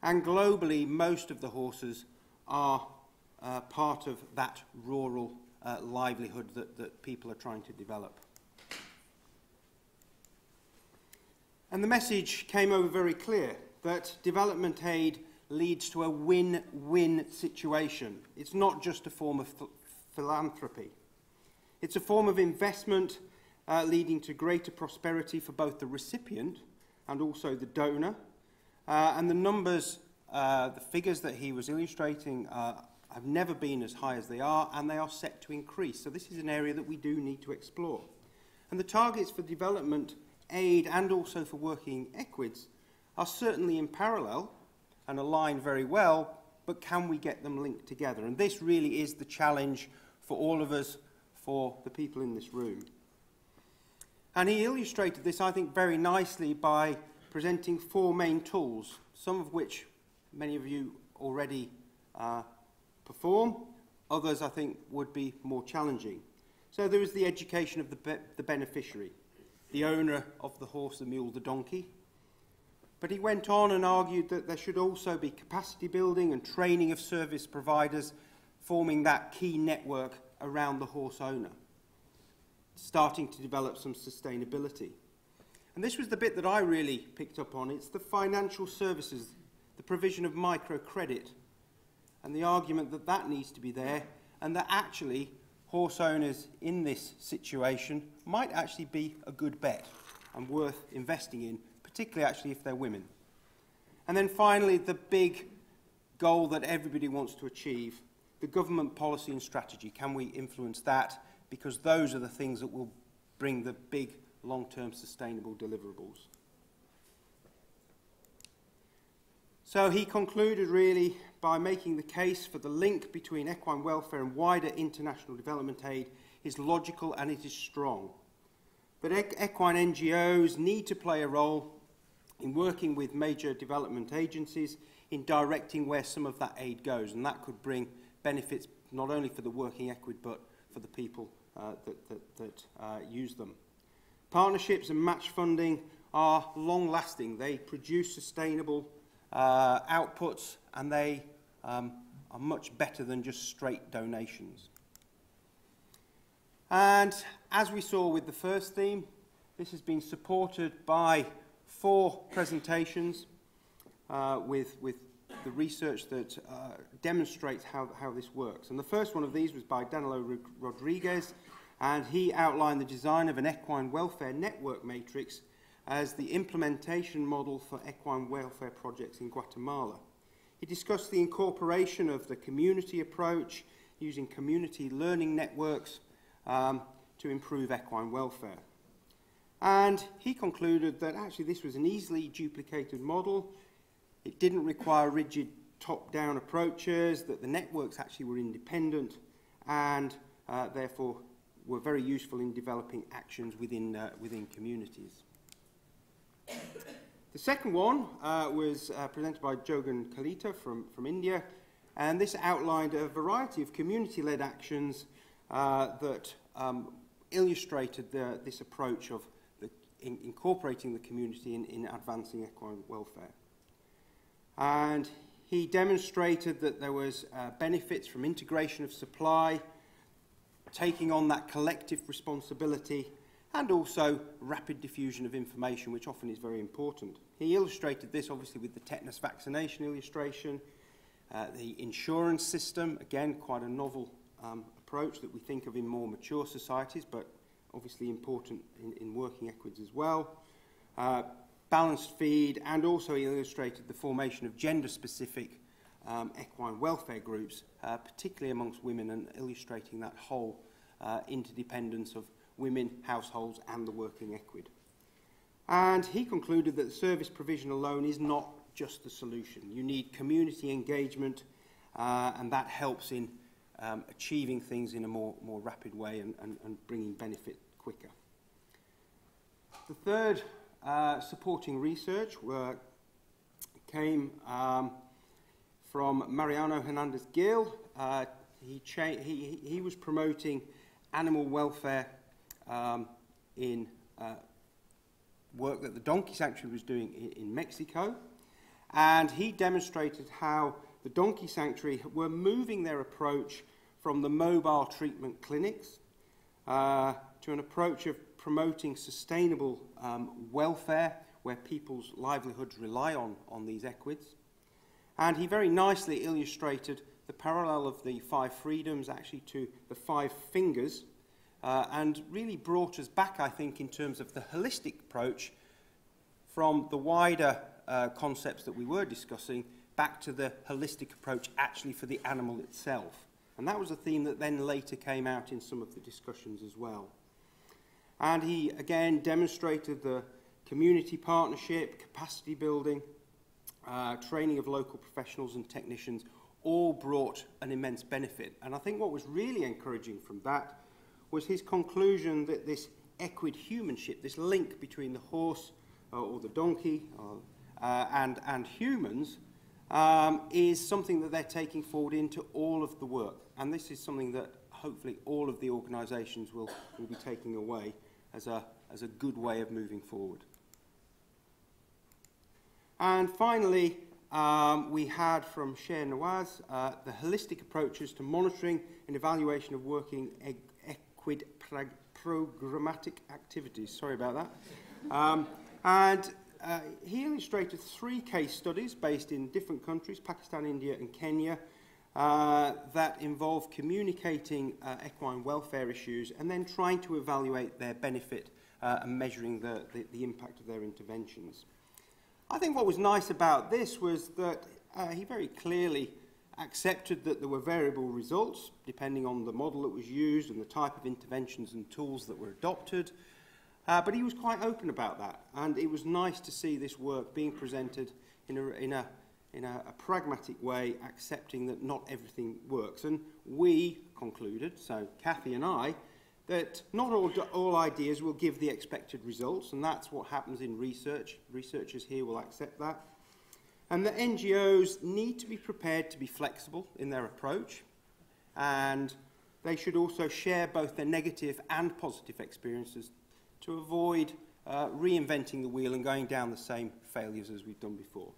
and globally most of the horses are part of that rural livelihood that people are trying to develop. And the message came over very clear, that development aid leads to a win-win situation. It's not just a form of philanthropy. It's a form of investment leading to greater prosperity for both the recipient and also the donor. And the numbers, the figures that he was illustrating have never been as high as they are, and they are set to increase. So this is an area that we do need to explore. And the targets for development aid and also for working equids are certainly in parallel and align very well, but can we get them linked together? And this really is the challenge for all of us, for the people in this room. And he illustrated this, I think, very nicely by presenting 4 main tools, some of which many of you already perform, others I think would be more challenging. So there is the education of the beneficiary, the owner of the horse, the mule, the donkey. But he went on and argued that there should also be capacity building and training of service providers, forming that key network around the horse owner, starting to develop some sustainability. And this was the bit that I really picked up on. It's the financial services, the provision of microcredit, and the argument that that needs to be there, and that actually horse owners in this situation might actually be a good bet and worth investing in, particularly actually if they're women. And then finally, the big goal that everybody wants to achieve, the government policy and strategy. Can we influence that? Because those are the things that will bring the big long-term sustainable deliverables. So he concluded really by making the case for the link between equine welfare and wider international development aid is logical and it is strong. But equine NGOs need to play a role in working with major development agencies in directing where some of that aid goes, and that could bring benefits not only for the working equid but for the people that use them. Partnerships and match funding are long-lasting. They produce sustainable outputs, and they are much better than just straight donations. And as we saw with the first theme, this has been supported by 4 presentations with the research that demonstrates how this works. And the first one of these was by Danilo Rodriguez, and he outlined the design of an equine welfare network matrix as the implementation model for equine welfare projects in Guatemala. He discussed the incorporation of the community approach using community learning networks to improve equine welfare. And he concluded that actually this was an easily duplicated model. It didn't require rigid top-down approaches, that the networks actually were independent and therefore were very useful in developing actions within communities. The second one was presented by Jogan Kalita from India, and this outlined a variety of community-led actions that illustrated this approach of incorporating the community in advancing equine welfare. And he demonstrated that there was benefits from integration of supply, taking on that collective responsibility, and also rapid diffusion of information, which often is very important. He illustrated this obviously with the tetanus vaccination illustration, the insurance system, again quite a novel approach that we think of in more mature societies, but obviously important in working equids as well. Balanced feed, and also he illustrated the formation of gender-specific equine welfare groups, particularly amongst women, and illustrating that whole interdependence of women, households, and the working equid. And he concluded that the service provision alone is not just the solution. You need community engagement, and that helps in achieving things in a more rapid way and bringing benefit quicker. The third supporting research work came from Mariano Hernandez-Gil. He was promoting animal welfare in work that the Donkey Sanctuary was doing in Mexico, and he demonstrated how the Donkey Sanctuary were moving their approach from the mobile treatment clinics to an approach of promoting sustainable welfare where people's livelihoods rely on these equids. And he very nicely illustrated the parallel of the 5 freedoms actually to the 5 fingers, and really brought us back, I think, in terms of the holistic approach from the wider concepts that we were discussing back to the holistic approach actually for the animal itself. And that was a theme that then later came out in some of the discussions as well. And he again demonstrated the community partnership, capacity building, training of local professionals and technicians, all brought an immense benefit. And I think what was really encouraging from that was his conclusion that this equid humanship, this link between the horse or the donkey and humans, is something that they're taking forward into all of the work. And this is something that hopefully all of the organisations will be taking away as a good way of moving forward. And finally, we had from Cher Nawaz the holistic approaches to monitoring and evaluation of working equid programmatic activities. Sorry about that. And he illustrated 3 case studies based in different countries, Pakistan, India and Kenya, that involve communicating equine welfare issues and then trying to evaluate their benefit and measuring the impact of their interventions. I think what was nice about this was that he very clearly accepted that there were variable results depending on the model that was used and the type of interventions and tools that were adopted. But he was quite open about that, and it was nice to see this work being presented in a pragmatic way, accepting that not everything works. And we concluded, so Kathy and I, that not all ideas will give the expected results, and that's what happens in research. Researchers here will accept that. And that NGOs need to be prepared to be flexible in their approach, and they should also share both their negative and positive experiences to avoid reinventing the wheel and going down the same failures as we've done before.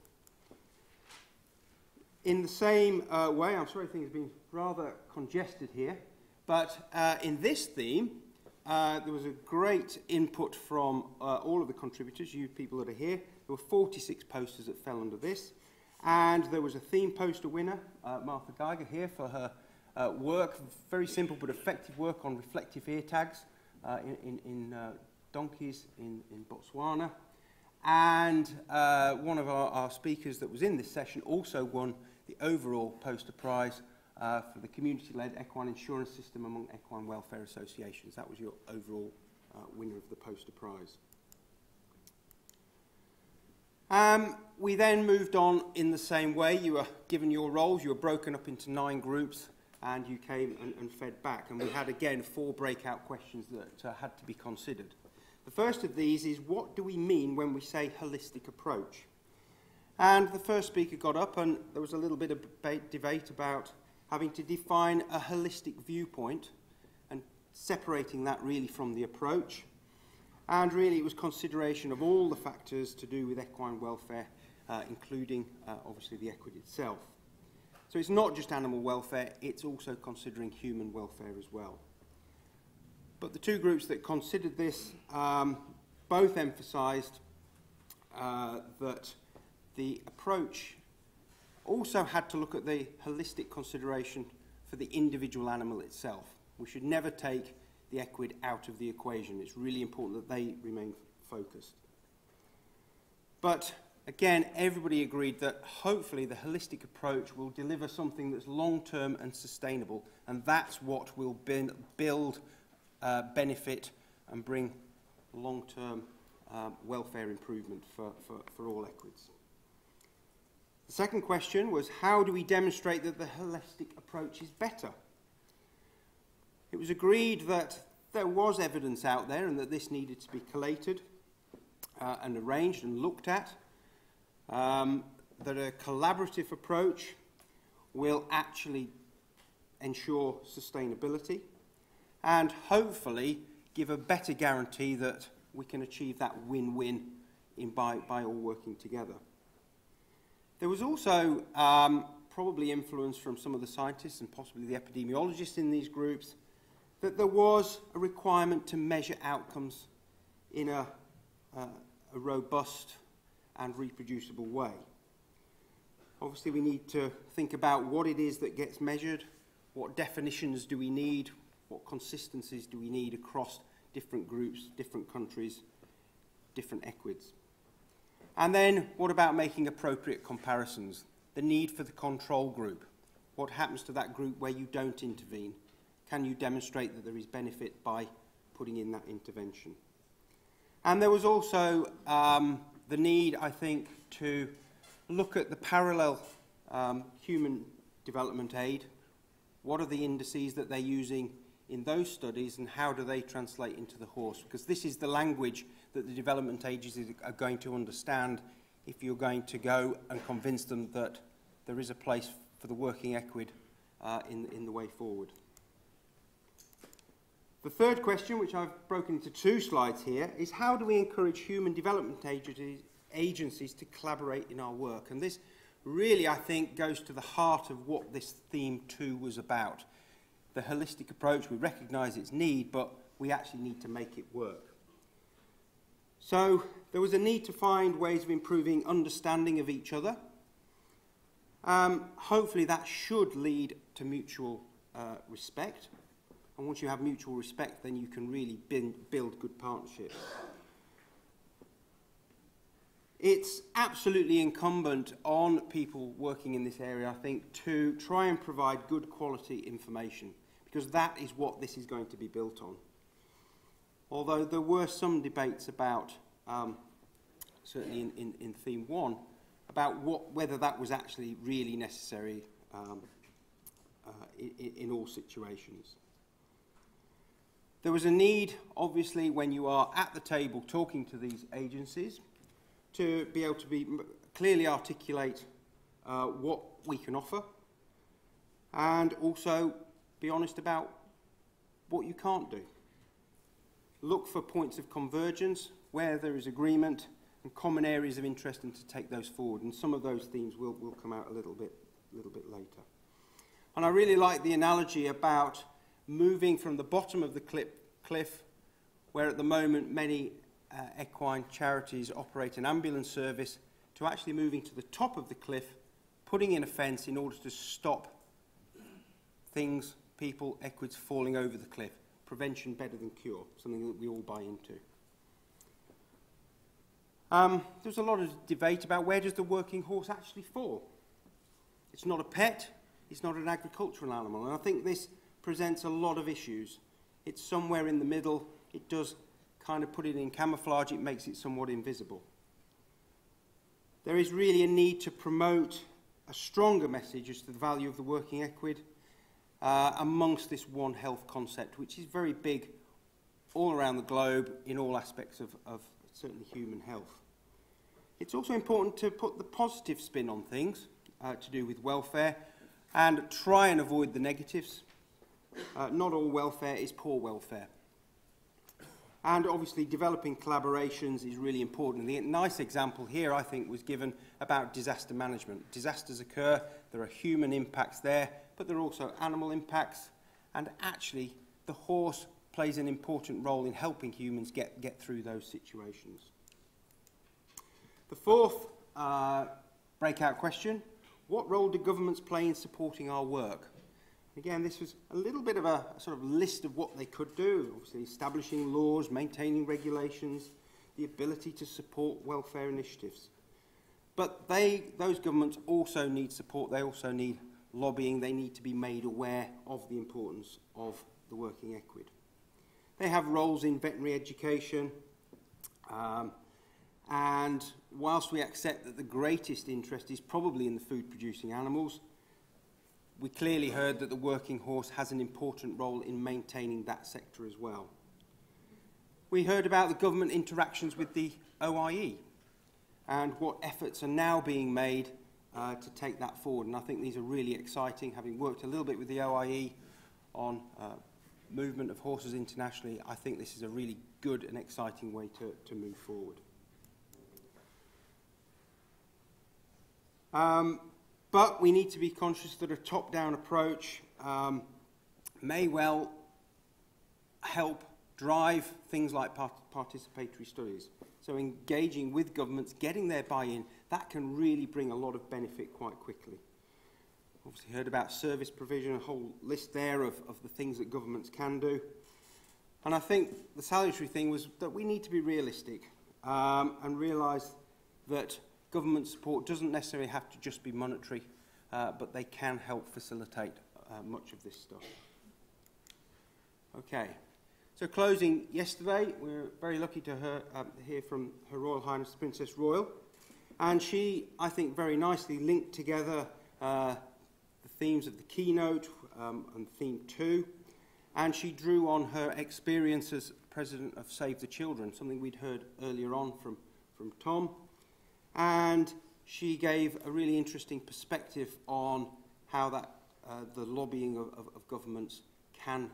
In the same way, I'm sorry things have been rather congested here, but in this theme, there was a great input from all of the contributors, you people that are here. There were 46 posters that fell under this, and there was a theme poster winner, Martha Geiger, here for her work, very simple but effective work on reflective ear tags in donkeys in Botswana. And one of our speakers that was in this session also won the overall poster prize for the community-led equine insurance system among equine welfare associations. That was your overall winner of the poster prize. We then moved on in the same way. You were given your roles, you were broken up into 9 groups, and you came and fed back. And we had, again, 4 breakout questions that had to be considered. The first of these is, what do we mean when we say holistic approach? And the first speaker got up, and there was a little bit of debate about having to define a holistic viewpoint and separating that really from the approach. And really it was consideration of all the factors to do with equine welfare, including obviously the equid itself. So it's not just animal welfare, it's also considering human welfare as well. But the 2 groups that considered this both emphasised that the approach also had to look at the holistic consideration for the individual animal itself. We should never take the equid out of the equation. It's really important that they remain focused. But again, everybody agreed that hopefully the holistic approach will deliver something that's long-term and sustainable, and that's what will build benefit and bring long-term welfare improvement for all equids. The second question was, how do we demonstrate that the holistic approach is better? It was agreed that there was evidence out there and that this needed to be collated and arranged and looked at, that a collaborative approach will actually ensure sustainability and hopefully give a better guarantee that we can achieve that win-win by all working together. There was also probably influence from some of the scientists and possibly the epidemiologists in these groups that there was a requirement to measure outcomes in a robust and reproducible way. Obviously, we need to think about what it is that gets measured, what definitions do we need, what consistencies do we need across different groups, different countries, different equids. And then, what about making appropriate comparisons? The need for the control group. What happens to that group where you don't intervene? Can you demonstrate that there is benefit by putting in that intervention? And there was also the need, I think, to look at the parallel human development aid. What are the indices that they're using in those studies, and how do they translate into the horse? Because this is the language that the development agencies are going to understand if you're going to go and convince them that there is a place for the working equid in the way forward. The third question, which I've broken into 2 slides here, is how do we encourage human development agencies to collaborate in our work? And this really, I think, goes to the heart of what this theme 2 was about. The holistic approach, we recognise its need, but we actually need to make it work. So There was a need to find ways of improving understanding of each other. Hopefully that should lead to mutual respect. And once you have mutual respect, then you can really build good partnerships. It's absolutely incumbent on people working in this area, I think, to try and provide good quality information, because that is what this is going to be built on. Although there were some debates about, certainly in theme 1, about whether that was actually really necessary in all situations. There was a need, obviously, when you are at the table talking to these agencies, to be able to clearly articulate what we can offer, and also be honest about what you can't do. Look for points of convergence where there is agreement and common areas of interest, and to take those forward. And some of those themes will come out a little bit later. And I really like the analogy about moving from the bottom of the cliff, where at the moment many equine charities operate an ambulance service, to actually moving to the top of the cliff, putting in a fence in order to stop things, people, equids falling over the cliff. Prevention better than cure, something that we all buy into. There's a lot of debate about where does the working horse actually fall. It's not a pet, it's not an agricultural animal, and I think this presents a lot of issues. It's somewhere in the middle. It does kind of put it in camouflage, it makes it somewhat invisible. There is really a need to promote a stronger message as to the value of the working equid amongst this One Health concept, which is very big all around the globe in all aspects of certainly human health. It's also important to put the positive spin on things to do with welfare and try and avoid the negatives. Not all welfare is poor welfare. And obviously developing collaborations is really important. And the nice example here, I think, was given about disaster management. Disasters occur, there are human impacts there, but there are also animal impacts, and actually the horse plays an important role in helping humans get through those situations. The fourth breakout question: what role do governments play in supporting our work? Again, this was a little bit of a sort of list of what they could do, obviously establishing laws, maintaining regulations, the ability to support welfare initiatives. But those governments also need support, they also need lobbying, they need to be made aware of the importance of the working equid. They have roles in veterinary education, and whilst we accept that the greatest interest is probably in the food-producing animals, we clearly heard that the working horse has an important role in maintaining that sector as well. We heard about the government interactions with the OIE and what efforts are now being made to take that forward. And I think these are really exciting. Having worked a little bit with the OIE on movement of horses internationally, I think this is a really good and exciting way to move forward. But we need to be conscious that a top-down approach may well help drive things like participatory studies. So engaging with governments, getting their buy-in, that can really bring a lot of benefit quite quickly. Obviously heard about service provision, a whole list there of the things that governments can do. And I think the salutary thing was that we need to be realistic and realise that government support doesn't necessarily have to just be monetary, but they can help facilitate much of this stuff. Okay, so closing yesterday, we were very lucky to hear from Her Royal Highness Princess Royal, and she, I think, very nicely linked together the themes of the Keynote and Theme 2, and she drew on her experience as President of Save the Children, something we'd heard earlier on from Tom. And she gave a really interesting perspective on how that the lobbying of governments can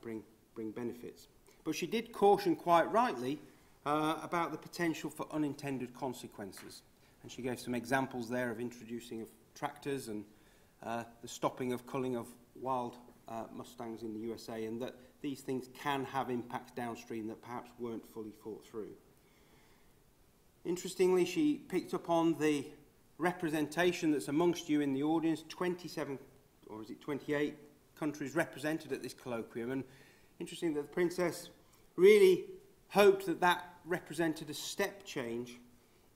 bring benefits. But she did caution quite rightly about the potential for unintended consequences. And she gave some examples there of introducing of tractors and the stopping of culling of wild mustangs in the USA, and that these things can have impacts downstream that perhaps weren't fully thought through. Interestingly, she picked up on the representation that's amongst you in the audience, 27, or is it 28 countries represented at this colloquium. And interesting that the Princess really hoped that that represented a step change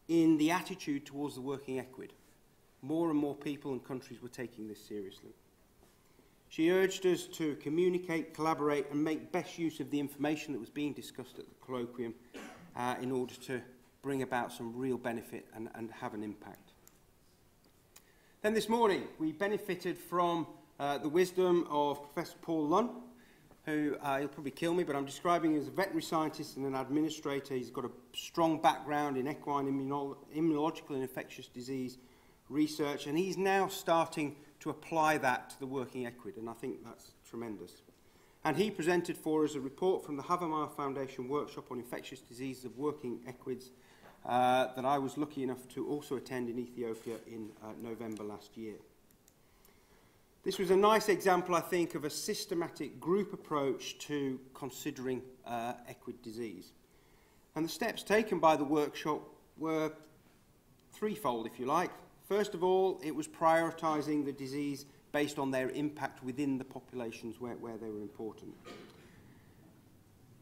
in the attitude towards the working equid. More and more people and countries were taking this seriously. She urged us to communicate, collaborate, and make best use of the information that was being discussed at the colloquium in order to bring about some real benefit and have an impact. Then this morning, we benefited from the wisdom of Professor Paul Lunn, who, he'll probably kill me, but I'm describing him as a veterinary scientist and an administrator. He's got a strong background in equine immunological and infectious disease research, and he's now starting to apply that to the working equid, and I think that's tremendous. And he presented for us a report from the Havemeyer Foundation workshop on infectious diseases of working equids that I was lucky enough to also attend in Ethiopia in November last year. This was a nice example, I think, of a systematic group approach to considering equid disease. And the steps taken by the workshop were threefold, if you like. First of all, it was prioritising the disease based on their impact within the populations where they were important.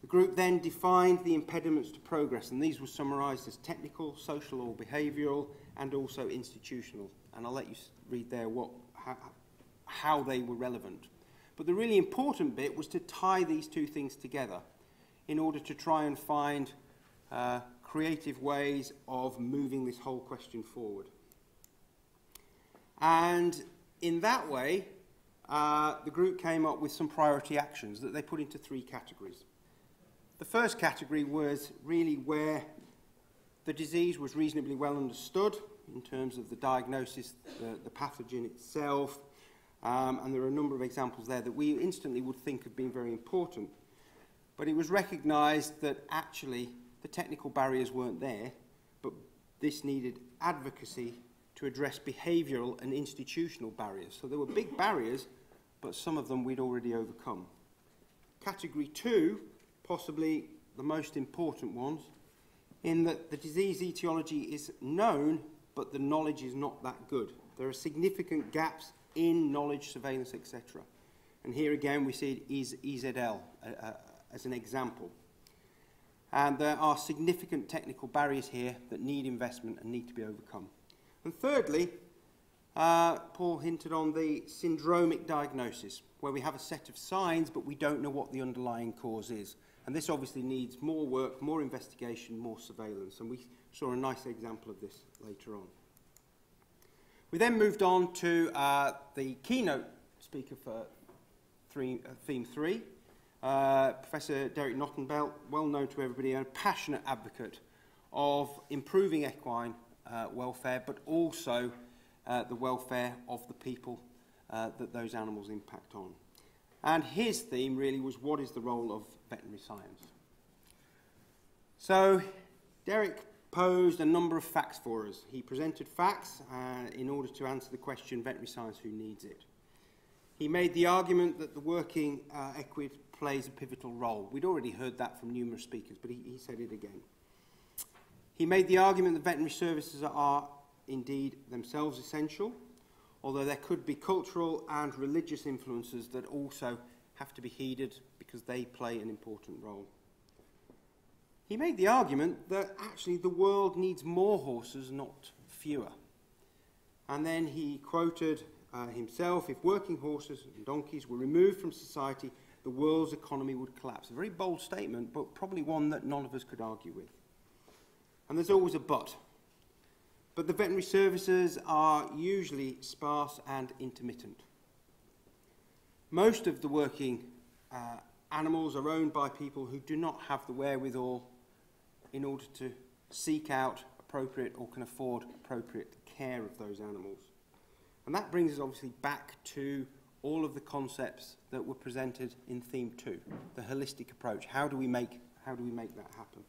The group then defined the impediments to progress, and these were summarised as technical, social or behavioural, and also institutional. And I'll let you read there how they were relevant. But the really important bit was to tie these two things together in order to try and find creative ways of moving this whole question forward. And in that way, the group came up with some priority actions that they put into three categories. The first category was really where the disease was reasonably well understood in terms of the diagnosis, the pathogen itself, and there are a number of examples there that we instantly would think have been very important. But it was recognised that actually the technical barriers weren't there, but this needed advocacy to address behavioural and institutional barriers. So there were big barriers, but some of them we'd already overcome. Category 2, possibly the most important ones, in that the disease etiology is known, but the knowledge is not that good. There are significant gaps in knowledge, surveillance, etc. And here again we see EZL as an example. And there are significant technical barriers here that need investment and need to be overcome. And thirdly, Paul hinted on the syndromic diagnosis, where we have a set of signs, but we don't know what the underlying cause is. And this obviously needs more work, more investigation, more surveillance. And we saw a nice example of this later on. We then moved on to the keynote speaker for theme 3, Professor Derek Nottenbelt, well known to everybody, a passionate advocate of improving equine welfare, but also the welfare of the people that those animals impact on. And his theme really was, what is the role of veterinary science? So Derek posed a number of facts for us. He presented facts in order to answer the question, veterinary science, who needs it? He made the argument that the working equid plays a pivotal role. We'd already heard that from numerous speakers, but he said it again. He made the argument that veterinary services are indeed themselves essential, although there could be cultural and religious influences that also have to be heeded because they play an important role. He made the argument that actually the world needs more horses, not fewer. And then he quoted himself, if working horses and donkeys were removed from society, the world's economy would collapse. A very bold statement, but probably one that none of us could argue with. And there's always a but. But the veterinary services are usually sparse and intermittent. Most of the working animals are owned by people who do not have the wherewithal in order to seek out appropriate or can afford appropriate care of those animals. And that brings us obviously back to all of the concepts that were presented in theme 2, the holistic approach. How do we make that happen?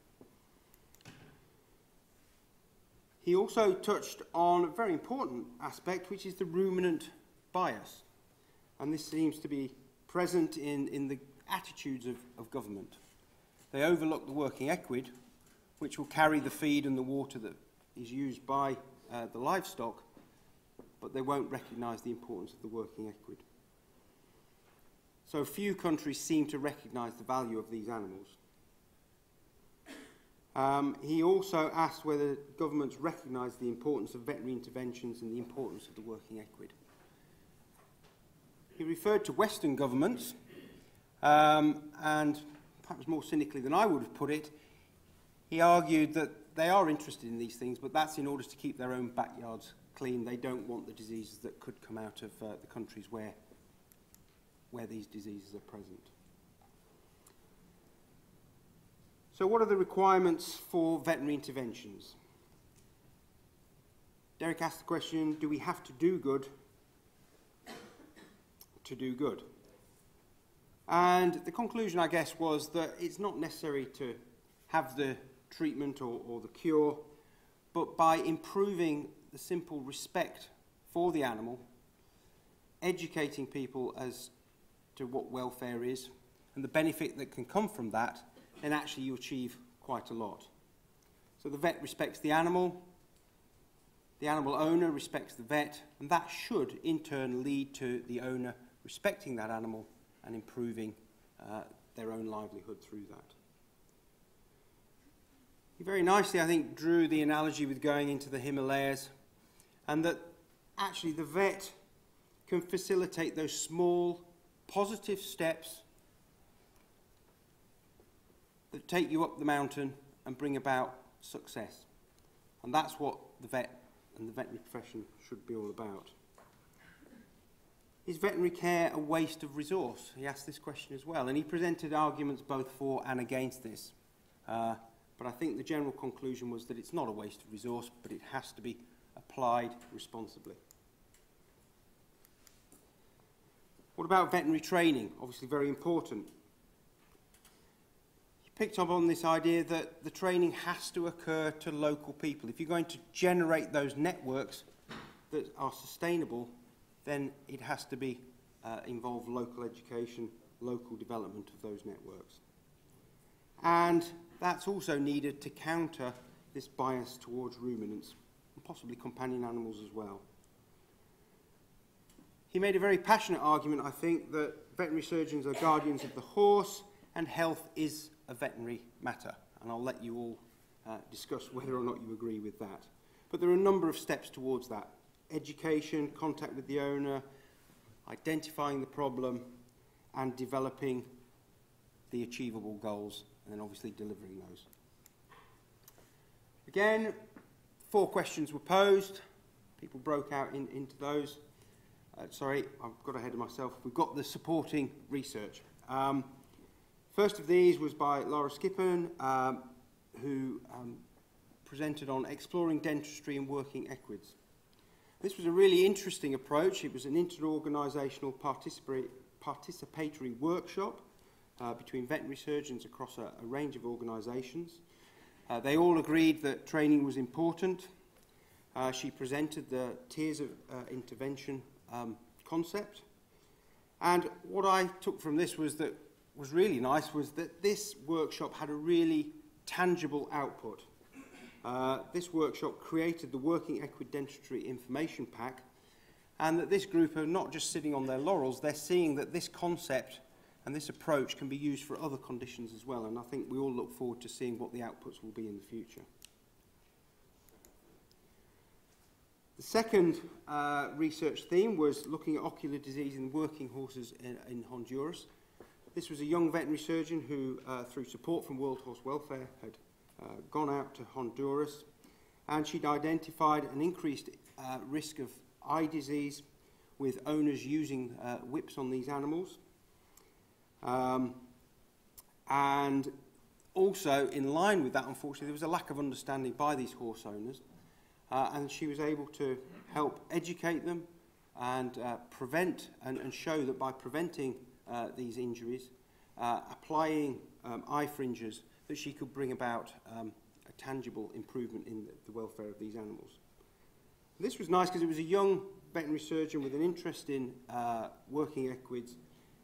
He also touched on a very important aspect, which is the ruminant bias. And this seems to be present in the attitudes of government. They overlook the working equid, which will carry the feed and the water that is used by the livestock, but they won't recognise the importance of the working equid. So few countries seem to recognise the value of these animals. He also asked whether governments recognise the importance of veterinary interventions and the importance of the working equid. He referred to Western governments, and perhaps more cynically than I would have put it, he argued that they are interested in these things, but that's in order to keep their own backyards clean. They don't want the diseases that could come out of the countries where these diseases are present. So what are the requirements for veterinary interventions? Derek asked the question, do we have to do good to do good? And the conclusion, I guess, was that it's not necessary to have the treatment or the cure, but by improving the simple respect for the animal, educating people as to what welfare is and the benefit that can come from that, then actually you achieve quite a lot. So the vet respects the animal owner respects the vet, and that should in turn lead to the owner respecting that animal and improving their own livelihood through that. He very nicely, I think, drew the analogy with going into the Himalayas, and that actually the vet can facilitate those small positive steps that take you up the mountain and bring about success. And that's what the vet and the veterinary profession should be all about. Is veterinary care a waste of resource? He asked this question as well, and he presented arguments both for and against this. But I think the general conclusion was that it's not a waste of resource, but it has to be applied responsibly. What about veterinary training? Obviously very important. He picked up on this idea that the training has to occur to local people. If you're going to generate those networks that are sustainable, then it has to be involve local education, local development of those networks. And that's also needed to counter this bias towards ruminants and possibly companion animals as well. He made a very passionate argument, I think, that veterinary surgeons are guardians of the horse and health is a veterinary matter. And I'll let you all discuss whether or not you agree with that. But there are a number of steps towards that. Education, contact with the owner, identifying the problem, and developing the achievable goals, and then obviously delivering those. Again, 4 questions were posed. People broke out into those. Sorry, I've got ahead of myself. We've got the supporting research. First of these was by Laura Skippen, who presented on exploring dentistry and working equids. This was a really interesting approach. It was an inter-organisational participatory workshop between veterinary surgeons across a range of organisations. They all agreed that training was important. She presented the tiers of intervention concept. And what I took from this was really nice was that this workshop had a really tangible output. This workshop created the Working Equid Dentistry Information Pack, and that this group are not just sitting on their laurels, they're seeing that this concept and this approach can be used for other conditions as well, and I think we all look forward to seeing what the outputs will be in the future. The second research theme was looking at ocular disease in working horses in Honduras. This was a young veterinary surgeon who, through support from World Horse Welfare, had gone out to Honduras, and she'd identified an increased risk of eye disease with owners using whips on these animals. And also, in line with that, unfortunately, there was a lack of understanding by these horse owners, and she was able to help educate them and prevent and show that by preventing these injuries, applying eye fringes, that she could bring about a tangible improvement in the welfare of these animals. And this was nice because it was a young veterinary surgeon with an interest in working equids,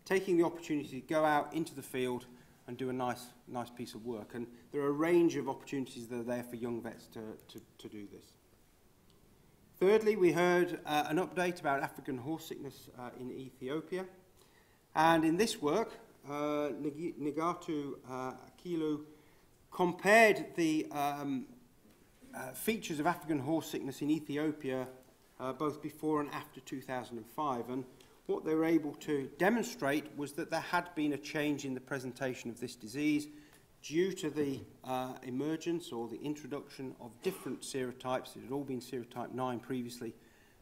taking the opportunity to go out into the field and do a nice piece of work. And there are a range of opportunities that are there for young vets to do this. Thirdly, we heard an update about African horse sickness in Ethiopia. And in this work, Nigatu Akilu compared the features of African horse sickness in Ethiopia both before and after 2005. And what they were able to demonstrate was that there had been a change in the presentation of this disease due to the emergence or the introduction of different serotypes. It had all been serotype 9 previously,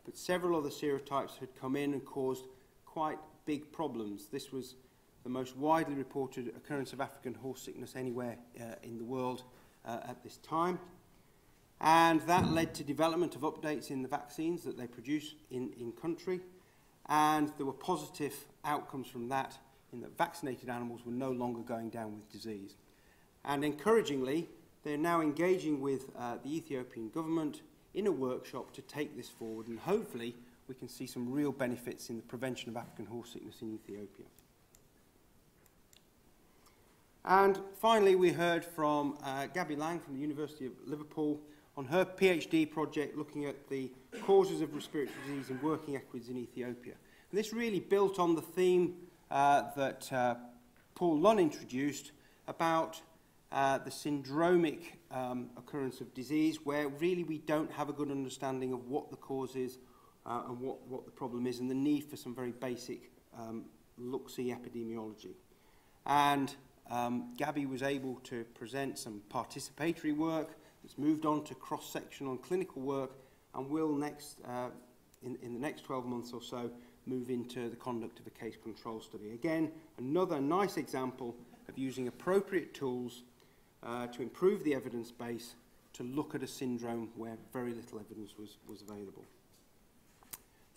but several other serotypes had come in and caused quite big problems. This was the most widely reported occurrence of African horse sickness anywhere in the world at this time. And that led to development of updates in the vaccines that they produce in country. And there were positive outcomes from that in that vaccinated animals were no longer going down with disease. And encouragingly, they're now engaging with the Ethiopian government in a workshop to take this forward, and hopefully we can see some real benefits in the prevention of African horse sickness in Ethiopia. And finally, we heard from Gabby Lang from the University of Liverpool on her PhD project looking at the causes of respiratory disease in working equids in Ethiopia. And this really built on the theme that Paul Lunn introduced about the syndromic occurrence of disease, where really we don't have a good understanding of what the cause is and what the problem is, and the need for some very basic look-see epidemiology. And Gabby was able to present some participatory work that's moved on to cross-sectional and clinical work, and will next, in the next 12 months or so, move into the conduct of a case control study. Again, another nice example of using appropriate tools to improve the evidence base to look at a syndrome where very little evidence was available.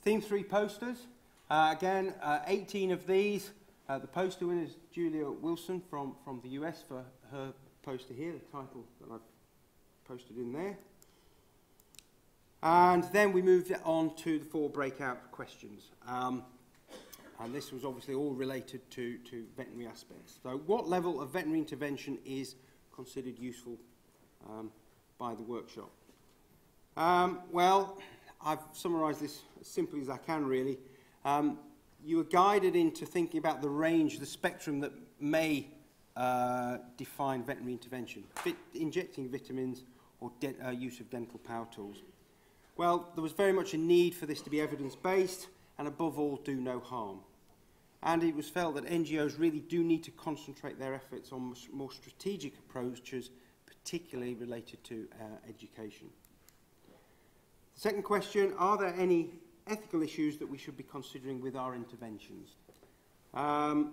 Theme 3 posters. Again, 18 of these. The poster winner is Julia Wilson from the US for her poster here, the title that I've posted in there. And then we moved on to the 4 breakout questions. And this was obviously all related to veterinary aspects. So what level of veterinary intervention is considered useful by the workshop? Well, I've summarised this as simply as I can, really. You were guided into thinking about the range, the spectrum that may define veterinary intervention, injecting vitamins or use of dental power tools. Well, there was very much a need for this to be evidence-based and, above all, do no harm. And it was felt that NGOs really do need to concentrate their efforts on more strategic approaches, particularly related to education. The second question, are there any ethical issues that we should be considering with our interventions? Again,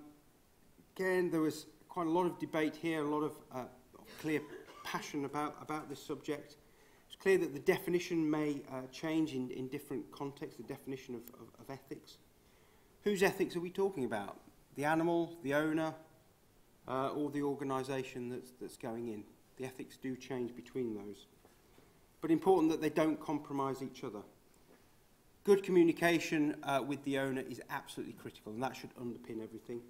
there was quite a lot of debate here, a lot of clear passion about this subject. It's clear that the definition may change in different contexts, the definition of ethics. Whose ethics are we talking about? The animal, the owner, or the organisation that's going in? The ethics do change between those. But important that they don't compromise each other. Good communication with the owner is absolutely critical, and that should underpin everything.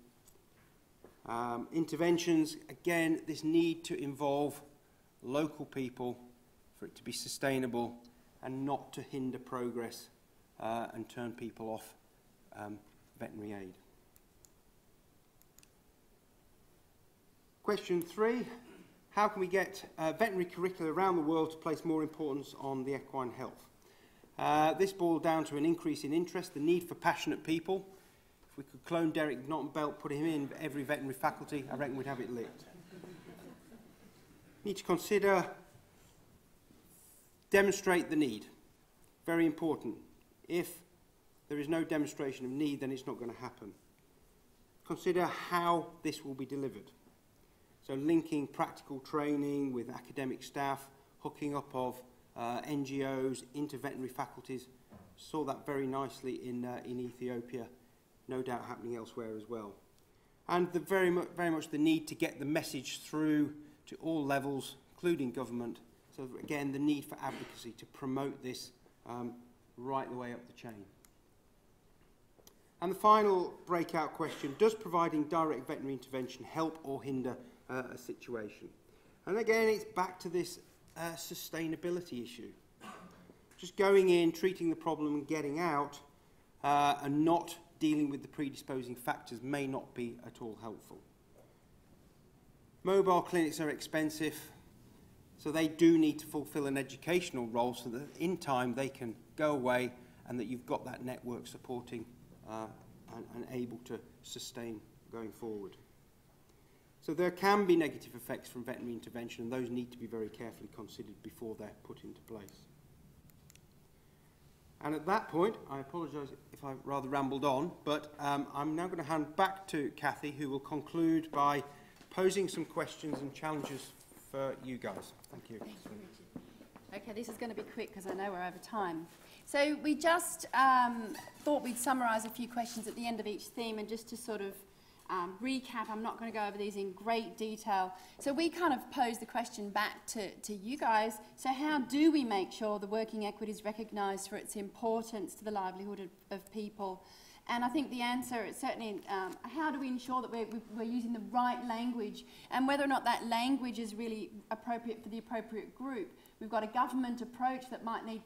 Interventions, again, this need to involve local people for it to be sustainable and not to hinder progress and turn people off veterinary aid. Question 3, how can we get veterinary curricula around the world to place more importance on the equine health? This boiled down to an increase in interest, the need for passionate people. If we could clone Derek Knottenbelt, put him in every veterinary faculty, I reckon we'd have it lit. Need to consider, demonstrate the need. Very important. If there is no demonstration of need, then it's not going to happen. Consider how this will be delivered. So linking practical training with academic staff, hooking up of NGOs into veterinary faculties. Saw that very nicely in Ethiopia, no doubt happening elsewhere as well. And very much the need to get the message through to all levels, including government. So again, the need for advocacy to promote this right the way up the chain. And the final breakout question, does providing direct veterinary intervention help or hinder a situation? And again, it's back to this sustainability issue. Just going in, treating the problem and getting out and not dealing with the predisposing factors may not be at all helpful. Mobile clinics are expensive, so they do need to fulfill an educational role so that in time they can go away and that you've got that network supporting and able to sustain going forward. So there can be negative effects from veterinary intervention, and those need to be very carefully considered before they're put into place. And at that point, I apologise if I've rather rambled on, but I'm now going to hand back to Kathy, who will conclude by posing some questions and challenges for you guys. Thank you. Thank you, Richard. Okay, this is going to be quick because I know we're over time. So we just thought we'd summarise a few questions at the end of each theme, and just to sort of recap, I'm not going to go over these in great detail. So we kind of posed the question back to you guys. So how do we make sure the working equity is recognised for its importance to the livelihood of people? And I think the answer is certainly how do we ensure that we're using the right language, and whether or not that language is really appropriate for the appropriate group. We've got a government approach that might need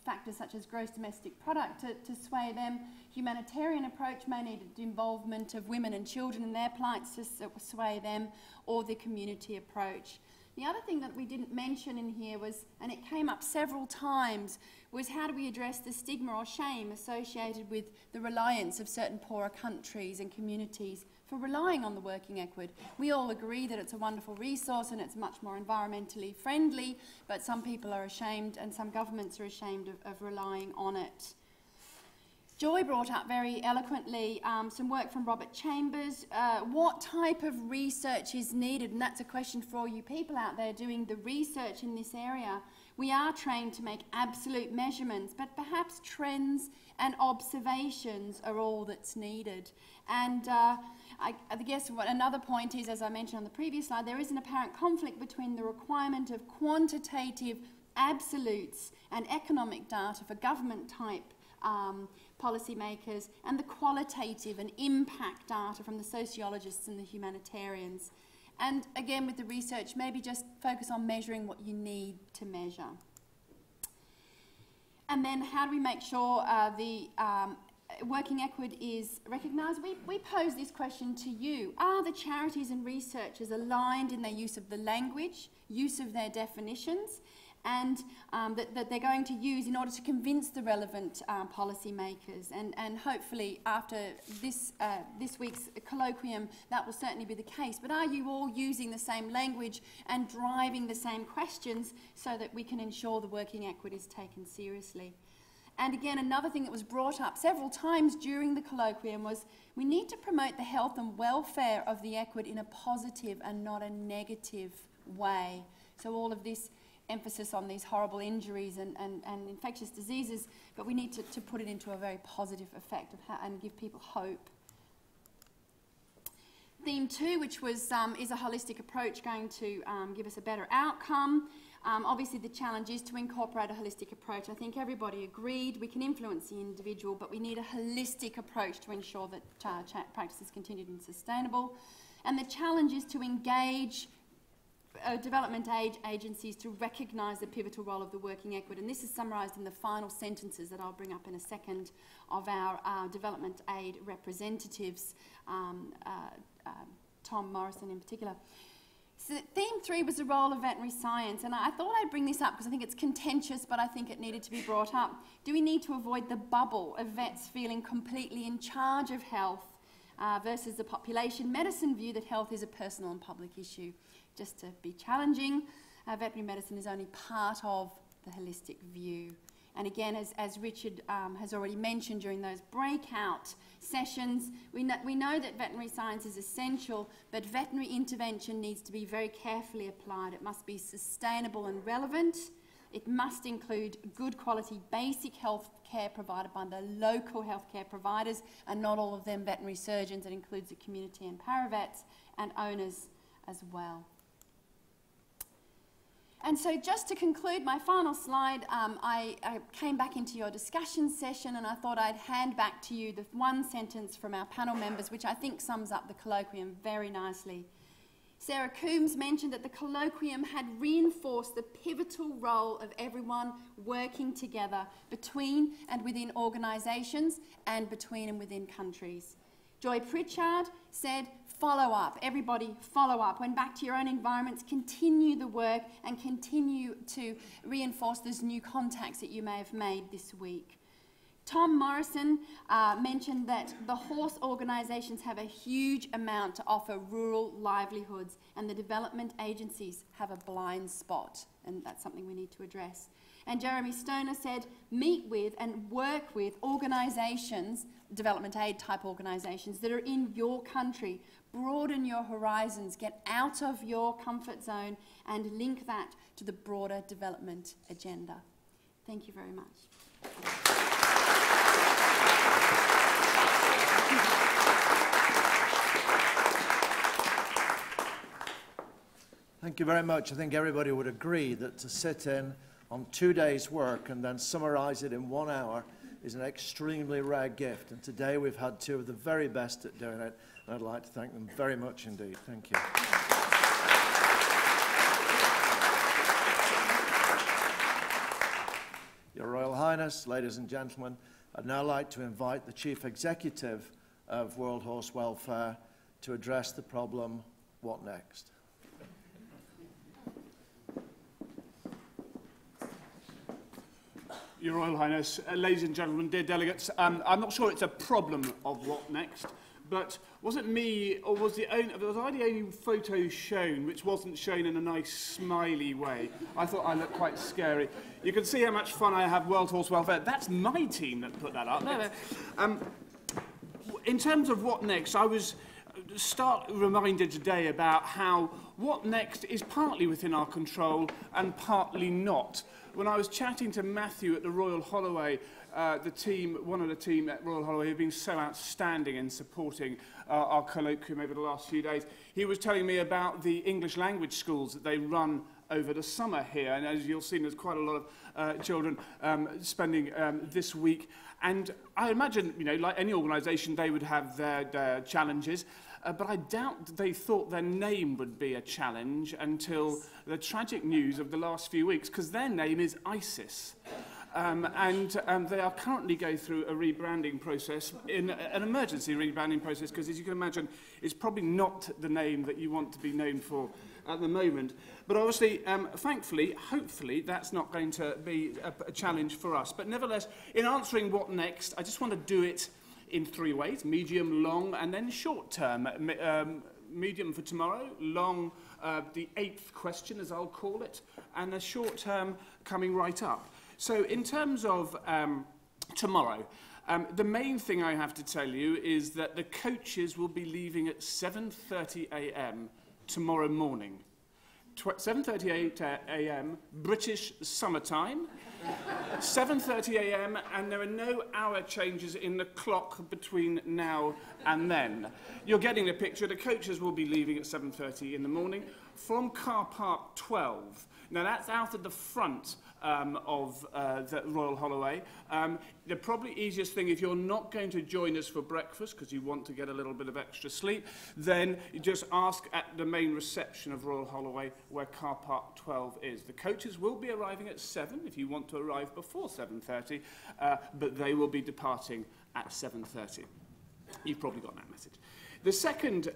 factors such as gross domestic product to sway them. Humanitarian approach may need the involvement of women and children and their plights to sway them, or the community approach. The other thing that we didn't mention in here was, and it came up several times, was how do we address the stigma or shame associated with the reliance of certain poorer countries and communities for relying on the working equid. We all agree that it's a wonderful resource and it's much more environmentally friendly, but some people are ashamed and some governments are ashamed of relying on it. Joy brought up very eloquently some work from Robert Chambers. What type of research is needed? And that's a question for all you people out there doing the research in this area. We are trained to make absolute measurements, but perhaps trends and observations are all that's needed. And I guess what another point is, as I mentioned on the previous slide, there is an apparent conflict between the requirement of quantitative absolutes and economic data for government-type policymakers, and the qualitative and impact data from the sociologists and the humanitarians. And again, with the research, maybe just focus on measuring what you need to measure. And then how do we make sure the working equid is recognised? We pose this question to you. Are the charities and researchers aligned in their use of the language, use of their definitions, and that they're going to use in order to convince the relevant policymakers? And hopefully after this week's colloquium, that will certainly be the case. But are you all using the same language and driving the same questions so that we can ensure the working equity is taken seriously? And again, another thing that was brought up several times during the colloquium was we need to promote the health and welfare of the equid in a positive and not a negative way. So all of this emphasis on these horrible injuries and infectious diseases, but we need to put it into a very positive effect and give people hope. Theme 2, which was is a holistic approach going to give us a better outcome? Obviously the challenge is to incorporate a holistic approach. I think everybody agreed we can influence the individual, but we need a holistic approach to ensure that practice is continued and sustainable. And the challenge is to engage development aid agencies to recognise the pivotal role of the working equid, and this is summarised in the final sentences that I'll bring up in a second of our development aid representatives, Tom Morrison in particular. So theme 3 was the role of veterinary science, and I thought I'd bring this up because I think it's contentious, but I think it needed to be brought up. Do we need to avoid the bubble of vets feeling completely in charge of health versus the population medicine view that health is a personal and public issue? Just to be challenging, veterinary medicine is only part of the holistic view. And again, as Richard has already mentioned during those breakout sessions, we know that veterinary science is essential, but veterinary intervention needs to be very carefully applied. It must be sustainable and relevant. It must include good quality basic health care provided by the local healthcare providers, and not all of them veterinary surgeons. It includes the community and paravets and owners as well. And so just to conclude my final slide, I came back into your discussion session and I thought I'd hand back to you the one sentence from our panel members, which I think sums up the colloquium very nicely. Sarah Coombs mentioned that the colloquium had reinforced the pivotal role of everyone working together between and within organisations and between and within countries. Joy Pritchard said, follow up, everybody follow up. When back to your own environments, continue the work and continue to reinforce those new contacts that you may have made this week. Tom Morrison mentioned that the horse organisations have a huge amount to offer rural livelihoods and the development agencies have a blind spot, and that's something we need to address. And Jeremy Stoner said, meet with and work with organisations, development aid type organisations that are in your country. Broaden your horizons, get out of your comfort zone and link that to the broader development agenda. Thank you very much. Thank you very much. I think everybody would agree that to sit in on 2 days' work and then summarise it in 1 hour is an extremely rare gift. And today we've had two of the very best at doing it. And I'd like to thank them very much indeed. Thank you. Your Royal Highness, ladies and gentlemen, I'd now like to invite the Chief Executive of World Horse Welfare to address the problem, what next? Your Royal Highness, ladies and gentlemen, dear delegates, I'm not sure it's a problem of what next, but was it me or was I the only photo shown which wasn't shown in a nice smiley way? I thought I looked quite scary. You can see how much fun I have World Horse Welfare. That's my team that put that up. In terms of what next, I was reminded today about how what next is partly within our control and partly not. When I was chatting to Matthew at the Royal Holloway, one of the team at Royal Holloway who have been so outstanding in supporting our colloquium over the last few days, he was telling me about the English language schools that they run over the summer here. And as you'll see, there's quite a lot of children spending this week. And I imagine, you know, like any organisation, they would have their challenges. But I doubt they thought their name would be a challenge until the tragic news of the last few weeks, because their name is ISIS. And they are currently going through a rebranding process, an emergency rebranding process, because as you can imagine, it's probably not the name that you want to be known for at the moment. But obviously, thankfully, hopefully, that's not going to be a challenge for us. But nevertheless, in answering what next, I just want to do it in 3 ways: medium, long, and then short term. Medium for tomorrow, long, the 8th question, as I'll call it, and the short term coming right up. So in terms of tomorrow, the main thing I have to tell you is that the coaches will be leaving at 7:30 a.m. tomorrow morning. 7:38 a.m. British summertime. 7:30 a.m. and there are no hour changes in the clock between now and then. You're getting the picture. The coaches will be leaving at 7:30 in the morning from car park 12. Now that's out at the front of the Royal Holloway. The probably easiest thing, if you're not going to join us for breakfast because you want to get a little bit of extra sleep, then you just ask at the main reception of Royal Holloway where car park 12 is. The coaches will be arriving at 7 if you want to arrive before 7:30, but they will be departing at 7:30. You've probably got that message. The second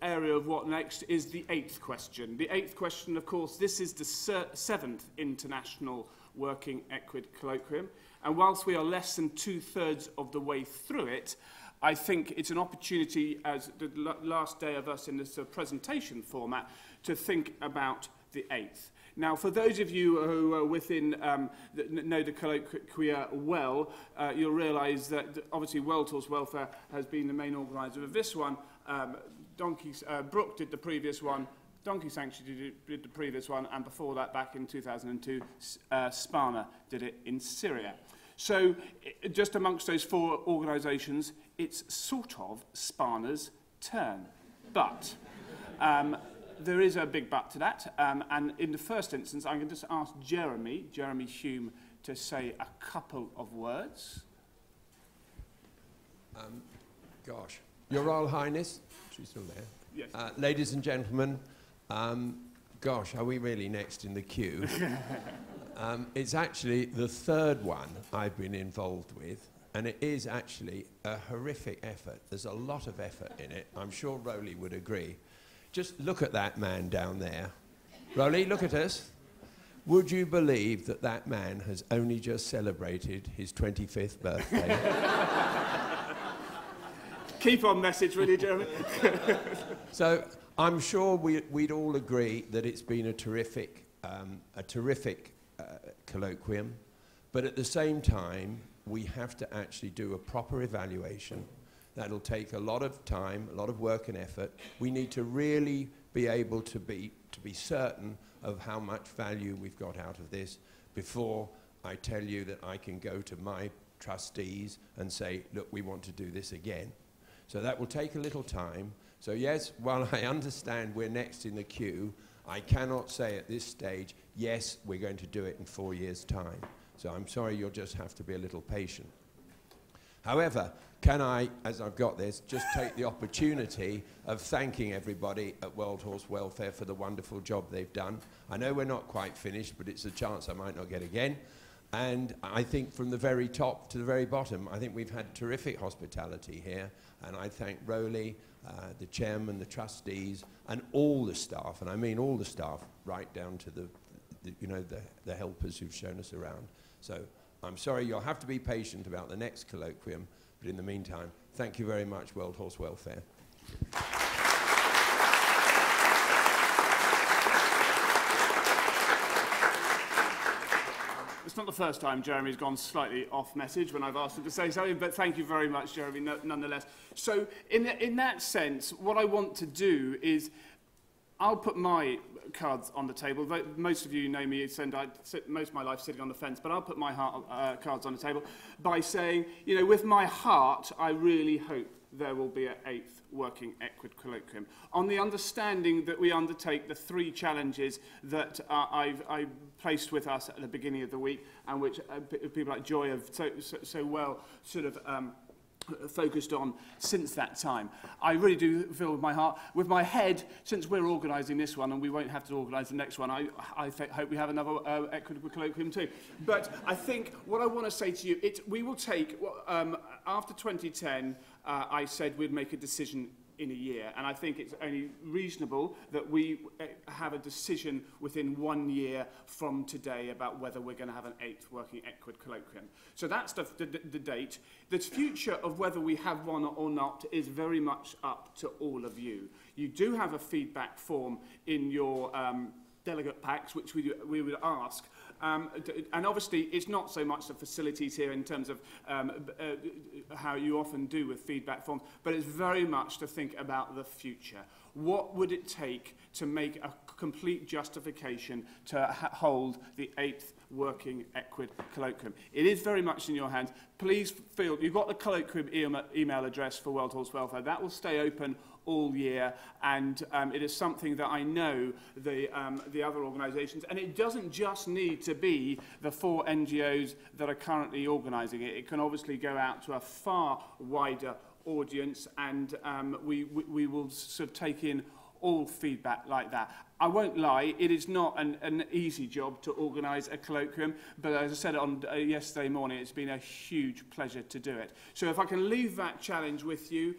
area of what next is the 8th question. The 8th question, of course, this is the 7th International Working Equid Colloquium. And whilst we are less than 2/3 of the way through it, I think it's an opportunity, as the last day of us in this presentation format, to think about the 8th. Now, for those of you who are know the colloquia well, you'll realise that obviously World Horse Welfare has been the main organiser of this one. Brooke did the previous one, Donkey Sanctuary did the previous one, and before that, back in 2002, Spana did it in Syria. So, just amongst those 4 organisations, it's sort of Spana's turn. But there is a big but to that, and in the first instance, I'm going to just ask Jeremy Hume, to say a couple of words. Gosh. Your Royal Highness, she's still there. Yes. Ladies and gentlemen, gosh, are we really next in the queue? It's actually the third one I've been involved with, and it is actually a horrific effort. There's a lot of effort in it. I'm sure Rowley would agree. Just look at that man down there. Rowley, look at us. Would you believe that that man has only just celebrated his 25th birthday? Keep on message, will you, Jeremy? So I'm sure we'd all agree that it's been a terrific colloquium, but at the same time, we have to actually do a proper evaluation. That'll take a lot of time, a lot of work and effort. We need to really be able to be certain of how much value we've got out of this before I tell you that I can go to my trustees and say, look, we want to do this again. So that will take a little time. So yes, while I understand we're next in the queue, I cannot say at this stage, yes, we're going to do it in 4 years' time. So I'm sorry, you'll just have to be a little patient. However, can I, as I've got this, just take the opportunity of thanking everybody at World Horse Welfare for the wonderful job they've done. I know we're not quite finished, but it's a chance I might not get again. And I think from the very top to the very bottom, I think we've had terrific hospitality here. And I thank Rowley, the chairman, the trustees, and all the staff, and I mean all the staff, right down to the helpers who've shown us around. So I'm sorry, you'll have to be patient about the next colloquium, but in the meantime, thank you very much, World Horse Welfare. It's not the first time Jeremy's gone slightly off message when I've asked him to say something, but thank you very much, Jeremy, nonetheless. So in that sense, what I want to do is I'll put my cards on the table. Most of you know me, I sit most of my life sitting on the fence, but I'll put my cards on the table by saying, you know, with my heart, I really hope there will be an 8th working Equid colloquium, on the understanding that we undertake the 3 challenges that I placed with us at the beginning of the week, and which people like Joy have so well sort of focused on since that time. I really do feel with my heart. With my head, since we're organising this one and we won't have to organise the next one, I hope we have another Equitable Colloquium too. But I think what I want to say to you, we will take, after 2010, I said we'd make a decision in a year, and I think it's only reasonable that we have a decision within 1 year from today about whether we're going to have an 8th working Equid colloquium. So that's the date. The future of whether we have one or not is very much up to all of you. You do have a feedback form in your delegate packs, which we would ask. And obviously, it's not so much the facilities here in terms of how you often do with feedback forms, but it's very much to think about the future. What would it take to make a complete justification to hold the 8th working Equid colloquium? It is very much in your hands. Please feel, you've got the colloquium email address for World Horse Welfare. That will stay open all year, and it is something that I know the other organisations, and it doesn't just need to be the 4 NGOs that are currently organising it. It can obviously go out to a far wider audience, and we will sort of take in all feedback like that. I won't lie, it is not an easy job to organise a colloquium, but as I said on yesterday morning, it's been a huge pleasure to do it. So if I can leave that challenge with you,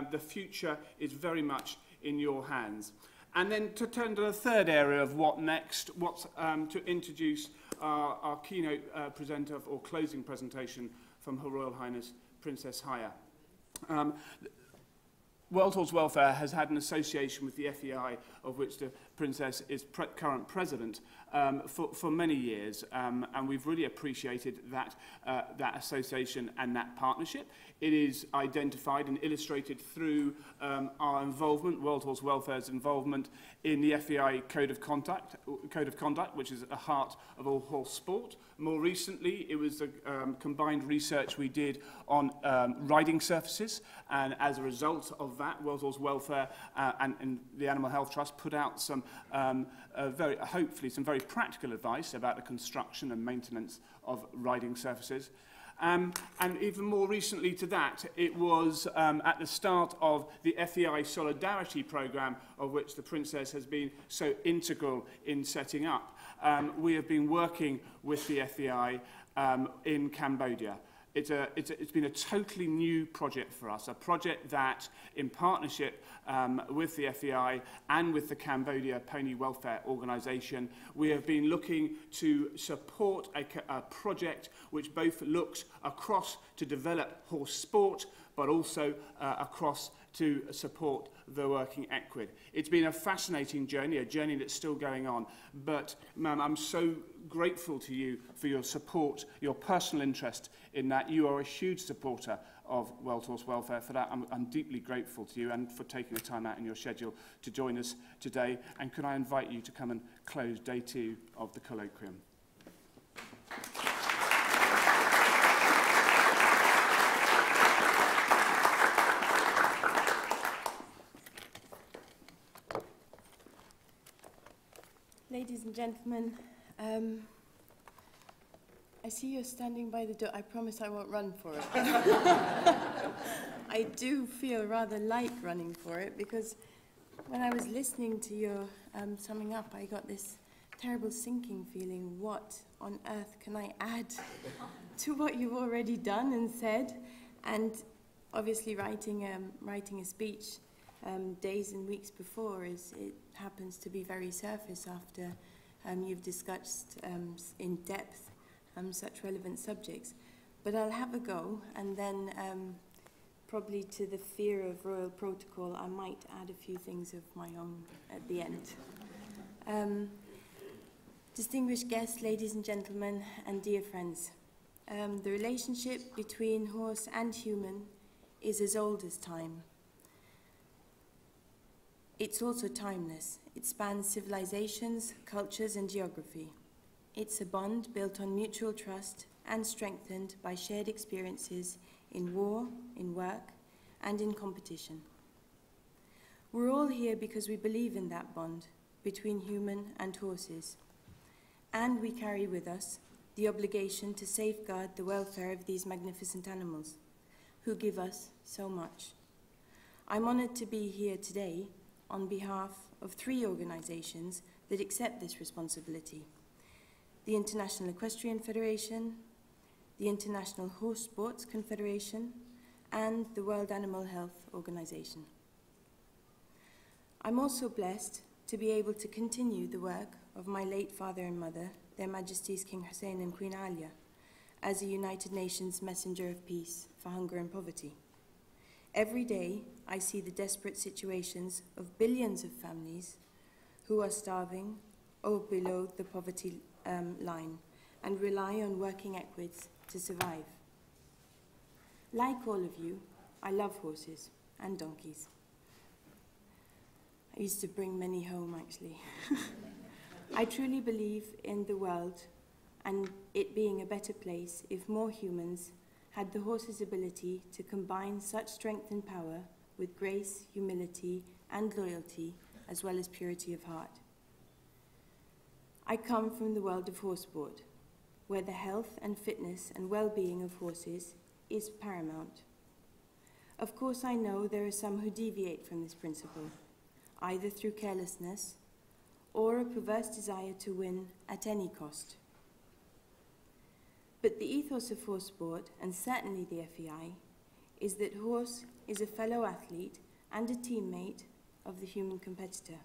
the future is very much in your hands. And then to turn to the third area of what next, to introduce our keynote presenter or closing presentation from Her Royal Highness Princess Haya. World Horse Welfare has had an association with the FEI, of which the Princess is current president for many years, and we've really appreciated that, that association and that partnership. It is identified and illustrated through our involvement, World Horse Welfare's involvement in the FEI Code of Conduct, which is at the heart of all horse sport. More recently, it was the combined research we did on riding surfaces, and as a result of that, World Horse Welfare and the Animal Health Trust put out some hopefully some very practical advice about the construction and maintenance of riding surfaces. And even more recently to that, it was at the start of the FEI Solidarity Programme, of which the Princess has been so integral in setting up. We have been working with the FEI in Cambodia. It's been a totally new project for us, a project that, in partnership with the FEI and with the Cambodia Pony Welfare Organisation, we have been looking to support a project which both looks across to develop horse sport, but also across to support the working equid. It's been a fascinating journey, a journey that's still going on, but ma'am, I'm so grateful to you for your support, your personal interest in that. You are a huge supporter of World Horse Welfare. For that, I'm deeply grateful to you and for taking the time out in your schedule to join us today. And could I invite you to come and close day 2 of the colloquium? Ladies and gentlemen, I see you're standing by the door. I promise I won't run for it. I do feel rather like running for it because when I was listening to your summing up, I got this terrible sinking feeling. What on earth can I add to what you've already done and said? And obviously writing a speech days and weeks before it happens to be very surface after you've discussed in depth such relevant subjects. But I'll have a go, and then probably to the fear of royal protocol, I might add a few things of my own at the end. Distinguished guests, ladies and gentlemen, and dear friends, the relationship between horse and human is as old as time. It's also timeless. It spans civilizations, cultures, and geography. It's a bond built on mutual trust and strengthened by shared experiences in war, in work, and in competition. We're all here because we believe in that bond between human and horses, and we carry with us the obligation to safeguard the welfare of these magnificent animals, who give us so much. I'm honored to be here today on behalf of 3 organizations that accept this responsibility: the International Equestrian Federation, the International Horse Sports Confederation, and the World Animal Health Organization. I'm also blessed to be able to continue the work of my late father and mother, Their Majesties King Hussein and Queen Alia, as a United Nations Messenger of Peace for Hunger and Poverty. Every day, I see the desperate situations of billions of families who are starving or below the poverty line and rely on working equids to survive. Like all of you, I love horses and donkeys. I used to bring many home, actually. I truly believe in the world and it being a better place if more humans had the horse's ability to combine such strength and power with grace, humility, and loyalty, as well as purity of heart. I come from the world of horse sport, where the health and fitness and well-being of horses is paramount. Of course, I know there are some who deviate from this principle, either through carelessness or a perverse desire to win at any cost. But the ethos of horse sport, and certainly the FEI, is that horse is a fellow athlete and a teammate of the human competitor,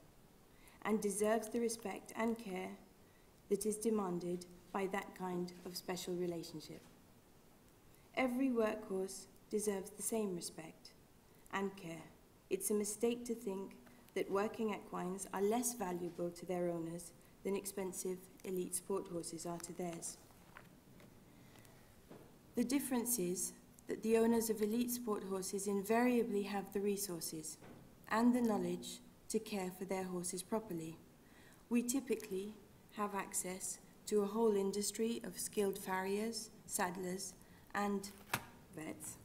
and deserves the respect and care that is demanded by that kind of special relationship. Every workhorse deserves the same respect and care. It's a mistake to think that working equines are less valuable to their owners than expensive elite sport horses are to theirs. The difference is that the owners of elite sport horses invariably have the resources and the knowledge to care for their horses properly. We typically have access to a whole industry of skilled farriers, saddlers, and vets.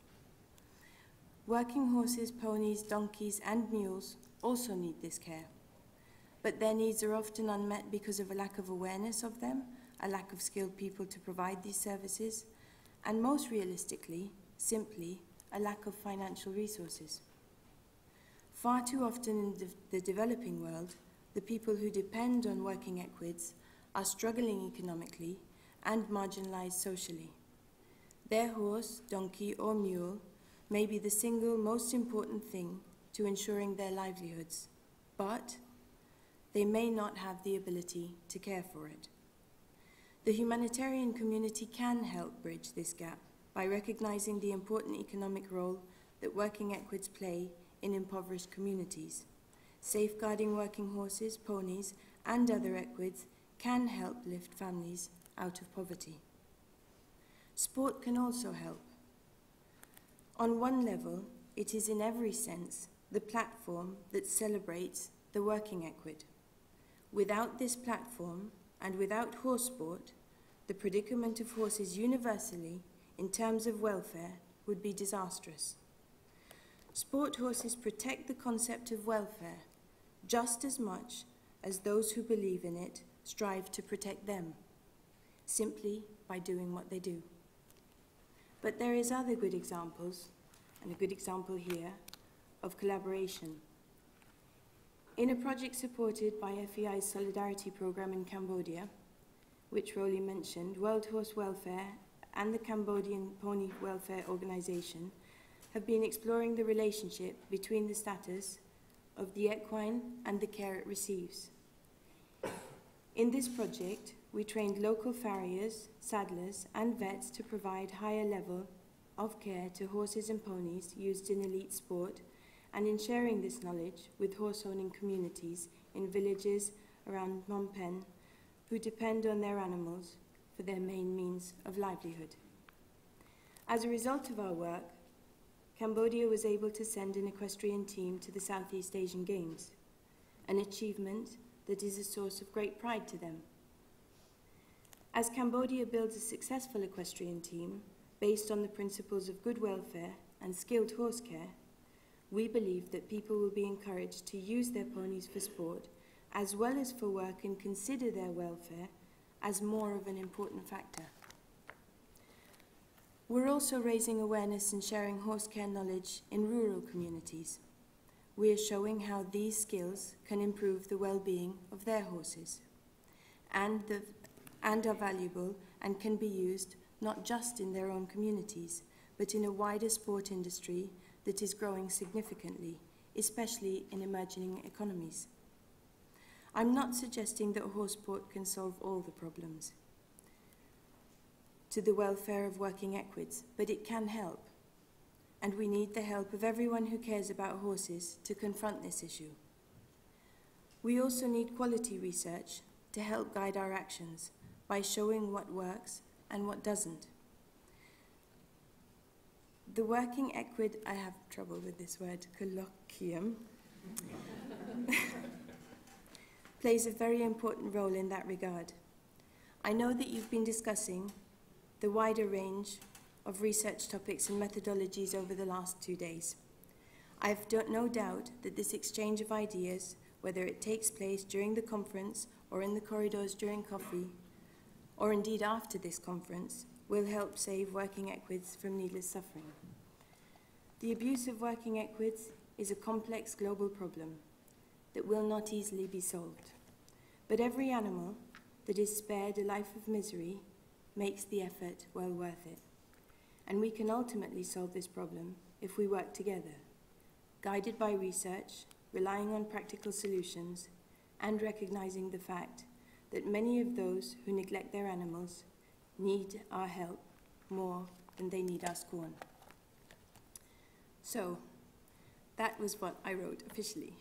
Working horses, ponies, donkeys, and mules also need this care, but their needs are often unmet because of a lack of awareness of them, a lack of skilled people to provide these services, and most realistically, simply, a lack of financial resources. Far too often in the developing world, the people who depend on working equids are struggling economically and marginalized socially. Their horse, donkey, or mule may be the single most important thing to ensuring their livelihoods, but they may not have the ability to care for it. The humanitarian community can help bridge this gap by recognizing the important economic role that working equids play in impoverished communities. Safeguarding working horses, ponies, and other equids can help lift families out of poverty. Sport can also help. On one level, it is in every sense the platform that celebrates the working equid. Without this platform, and without horse sport, the predicament of horses universally, in terms of welfare, would be disastrous. Sport horses protect the concept of welfare just as much as those who believe in it strive to protect them, simply by doing what they do. But there is other good examples, and a good example here, of collaboration. In a project supported by FEI's Solidarity Programme in Cambodia, which Rolly mentioned, World Horse Welfare and the Cambodian Pony Welfare Organization have been exploring the relationship between the status of the equine and the care it receives. In this project, we trained local farriers, saddlers, and vets to provide higher level of care to horses and ponies used in elite sport, and in sharing this knowledge with horse-owning communities in villages around Phnom Penh who depend on their animals for their main means of livelihood. As a result of our work, Cambodia was able to send an equestrian team to the Southeast Asian Games, an achievement that is a source of great pride to them. As Cambodia builds a successful equestrian team based on the principles of good welfare and skilled horse care, we believe that people will be encouraged to use their ponies for sport as well as for work and consider their welfare as more of an important factor. We're also raising awareness and sharing horse care knowledge in rural communities. We are showing how these skills can improve the well-being of their horses and are valuable and can be used not just in their own communities, but in a wider sport industry that is growing significantly, especially in emerging economies. I'm not suggesting that horse sport can solve all the problems to the welfare of working equids, but it can help. And we need the help of everyone who cares about horses to confront this issue. We also need quality research to help guide our actions by showing what works and what doesn't. The working equid, I have trouble with this word, colloquium, plays a very important role in that regard. I know that you've been discussing the wider range of research topics and methodologies over the last 2 days. I have no doubt that this exchange of ideas, whether it takes place during the conference or in the corridors during coffee, or indeed after this conference, will help save working equids from needless suffering. The abuse of working equids is a complex global problem that will not easily be solved. But every animal that is spared a life of misery makes the effort well worth it. And we can ultimately solve this problem if we work together, guided by research, relying on practical solutions, and recognizing the fact that many of those who neglect their animals need our help more than they need our scorn. So, That was what I wrote officially.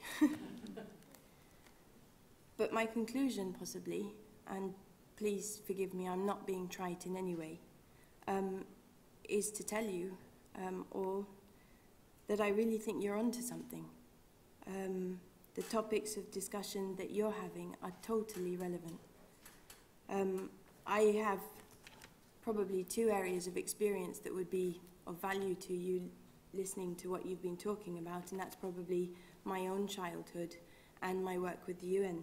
But my conclusion, possibly, and please forgive me, I'm not being trite in any way, is to tell you all that I really think you're onto something. The topics of discussion that you're having are totally relevant. I have probably 2 areas of experience that would be of value to you listening to what you've been talking about, and that's probably my own childhood and my work with the UN.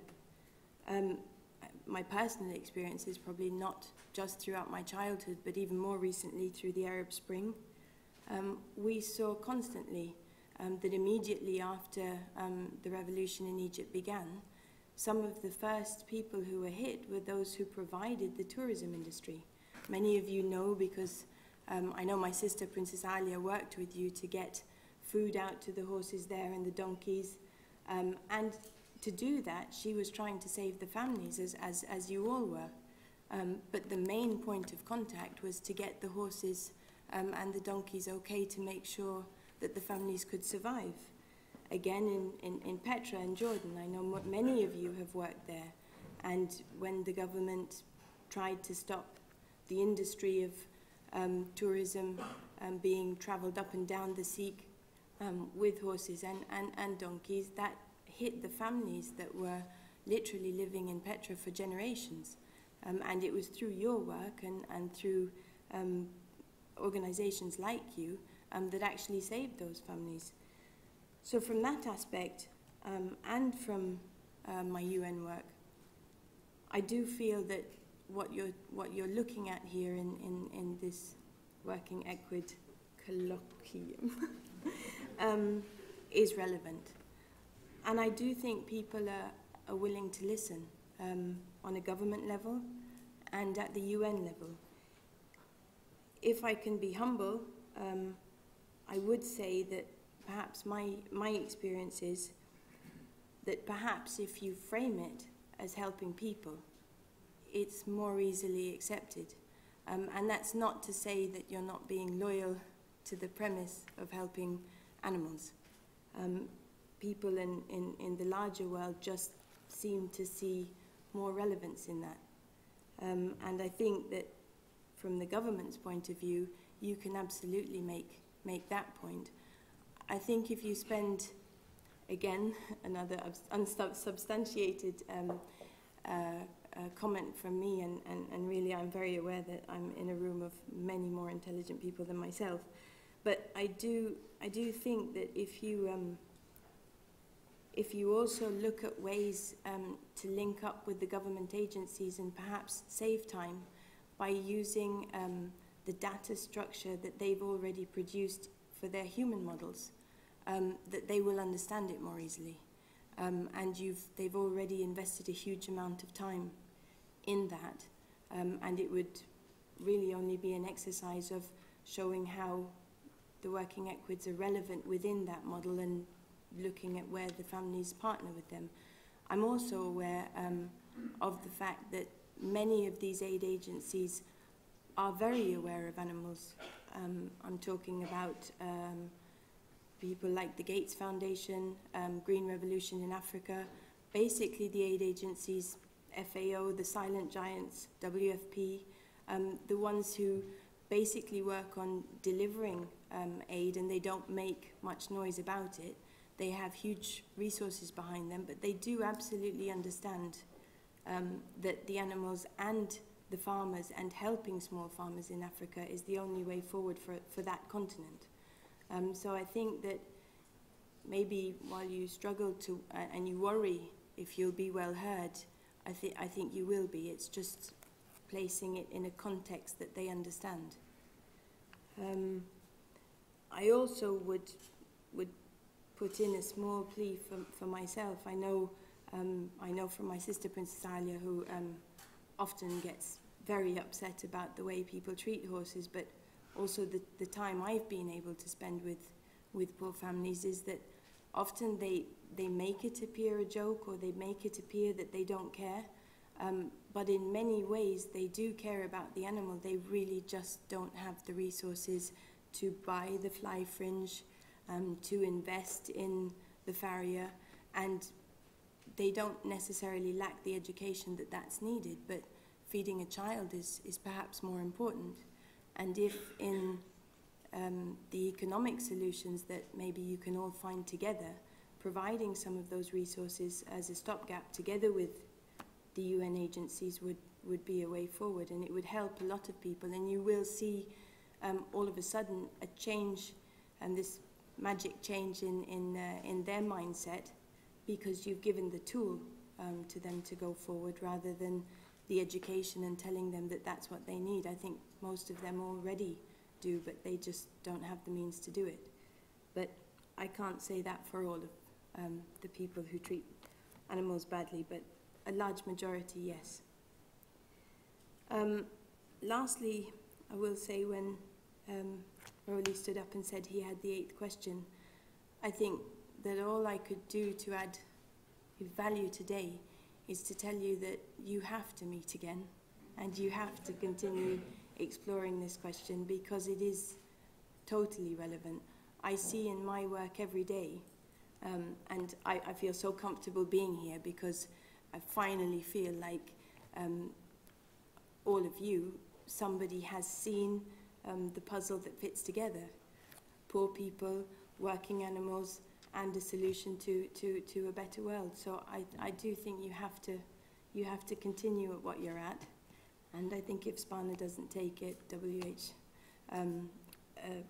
My personal experience is probably not just throughout my childhood, but even more recently through the Arab Spring. We saw constantly that immediately after the revolution in Egypt began, some of the first people who were hit were those who provided the tourism industry. Many of you know, because I know my sister, Princess Alia, worked with you to get food out to the horses there and the donkeys. And to do that, she was trying to save the families, as you all were. But the main point of contact was to get the horses and the donkeys okay to make sure that the families could survive. Again, in Petra and Jordan, I know many of you have worked there. And when the government tried to stop the industry of tourism being traveled up and down the Siq with horses and donkeys, that hit the families that were literally living in Petra for generations. And it was through your work and through organizations like you that actually saved those families. So from that aspect, and from my UN work, I do feel that what you're looking at here in this Working Equid Colloquium is relevant. And I do think people are willing to listen on a government level and at the UN level. If I can be humble, I would say that perhaps my experience is that perhaps if you frame it as helping people, it's more easily accepted. And that's not to say that you're not being loyal to the premise of helping animals. People in the larger world just seem to see more relevance in that. And I think that from the government's point of view, you can absolutely make that point. I think if you spend, again, another unsubstantiated comment from me, and really I'm very aware that I'm in a room of many more intelligent people than myself, but I do think that if you also look at ways to link up with the government agencies and perhaps save time by using the data structure that they've already produced for their human models, that they will understand it more easily. And they've already invested a huge amount of time in that, and it would really only be an exercise of showing how the working equids are relevant within that model and looking at where the families partner with them. I'm also aware of the fact that many of these aid agencies are very aware of animals. I'm talking about people like the Gates Foundation, Green Revolution in Africa, basically the aid agencies, FAO, the Silent Giants, WFP, the ones who basically work on delivering aid, and they don't make much noise about it. They have huge resources behind them, but they do absolutely understand that the animals and the farmers and helping small farmers in Africa is the only way forward for that continent. So I think that maybe while you struggle to, and you worry if you'll be well heard, I think you will be. It's just placing it in a context that they understand. I also would put in a small plea for myself. I know from my sister, Princess Alia, who often gets very upset about the way people treat horses, but also the time I've been able to spend with poor families is that often they make it appear a joke, or they make it appear that they don't care, but in many ways they do care about the animal. They really just don't have the resources to buy the fly fringe, to invest in the farrier, and they don't necessarily lack the education that's needed, but feeding a child is perhaps more important. And if in the economic solutions that maybe you can all find together, providing some of those resources as a stopgap together with the UN agencies would be a way forward, and it would help a lot of people, and you will see all of a sudden a change, and this magic change in their mindset, because you've given the tool to them to go forward rather than the education and telling them that that's what they need. I think most of them already do, but they just don't have the means to do it. But I can't say that for all of the people who treat animals badly, but a large majority, yes. Lastly, I will say when Rowley stood up and said he had the 8th question, I think that all I could do to add value today is to tell you that you have to meet again and you have to continue exploring this question, because it is totally relevant. I see in my work every day, and I feel so comfortable being here because I finally feel like all of you, somebody has seen the puzzle that fits together. Poor people, working animals, and a solution to a better world. So I do think you have to continue at what you're at. And I think if SPANA doesn't take it,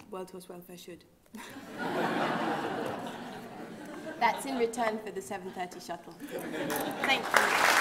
World Horse Welfare should. That's in return for the 7:30 shuttle. Thank you.